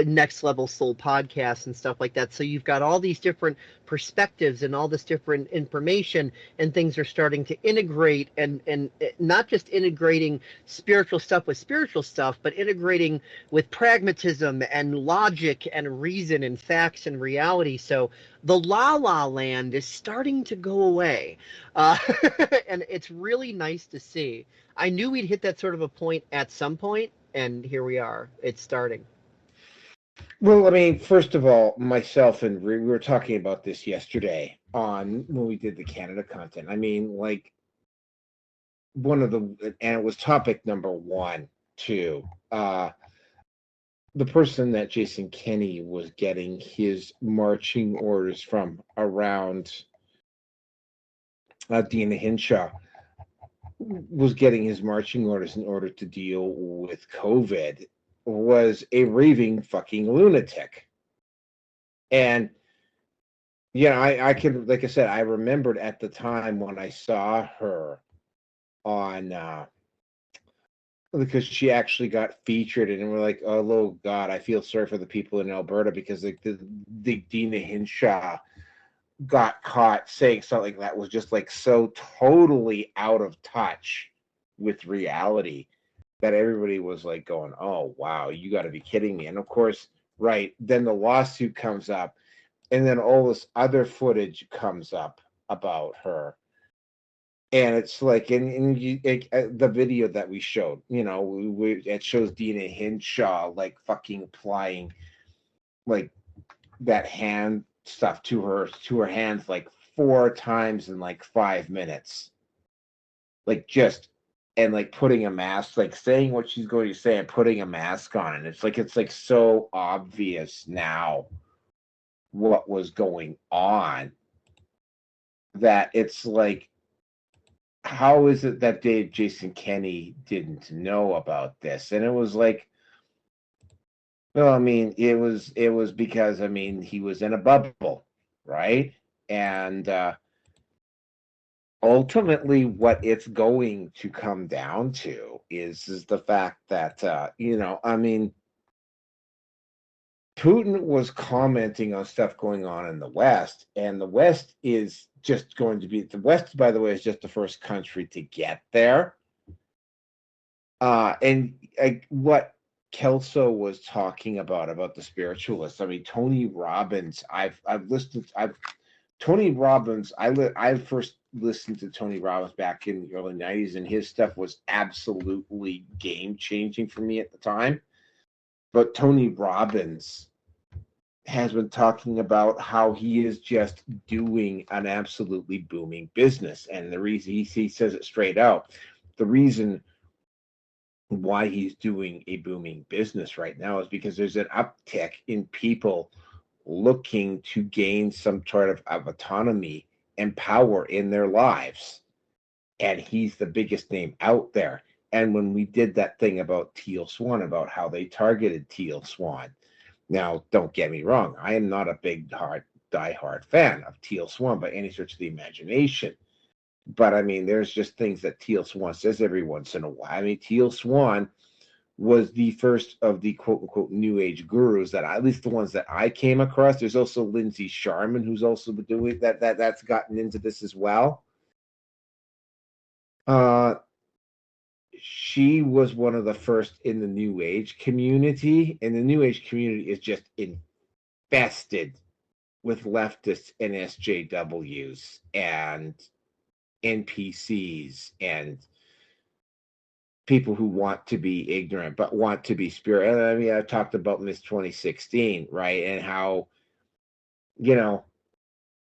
Next Level Soul podcasts and stuff like that. So you've got all these different perspectives and all this different information, and things are starting to integrate, and not just integrating spiritual stuff with spiritual stuff, but integrating with pragmatism and logic and reason and facts and reality. So the la land is starting to go away, and it's really nice to see. I knew we'd hit that sort of a point at some point, and here we are. It's starting. Well, I mean, first of all, myself and we were talking about this yesterday on when we did the Canada content. I mean, like and it was topic number 1 too. The person that Jason Kenney was getting his marching orders from around Dina Hinshaw was getting his marching orders in order to deal with COVID, was a raving fucking lunatic. And I could, like I said, I remembered at the time when I saw her on because she actually got featured, and we're like, oh God, I feel sorry for the people in Alberta, because like the Dina Hinshaw got caught saying something that was just like so totally out of touch with reality that everybody was like going, oh wow, you got to be kidding me. And of course, right, then the lawsuit comes up, and then all this other footage comes up about her, and it's like, the video that we showed, it shows Dina Hinshaw like fucking applying like that hand stuff to her hands like 4 times in like 5 minutes, like just, and like putting a mask, like saying what she's going to say and putting a mask on, and it's like so obvious now what was going on that it's like, how is it that Jason Kenney didn't know about this? And it was like, well, I mean, it was because, I mean, he was in a bubble, right? And ultimately what it's going to come down to is the fact that I mean, Putin was commenting on stuff going on in the West, and the West is just going to be, the West, by the way, is just the first country to get there. And what Kelso was talking about the spiritualists, I mean, Tony Robbins, Tony Robbins, I first listened to Tony Robbins back in the early 90s, and his stuff was absolutely game-changing for me at the time. But Tony Robbins has been talking about how he is just doing an absolutely booming business. And the reason, he says it straight out, the reason why he's doing a booming business right now is because there's an uptick in people looking to gain some sort of autonomy and power in their lives. And he's the biggest name out there. And when we did that thing about Teal Swan, about how they targeted Teal Swan. Now, don't get me wrong, I am not a big die-hard fan of Teal Swan by any stretch of the imagination. But I mean, there's just things that Teal Swan says every once in a while. I mean, Teal Swan was the first of the quote unquote new age gurus that at least the ones that I came across. There's also Lindsay Sharman, who's also been doing that's gotten into this as well. She was one of the first in the new age community, and the new age community is just infested with leftists and SJWs and NPCs and people who want to be ignorant but want to be spirit. I mean, I talked about Miss 2016, right? And how,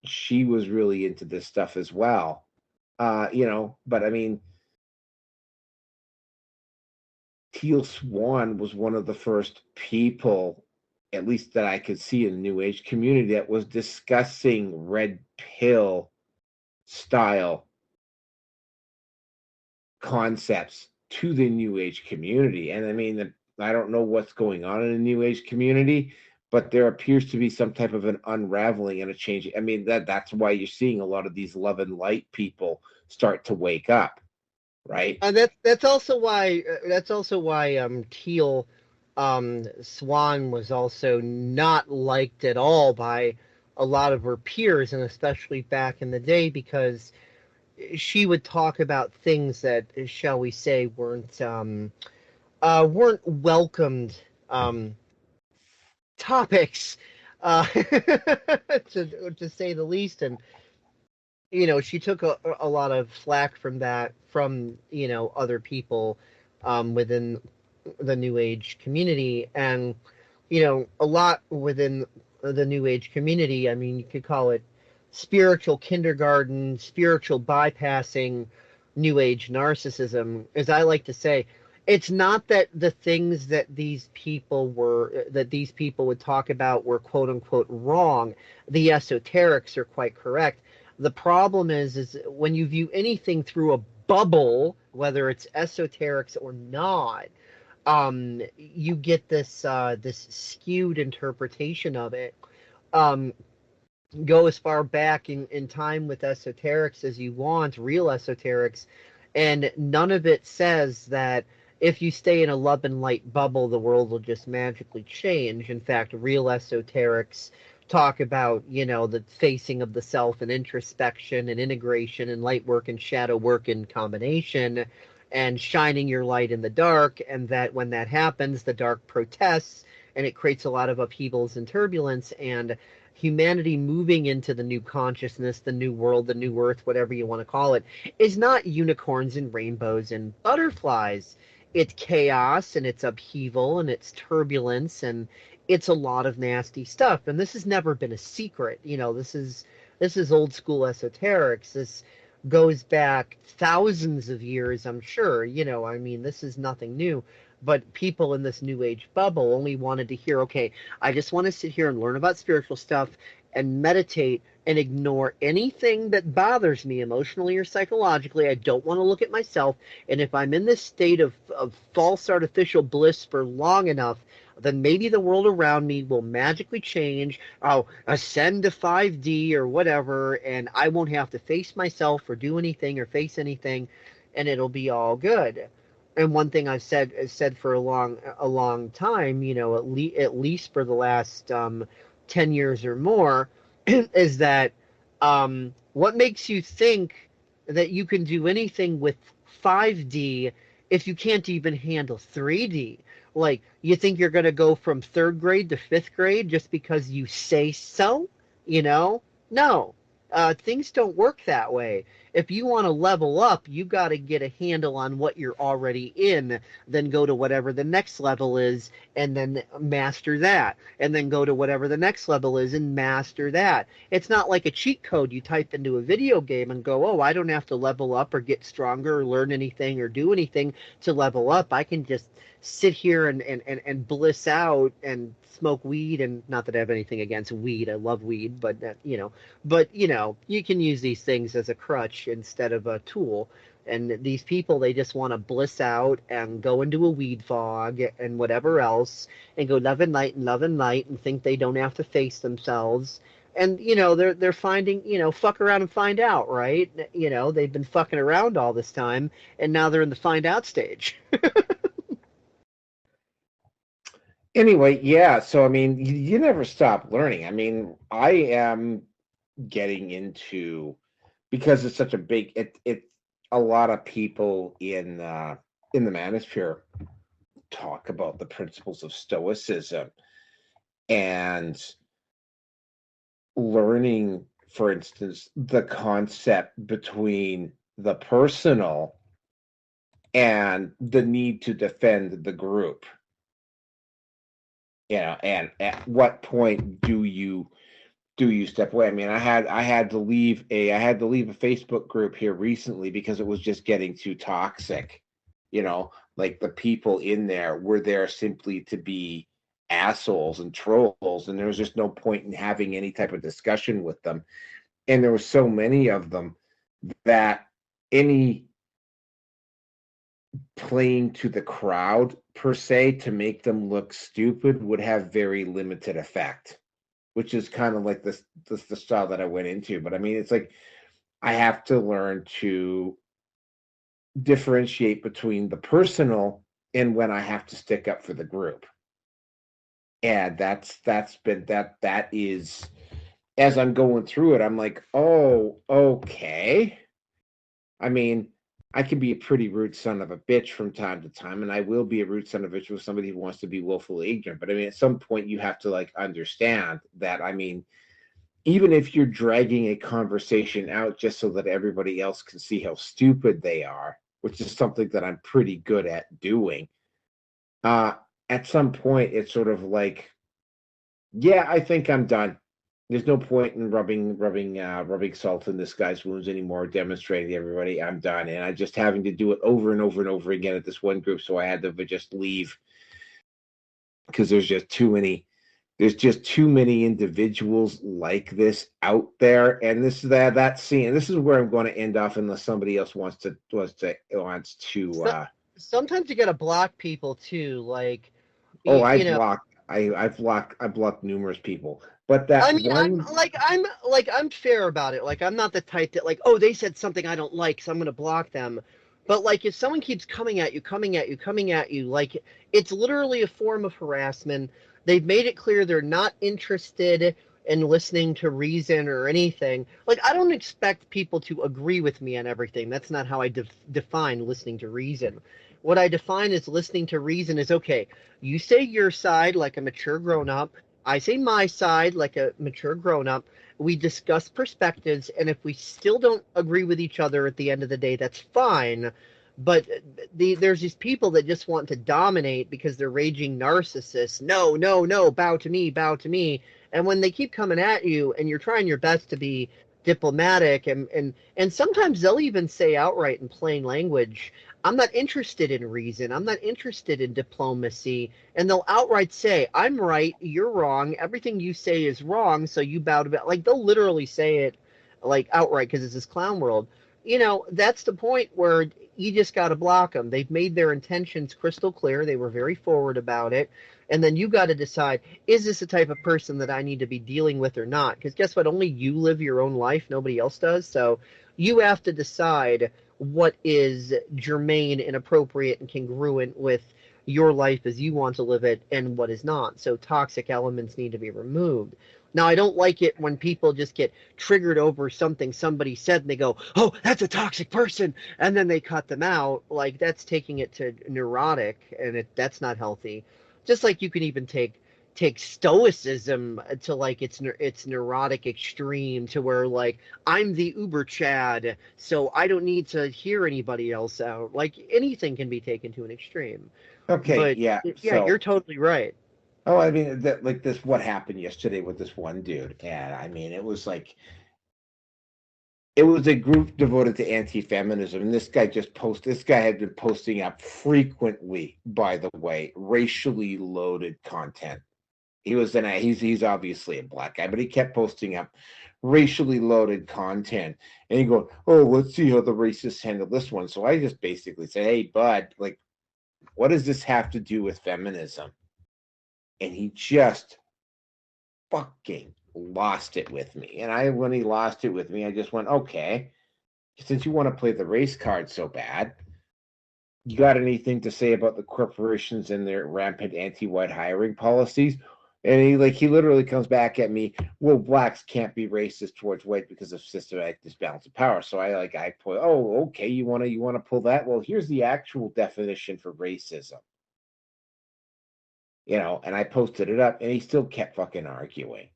she was really into this stuff as well. But I mean, Teal Swan was one of the first people, at least that I could see in the New Age community, that was discussing red pill style concepts to the New Age community. And I mean, I don't know what's going on in the New Age community, but there appears to be some type of an unraveling and a change. I mean, that's why you're seeing a lot of these love and light people start to wake up, right? And that's also why Teal Swan was also not liked at all by a lot of her peers, and especially back in the day, because she would talk about things that, shall we say, weren't welcomed topics, to say the least. And she took a lot of flack from that from other people within the New Age community, and a lot within the New Age community. I mean, you could call it spiritual kindergarten, spiritual bypassing, New Age narcissism. As I like to say, it's not that the things that these people would talk about were quote unquote wrong. The esoterics are quite correct. The problem is when you view anything through a bubble, whether it's esoterics or not, you get this skewed interpretation of it. Go as far back in time with esoterics as you want, real esoterics, and none of it says that if you stay in a love and light bubble, the world will just magically change. In fact, real esoterics talk about, the facing of the self and introspection and integration and light work and shadow work in combination and shining your light in the dark. And that when that happens, the dark protests and it creates a lot of upheavals and turbulence, and humanity moving into the new consciousness, the new world, the new earth, whatever you want to call it, is not unicorns and rainbows and butterflies. It's chaos and it's upheaval and it's turbulence and it's a lot of nasty stuff. And this has never been a secret. This is old school esoterics. This goes back thousands of years, I'm sure. I mean, this is nothing new. But people in this New Age bubble only wanted to hear, okay, I just want to sit here and learn about spiritual stuff and meditate and ignore anything that bothers me emotionally or psychologically. I don't want to look at myself. And if I'm in this state of false artificial bliss for long enough, then maybe the world around me will magically change. I'll ascend to 5D or whatever, and I won't have to face myself or do anything or face anything, and it'll be all good. And one thing I've said for a long time, at least for the last 10 years or more, is that what makes you think that you can do anything with 5D if you can't even handle 3D? Like, you think you're going to go from 3rd grade to 5th grade just because you say so? No. Things don't work that way. If you want to level up, you got to get a handle on what you're already in, then go to whatever the next level is and then master that, and then go to whatever the next level is and master that. It's not like a cheat code you type into a video game and go, oh, I don't have to level up or get stronger or learn anything or do anything to level up. I can just sit here and bliss out and smoke weed. And not that I have anything against weed. I love weed, but you can use these things as a crutch instead of a tool. And these people, they just want to bliss out and go into a weed fog and whatever else and go love and light and think they don't have to face themselves. And, they're finding, fuck around and find out, right? They've been fucking around all this time and now they're in the find out stage. Anyway, yeah. So, I mean, you never stop learning. I mean, I am getting into, because it's such a big, it's a lot of people in the manosphere talk about the principles of Stoicism and learning, for instance, the concept between the personal and the need to defend the group. And at what point do you step away? I mean, I had to leave a Facebook group here recently because it was just getting too toxic. Like the people in there were there simply to be assholes and trolls, and there was just no point in having any type of discussion with them. And there were so many of them that any playing to the crowd per se to make them look stupid would have very limited effect, which is kind of like the style that I went into. But I mean, it's like I have to learn to differentiate between the personal and when I have to stick up for the group. And that is, as I'm going through it, I'm like, oh, okay. I mean, I can be a pretty rude son of a bitch from time to time, and I will be a rude son of a bitch with somebody who wants to be willfully ignorant. But I mean, at some point, you have to understand that. I mean, even if you're dragging a conversation out just so that everybody else can see how stupid they are, which is something that I'm pretty good at doing, at some point, it's sort of like, yeah, I think I'm done. There's no point in rubbing salt in this guy's wounds anymore, demonstrating to everybody I'm done. And I'm just having to do it over and over and over again at this one group. So I had to just leave because there's just too many individuals like this out there. And this is that scene. This is where I'm going to end off unless somebody else wants to. Sometimes you got to block people too. Like, I've blocked numerous people. But that I'm fair about it. Like, I'm not the type that they said something I don't like, so I'm gonna block them. But if someone keeps coming at you, like, it's literally a form of harassment. They've made it clear they're not interested in listening to reason or anything. Like, I don't expect people to agree with me on everything. That's not how I define listening to reason. What I define as listening to reason is, okay, you say your side like a mature grown-up. I say my side like a mature grown-up. We discuss perspectives, and if we still don't agree with each other at the end of the day, that's fine. But there's these people that just want to dominate because they're raging narcissists. No, bow to me. And when they keep coming at you and you're trying your best to be diplomatic, and sometimes they'll even say outright in plain language, I'm not interested in reason. I'm not interested in diplomacy. And they'll outright say, I'm right, you're wrong. Everything you say is wrong, so you bow to it. Like, they'll literally say it outright because it's this clown world. That's the point where you just got to block them. They've made their intentions crystal clear. They were very forward about it. And then you got to decide, is this the type of person that I need to be dealing with or not? Because guess what? Only you live your own life. Nobody else does. So you have to decide what is germane and appropriate and congruent with your life as you want to live it and what is not. So toxic elements need to be removed. Now, I don't like it when people just get triggered over something somebody said and they go, oh, that's a toxic person, and then they cut them out. Like, that's taking it to neurotic, and that's not healthy. Just like you can even take stoicism to its neurotic extreme to where I'm the uber Chad, so I don't need to hear anybody else out. Like, anything can be taken to an extreme. Okay, but, yeah, so, you're totally right. Oh, I mean, what happened yesterday with this one dude, and I mean, it was a group devoted to anti-feminism, and this guy had been posting up frequently, by the way, racially loaded content he's obviously a black guy, but he kept posting up racially loaded content, and he go, oh, let's see how the racists handle this one. So I just basically said, hey, bud, like, what does this have to do with feminism? And he just fucking lost it with me. And when he lost it with me, I just went, okay, since you want to play the race card so bad, you got anything to say about the corporations and their rampant anti-white hiring policies? And he literally comes back at me, well, blacks can't be racist towards white because of systematic disbalance of power. So I put, oh, okay, you wanna pull that? Well, here's the actual definition for racism. And I posted it up, and he still kept fucking arguing.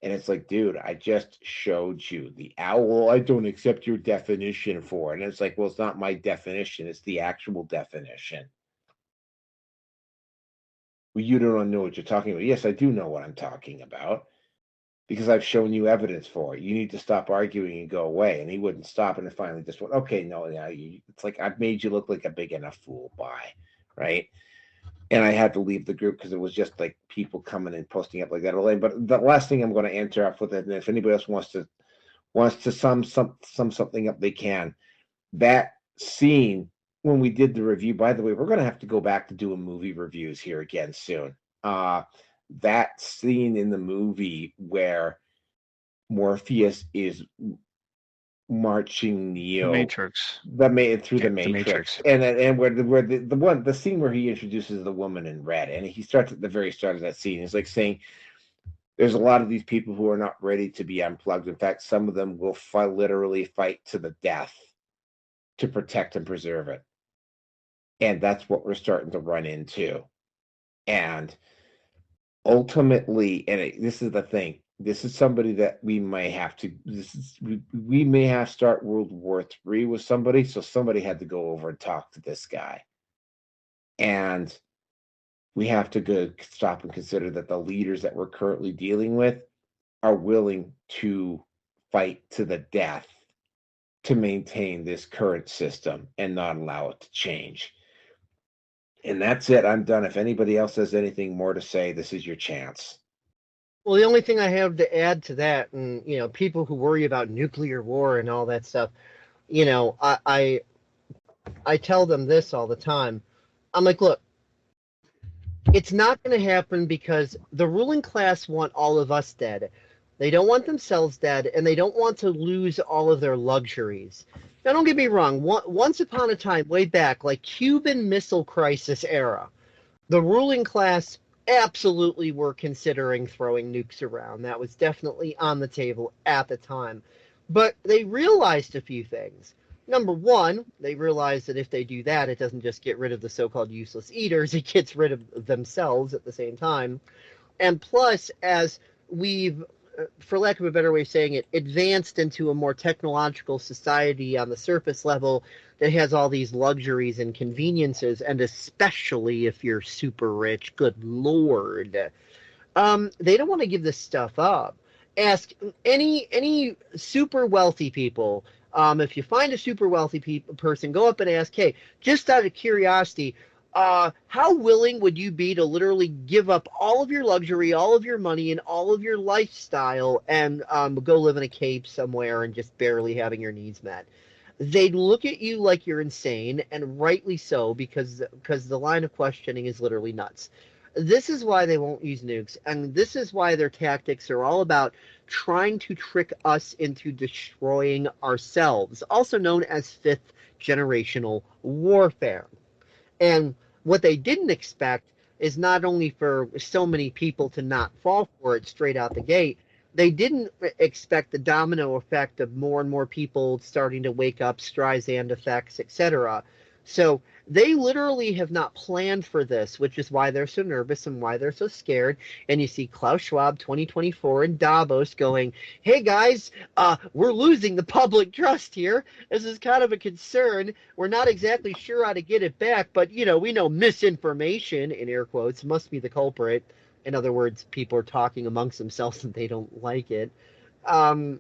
And it's like, dude, I just showed you the owl. I don't accept your definition for it. And it's like, well, it's not my definition. It's the actual definition. Well, you don't know what you're talking about. Yes, I do know what I'm talking about because I've shown you evidence for it. You need to stop arguing and go away. And he wouldn't stop. And it finally just went, okay, no, it's like I've made you look like a big enough fool. Bye. Right. And I had to leave the group because it was just like people coming and posting up like that. But the last thing I'm going to enter up with it, and if anybody else wants to sum something up, they can. That scene when we did the review. By the way, we're going to have to go back to doing movie reviews here again soon. That scene in the movie where Morpheus is marching Neo Matrix. through the Matrix. And where the scene where he introduces the woman in red, and he starts at the very start of that scene. It's like saying there's a lot of these people who are not ready to be unplugged. In fact, some of them will literally fight to the death to protect and preserve it. And that's what we're starting to run into. And ultimately, this is the thing. This is somebody that we may have to. We may have to start World War III with somebody. So somebody had to go over and talk to this guy, and we have to go stop and consider that the leaders that we're currently dealing with are willing to fight to the death to maintain this current system and not allow it to change. And that's it. I'm done. If anybody else has anything more to say, this is your chance. Well, the only thing I have to add to that, and people who worry about nuclear war and all that stuff, I tell them this all the time. I'm like, look, it's not going to happen because the ruling class want all of us dead. They don't want themselves dead, and they don't want to lose all of their luxuries. Now, don't get me wrong. Once upon a time, way back, like Cuban Missile Crisis era, the ruling class absolutely were considering throwing nukes around. That was definitely on the table at the time. But they realized a few things. Number one, they realized that if they do that, it doesn't just get rid of the so-called useless eaters, it gets rid of themselves at the same time. And plus, as we've, for lack of a better way of saying it, advanced into a more technological society on the surface level that has all these luxuries and conveniences, and especially if you're super rich, good lord, they don't want to give this stuff up. Ask any super wealthy people. If you find a super wealthy person, go up and ask, hey, just out of curiosity, how willing would you be to literally give up all of your luxury, all of your money, and all of your lifestyle and go live in a cave somewhere and just barely having your needs met? They'd look at you like you're insane, and rightly so, because the line of questioning is literally nuts. This is why they won't use nukes, and this is why their tactics are all about trying to trick us into destroying ourselves, also known as fifth generational warfare. And what they didn't expect is not only for so many people to not fall for it straight out the gate, they didn't expect the domino effect of more and more people starting to wake up, Streisand effects, etc. So they literally have not planned for this, which is why they're so nervous and why they're so scared. And you see Klaus Schwab 2024 in Davos going, hey guys, we're losing the public trust here. This is kind of a concern. We're not exactly sure how to get it back, but we know misinformation, in air quotes, must be the culprit. In other words, people are talking amongst themselves and they don't like it. So,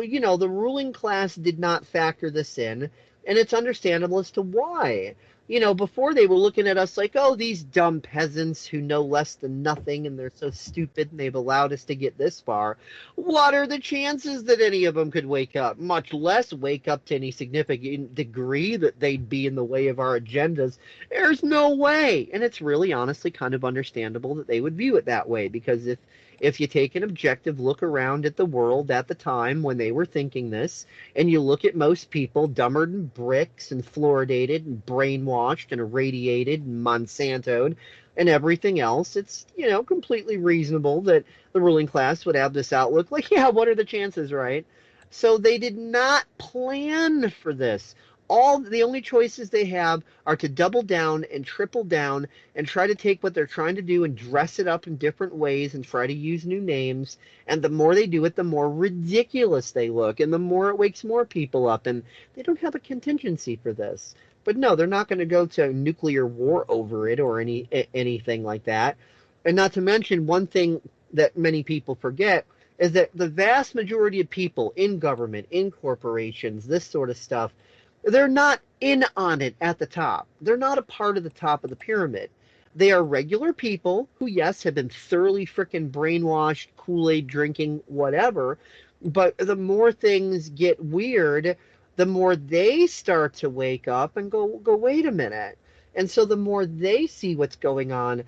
the ruling class did not factor this in, and it's understandable as to why. You know, before they were looking at us like, oh, these dumb peasants who know less than nothing and they're so stupid and they've allowed us to get this far. What are the chances that any of them could wake up, much less wake up to any significant degree that they'd be in the way of our agendas? There's no way. And it's really honestly kind of understandable that they would view it that way, because if you take an objective look around at the world at the time when they were thinking this, and you look at most people dumber than bricks and fluoridated and brainwashed and irradiated and Monsantoed and everything else, it's, you know, completely reasonable that the ruling class would have this outlook like, yeah, what are the chances, right? So they did not plan for this. All the only choices they have are to double down and triple down and try to take what they're trying to do and dress it up in different ways and try to use new names. And the more they do it, the more ridiculous they look, and the more it wakes more people up. And they don't have a contingency for this. But no, they're not going to go to nuclear war over it or anything like that. And not to mention, one thing that many people forget is that the vast majority of people in government, in corporations, this sort of stuff, they're not in on it at the top. They're not a part of the top of the pyramid. They are regular people who, yes, have been thoroughly freaking brainwashed, Kool-Aid drinking, whatever. But the more things get weird, the more they start to wake up and go, wait a minute. And so the more they see what's going on,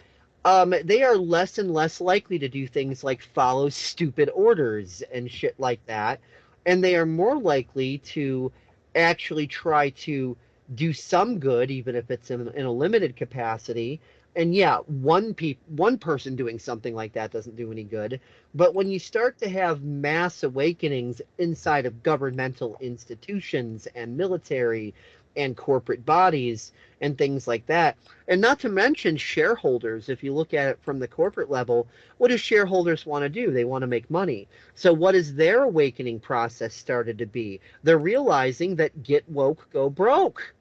they are less and less likely to do things like follow stupid orders and shit like that. And they are more likely to actually try to do some good, even if it's in a limited capacity. And yeah, one person doing something like that doesn't do any good. But when you start to have mass awakenings inside of governmental institutions and military and corporate bodies and things like that, and not to mention shareholders, if you look at it from the corporate level, what do shareholders want to do? They want to make money. So what is their awakening process started to be? They're realizing that get woke, go broke.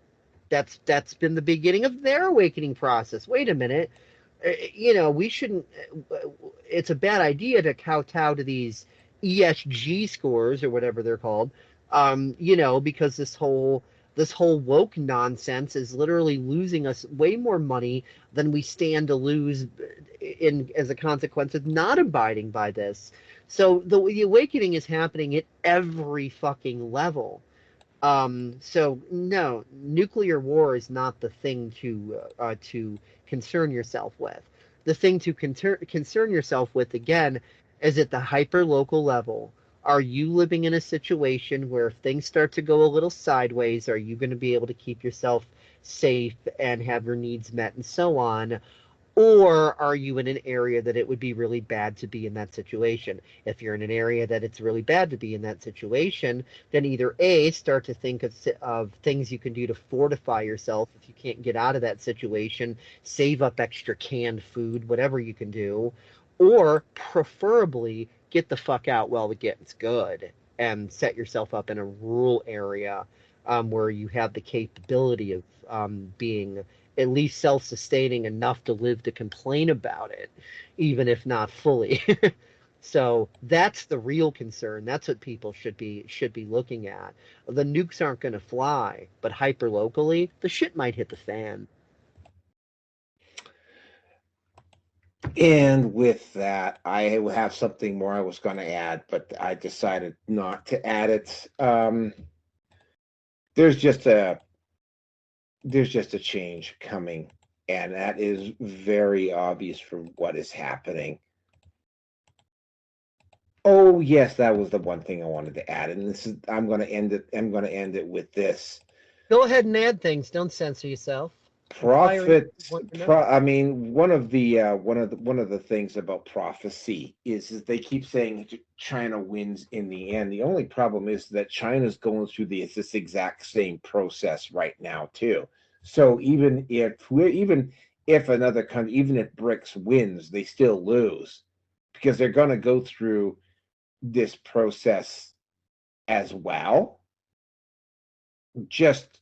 That's been the beginning of their awakening process. Wait a minute, you know, we shouldn't. It's a bad idea to kowtow to these ESG scores or whatever they're called. You know, because this whole woke nonsense is literally losing us way more money than we stand to lose in as a consequence of not abiding by this. So the awakening is happening at every fucking level. So no, nuclear war is not the thing to concern yourself with. The thing to concern yourself with, again, is at the hyper local level. Are you living in a situation where if things start to go a little sideways, are you going to be able to keep yourself safe and have your needs met and so on? Or are you in an area that it would be really bad to be in that situation? If you're in an area that it's really bad to be in that situation, then either A, start to think of things you can do to fortify yourself if you can't get out of that situation, save up extra canned food, whatever you can do, or preferably get the fuck out while the getting's good and set yourself up in a rural area where you have the capability of being at least self-sustaining enough to live to complain about it, even if not fully. So that's the real concern. That's what people should be looking at. The nukes aren't going to fly, but hyper locally, the shit might hit the fan. And with that, I have something more I was going to add, but I decided not to add it. There's just a change coming, and that is very obvious for what is happening. Oh yes, that was the one thing I wanted to add, and this is I'm going to end it with this. Go ahead and add things. Don't censor yourself. I mean, one of the things about prophecy is they keep saying China wins in the end. The only problem is that China's going through this exact same process right now too. So even if another country, even if BRICS wins, they still lose because they're going to go through this process as well. Just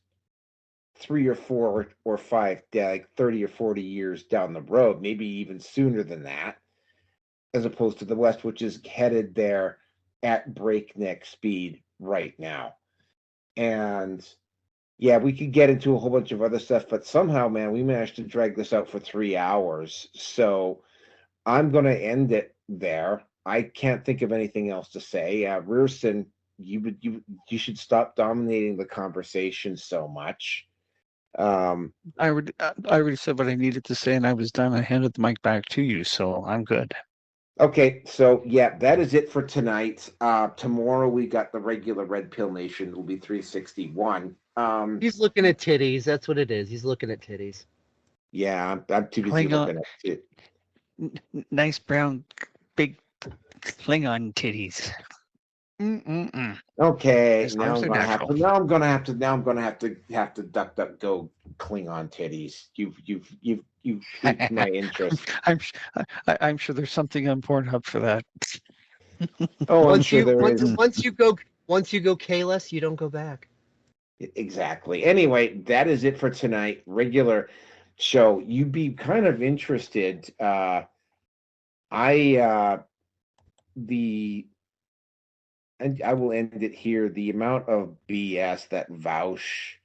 3 or 4 or 5, like 30 or 40 years down the road, maybe even sooner than that, as opposed to the West, which is headed there at breakneck speed right now. And Yeah, we could get into a whole bunch of other stuff, but somehow, man, we managed to drag this out for 3 hours. So I'm going to end it there. I can't think of anything else to say. Rearson, you should stop dominating the conversation so much. I already said what I needed to say, and I was done. I handed the mic back to you, so I'm good. Okay, so yeah, that is it for tonight. Tomorrow we got the regular Red Pill Nation. It'll be 361. He's looking at titties. That's what it is. He's looking at titties. Yeah, I'm too busy Klingon, looking at it. nice brown, big Klingon titties. Mm-mm-mm. Okay, As long now as I'm they're gonna have natural. to. Now I'm gonna have to duck go Klingon titties. You've piqued my interest. I'm sure there's something on Pornhub for that. Oh, I'm Once sure you there once is. once you go K-less, you don't go back. Exactly. Anyway, that is it for tonight. Regular show. You'd be kind of interested. And I will end it here. The amount of BS that Vaush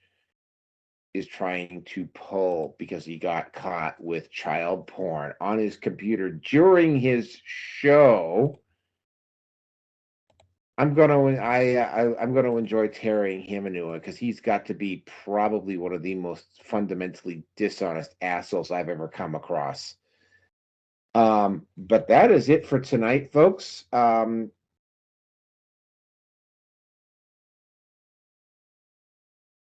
is trying to pull because he got caught with child porn on his computer during his show. I'm gonna enjoy tearing him a new one because he's got to be probably one of the most fundamentally dishonest assholes I've ever come across. But that is it for tonight, folks.